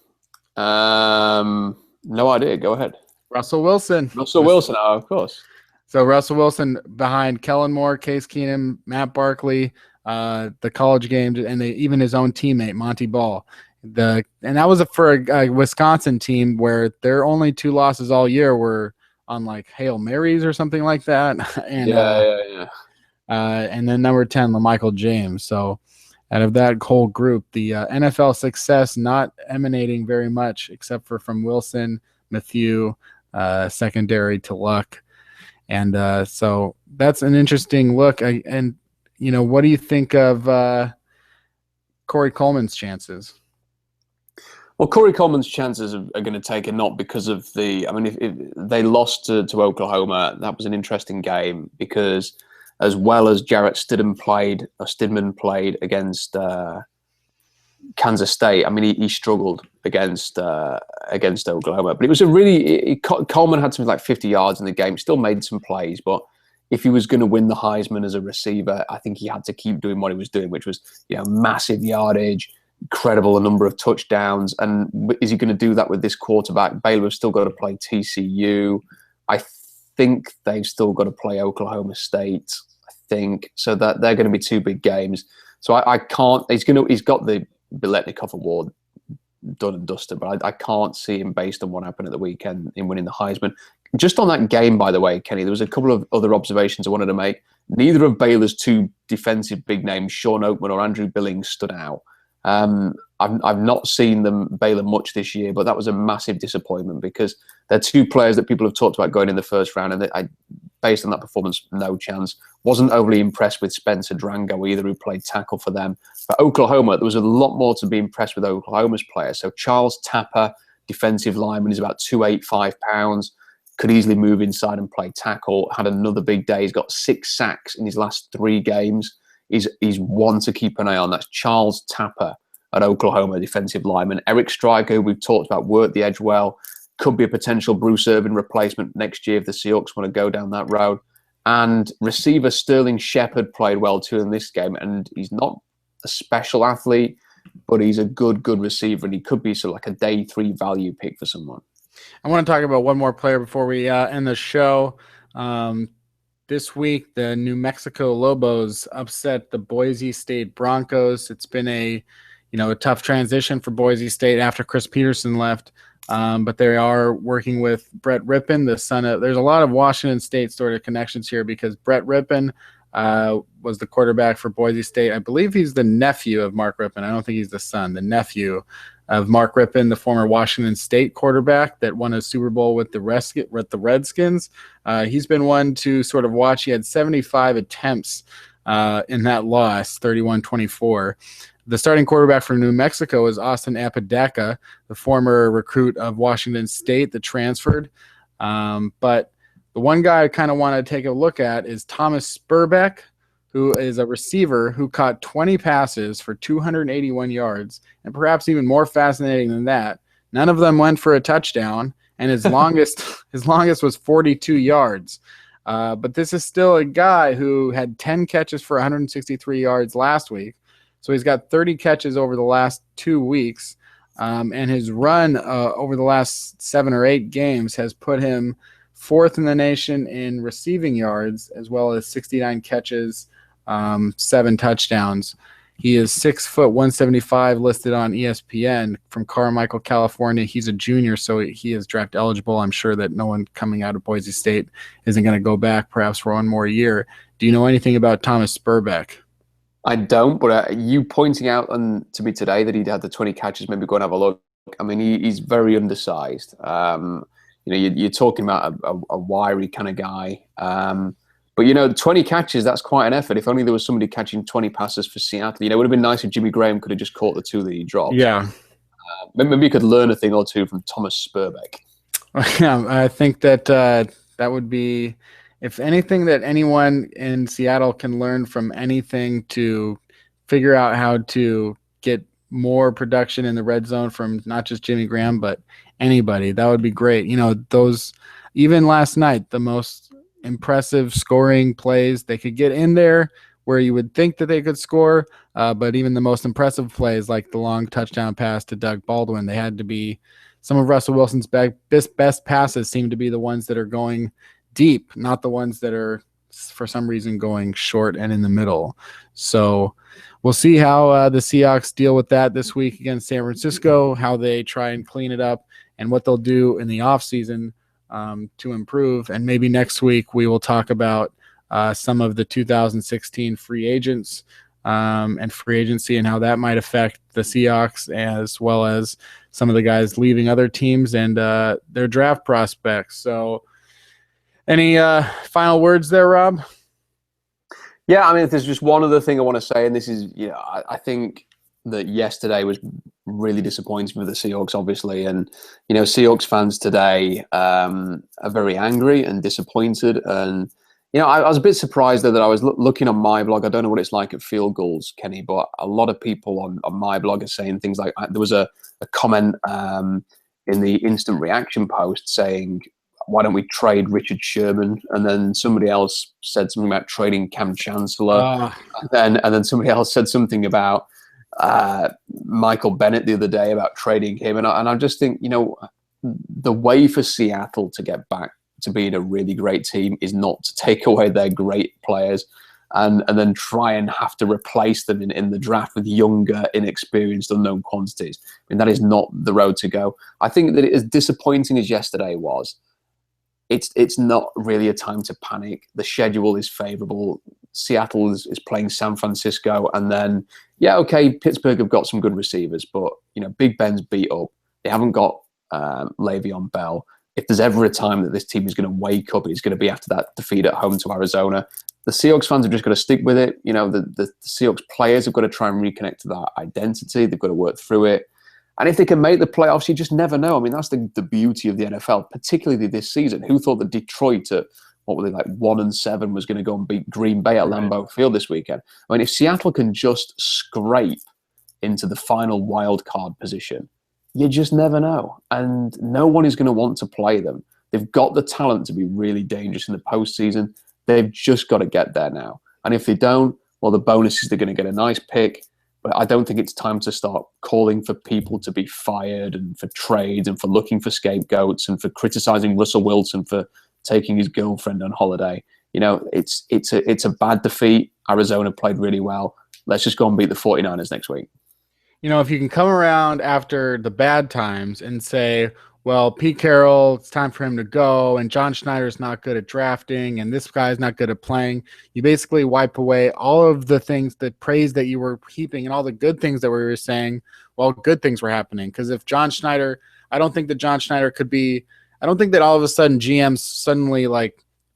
Speaker 2: No idea. Go ahead.
Speaker 1: Russell Wilson.
Speaker 2: Wilson, of course.
Speaker 1: So Russell Wilson behind Kellen Moore, Case Keenum, Matt Barkley, the college games, and even his own teammate, Monty Ball. And that was for a Wisconsin team where their only 2 losses all year were on like Hail Marys or something like that. And,
Speaker 2: yeah.
Speaker 1: And then number 10, LaMichael James. So out of that whole group, the NFL success not emanating very much except from Wilson, Mathieu, secondary to Luck. And so that's an interesting look. What do you think of Corey Coleman's chances?
Speaker 2: Well, Corey Coleman's chances are going to take a knock because of if they lost to Oklahoma, that was an interesting game because as well as Jarrett Stidham played against Kansas State. I mean, he struggled against Oklahoma, but it was Coleman had something like 50 yards in the game, still made some plays, but if he was going to win the Heisman as a receiver, I think he had to keep doing what he was doing, which was, massive yardage, incredible number of touchdowns. And is he going to do that with this quarterback? Baylor have still got to play TCU. I think they've still got to play Oklahoma State. I think so that they're going to be two big games. So I can't. He's got the Biletnikoff Award done and dusted, but I can't see him, based on what happened at the weekend, in winning the Heisman. Just on that game, by the way, Kenny, there was a couple of other observations I wanted to make. Neither of Baylor's two defensive big names, Sean Oakman or Andrew Billings, stood out. I've not seen Baylor much this year, but that was a massive disappointment because they're two players that people have talked about going in the first round, and based on that performance, no chance. Wasn't overly impressed with Spencer Drango either, who played tackle for them. But Oklahoma, there was a lot more to be impressed with Oklahoma's players. So Charles Tapper, defensive lineman, is about 285 pounds, could easily move inside and play tackle. Had another big day. He's got 6 sacks in his last 3 games. He's one to keep an eye on. That's Charles Tapper at Oklahoma, defensive lineman. Eric Stryker, who we've talked about, worked the edge well. Could be a potential Bruce Irvin replacement next year if the Seahawks want to go down that road. And receiver Sterling Shepard played well too in this game. And he's not a special athlete, but he's a good receiver. And he could be sort of like a day 3 value pick for someone.
Speaker 1: I want to talk about one more player before we end the show. This week, the New Mexico Lobos upset the Boise State Broncos. It's been a tough transition for Boise State after Chris Peterson left. But they are working with Brett Rippon, the son of – there's a lot of Washington State sort of connections here because Brett Rippon was the quarterback for Boise State. I believe he's the nephew of Mark Rippon. I don't think he's the son, the nephew of Mark Rippon, the former Washington State quarterback that won a Super Bowl with the Redskins. He's been one to sort of watch. He had 75 attempts in that loss, 31-24. The starting quarterback for New Mexico is Austin Apodaca, the former recruit of Washington State that transferred. But the one guy I kind of want to take a look at is Thomas Spurbeck, who is a receiver who caught 20 passes for 281 yards. And perhaps even more fascinating than that, none of them went for a touchdown, and his longest was 42 yards. But this is still a guy who had 10 catches for 163 yards last week. So he's got 30 catches over the last 2 weeks, and his run over the last 7 or 8 games has put him 4th in the nation in receiving yards, as well as 69 catches, 7 touchdowns. He is 6 foot 175, listed on ESPN, from Carmichael, California. He's a junior, so he is draft eligible. I'm sure that no one coming out of Boise State isn't going to go back perhaps for one more year. Do you know anything about Thomas Spurbeck?
Speaker 2: I don't, but you pointing out to me today that he'd had the 20 catches, maybe go and have a look. I mean, he's very undersized. You're talking about a wiry kind of guy. But 20 catches, that's quite an effort. If only there was somebody catching 20 passes for Seattle. It would have been nice if Jimmy Graham could have just caught the 2 that he dropped.
Speaker 1: Yeah.
Speaker 2: Maybe you could learn a thing or two from Thomas Spurbeck.
Speaker 1: Yeah, I think that that would be, if anything that anyone in Seattle can learn from anything to figure out how to get more production in the red zone from not just Jimmy Graham, but anybody, that would be great. Those, even last night, the most impressive scoring plays, they could get in there where you would think that they could score, but even the most impressive plays, like the long touchdown pass to Doug Baldwin, they had to be, some of Russell Wilson's best passes seem to be the ones that are going deep, not the ones that are for some reason going short and in the middle. So we'll see how the Seahawks deal with that this week against San Francisco, how they try and clean it up, and what they'll do in the offseason to improve. And maybe next week we will talk about some of the 2016 free agents and free agency and how that might affect the Seahawks, as well as some of the guys leaving other teams and their draft prospects. So any final words there, Rob?
Speaker 2: Yeah, I mean, if there's just one other thing I want to say, and this is, I think that yesterday was really disappointing for the Seahawks, obviously. And, Seahawks fans today are very angry and disappointed. And, I was a bit surprised that I was looking on my blog. I don't know what it's like at Field Goals, Kenny, but a lot of people on my blog are saying things like, there was a comment in the instant reaction post saying, why don't we trade Richard Sherman? And then somebody else said something about trading Cam Chancellor. And then somebody else said something about Michael Bennett the other day about trading him. And I just think, the way for Seattle to get back to being a really great team is not to take away their great players and then try and have to replace them in the draft with younger, inexperienced, unknown quantities. I mean, that is not the road to go. I think that as disappointing as yesterday was, it's not really a time to panic. The schedule is favorable. Seattle is playing San Francisco, and then, Pittsburgh have got some good receivers, but, Big Ben's beat up. They haven't got Le'Veon Bell. If there's ever a time that this team is going to wake up, it's going to be after that defeat at home to Arizona. The Seahawks fans have just got to stick with it. The Seahawks players have got to try and reconnect to that identity. They've got to work through it. And if they can make the playoffs, you just never know. I mean, that's the beauty of the NFL, particularly this season. Who thought that Detroit at, 1-7 was going to go and beat Green Bay at Lambeau Field this weekend? I mean, if Seattle can just scrape into the final wild card position, you just never know. And no one is going to want to play them. They've got the talent to be really dangerous in the postseason. They've just got to get there now. And if they don't, well, the bonus is they're going to get a nice pick. But I don't think it's time to start calling for people to be fired and for trades and for looking for scapegoats and for criticizing Russell Wilson for taking his girlfriend on holiday. It's a bad defeat. Arizona played really well. Let's just go and beat the 49ers next week.
Speaker 1: If you can come around after the bad times and say, well, Pete Carroll, it's time for him to go, and John Schneider's not good at drafting, and this guy's not good at playing, you basically wipe away all of the things, that praise that you were heaping, and all the good things that we were saying. Well, good things were happening. Because if John Schneider, I don't think that John Schneider could be, I don't think that all of a sudden GMs suddenly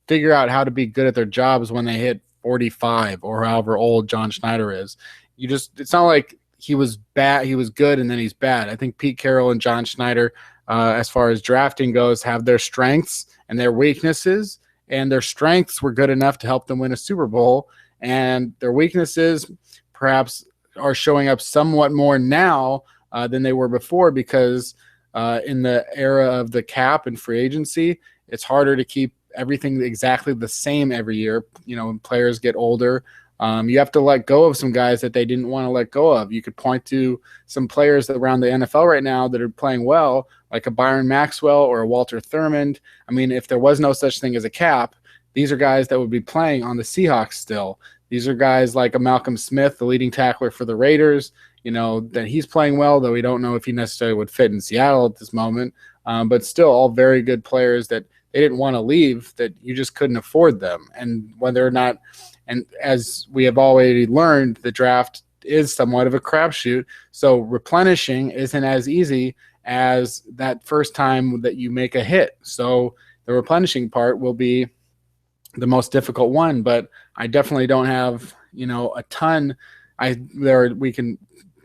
Speaker 1: figure out how to be good at their jobs when they hit 45 or however old John Schneider is. It's not like he was bad, he was good, and then he's bad. I think Pete Carroll and John Schneider, as far as drafting goes, have their strengths and their weaknesses, and their strengths were good enough to help them win a Super Bowl, and their weaknesses perhaps are showing up somewhat more now than they were before, because in the era of the cap and free agency, it's harder to keep everything exactly the same every year. When players get older, you have to let go of some guys that they didn't want to let go of. You could point to some players around the NFL right now that are playing well, like a Byron Maxwell or a Walter Thurmond. I mean, if there was no such thing as a cap, these are guys that would be playing on the Seahawks still. These are guys like a Malcolm Smith, the leading tackler for the Raiders, that he's playing well, though we don't know if he necessarily would fit in Seattle at this moment. But still, all very good players that they didn't want to leave, that you just couldn't afford them. And whether or not, and as we have already learned, the draft is somewhat of a crapshoot. So replenishing isn't as easy as that first time that you make a hit. So the replenishing part will be the most difficult one. But I definitely don't have, a ton. We can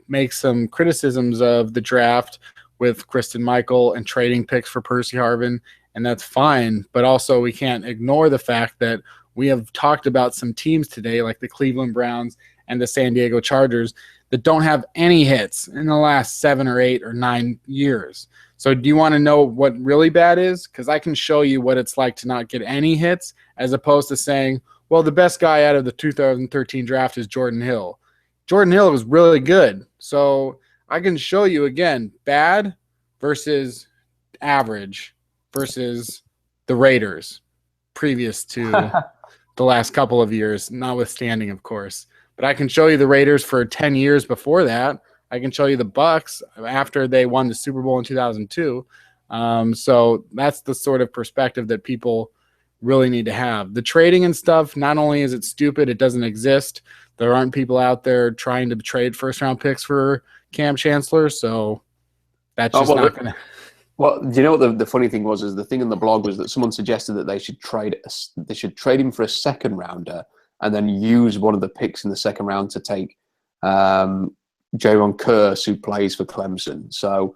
Speaker 1: make some criticisms of the draft with Kristen Michael and trading picks for Percy Harvin, and that's fine. But also we can't ignore the fact that we have talked about some teams today, like the Cleveland Browns and the San Diego Chargers, that don't have any hits in the last 7 or 8 or 9 years. So do you want to know what really bad is? Because I can show you what it's like to not get any hits, as opposed to saying, well, the best guy out of the 2013 draft is Jordan Hill. Jordan Hill was really good. So I can show you, again, bad versus average versus the Raiders previous to the last couple of years, notwithstanding, of course. But I can show you the Raiders for 10 years before that. I can show you the Bucks after they won the Super Bowl in 2002. So that's the sort of perspective that people really need to have. The trading and stuff, not only is it stupid, it doesn't exist. There aren't people out there trying to trade first-round picks for Cam Chancellor, so that's just not going to...
Speaker 2: Well, do you know what the funny thing was? Is the thing in the blog was that someone suggested that they should trade him for a second rounder and then use one of the picks in the second round to take Jaron Kearse, who plays for Clemson. So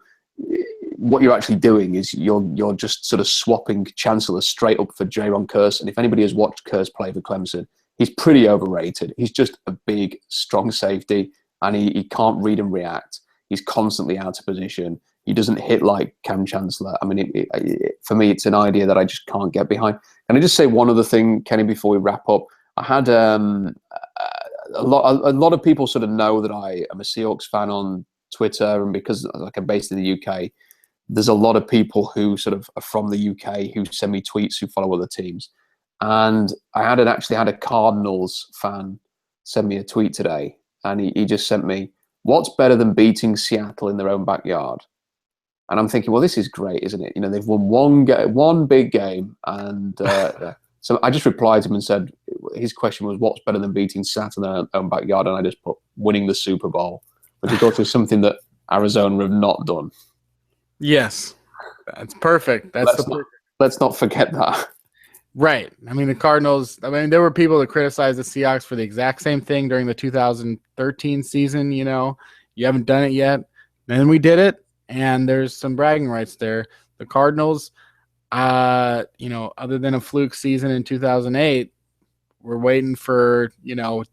Speaker 2: what you're actually doing is you're just sort of swapping Chancellor straight up for Jaron Kearse. And if anybody has watched Kearse play for Clemson, he's pretty overrated. He's just a big, strong safety, and he can't read and react. He's constantly out of position. he doesn't hit like Cam Chancellor. I mean, for me, it's an idea that I just can't get behind. Can I just say one other thing, Kenny, before we wrap up? I had a lot of people sort of know that I am a Seahawks fan on Twitter, and because like I'm based in the UK, there's a lot of people who sort of are from the UK who send me tweets who follow other teams. And I actually had a Cardinals fan send me a tweet today, and he just sent me, "What's better than beating Seattle in their own backyard?" And I'm thinking, well, this is great, isn't it? You know, they've won one big game, and so I just replied to him and said, his question was, what's better than beating Seattle in their own backyard? And I just put winning the Super Bowl, which of course is something that Arizona have not done.
Speaker 1: Yes, that's perfect.
Speaker 2: Let's not forget that.
Speaker 1: Right. I mean, the Cardinals, there were people that criticized the Seahawks for the exact same thing during the 2013 season. You know, you haven't done it yet. Then we did it, and there's some bragging rights there. The Cardinals, other than a fluke season in 2008, we're waiting for,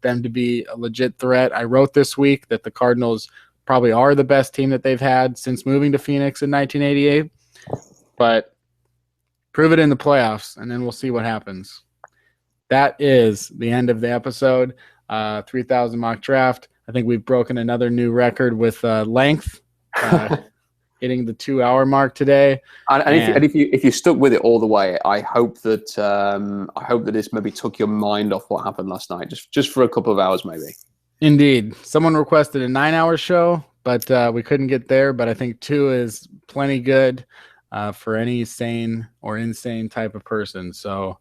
Speaker 1: them to be a legit threat. I wrote this week that the Cardinals probably are the best team that they've had since moving to Phoenix in 1988. But prove it in the playoffs, and then we'll see what happens. That is the end of the episode. 3,000 mock draft. I think we've broken another new record with length, hitting the 2-hour mark today.
Speaker 2: And if you stuck with it all the way, I hope that this maybe took your mind off what happened last night, just for a couple of hours, maybe.
Speaker 1: Indeed, someone requested a 9-hour show, but we couldn't get there. But I think 2 is plenty good. For any sane or insane type of person. So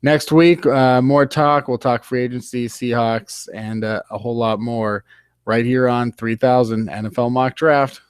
Speaker 1: next week, more talk. We'll talk free agency, Seahawks, and a whole lot more right here on 3000 NFL Mock Draft.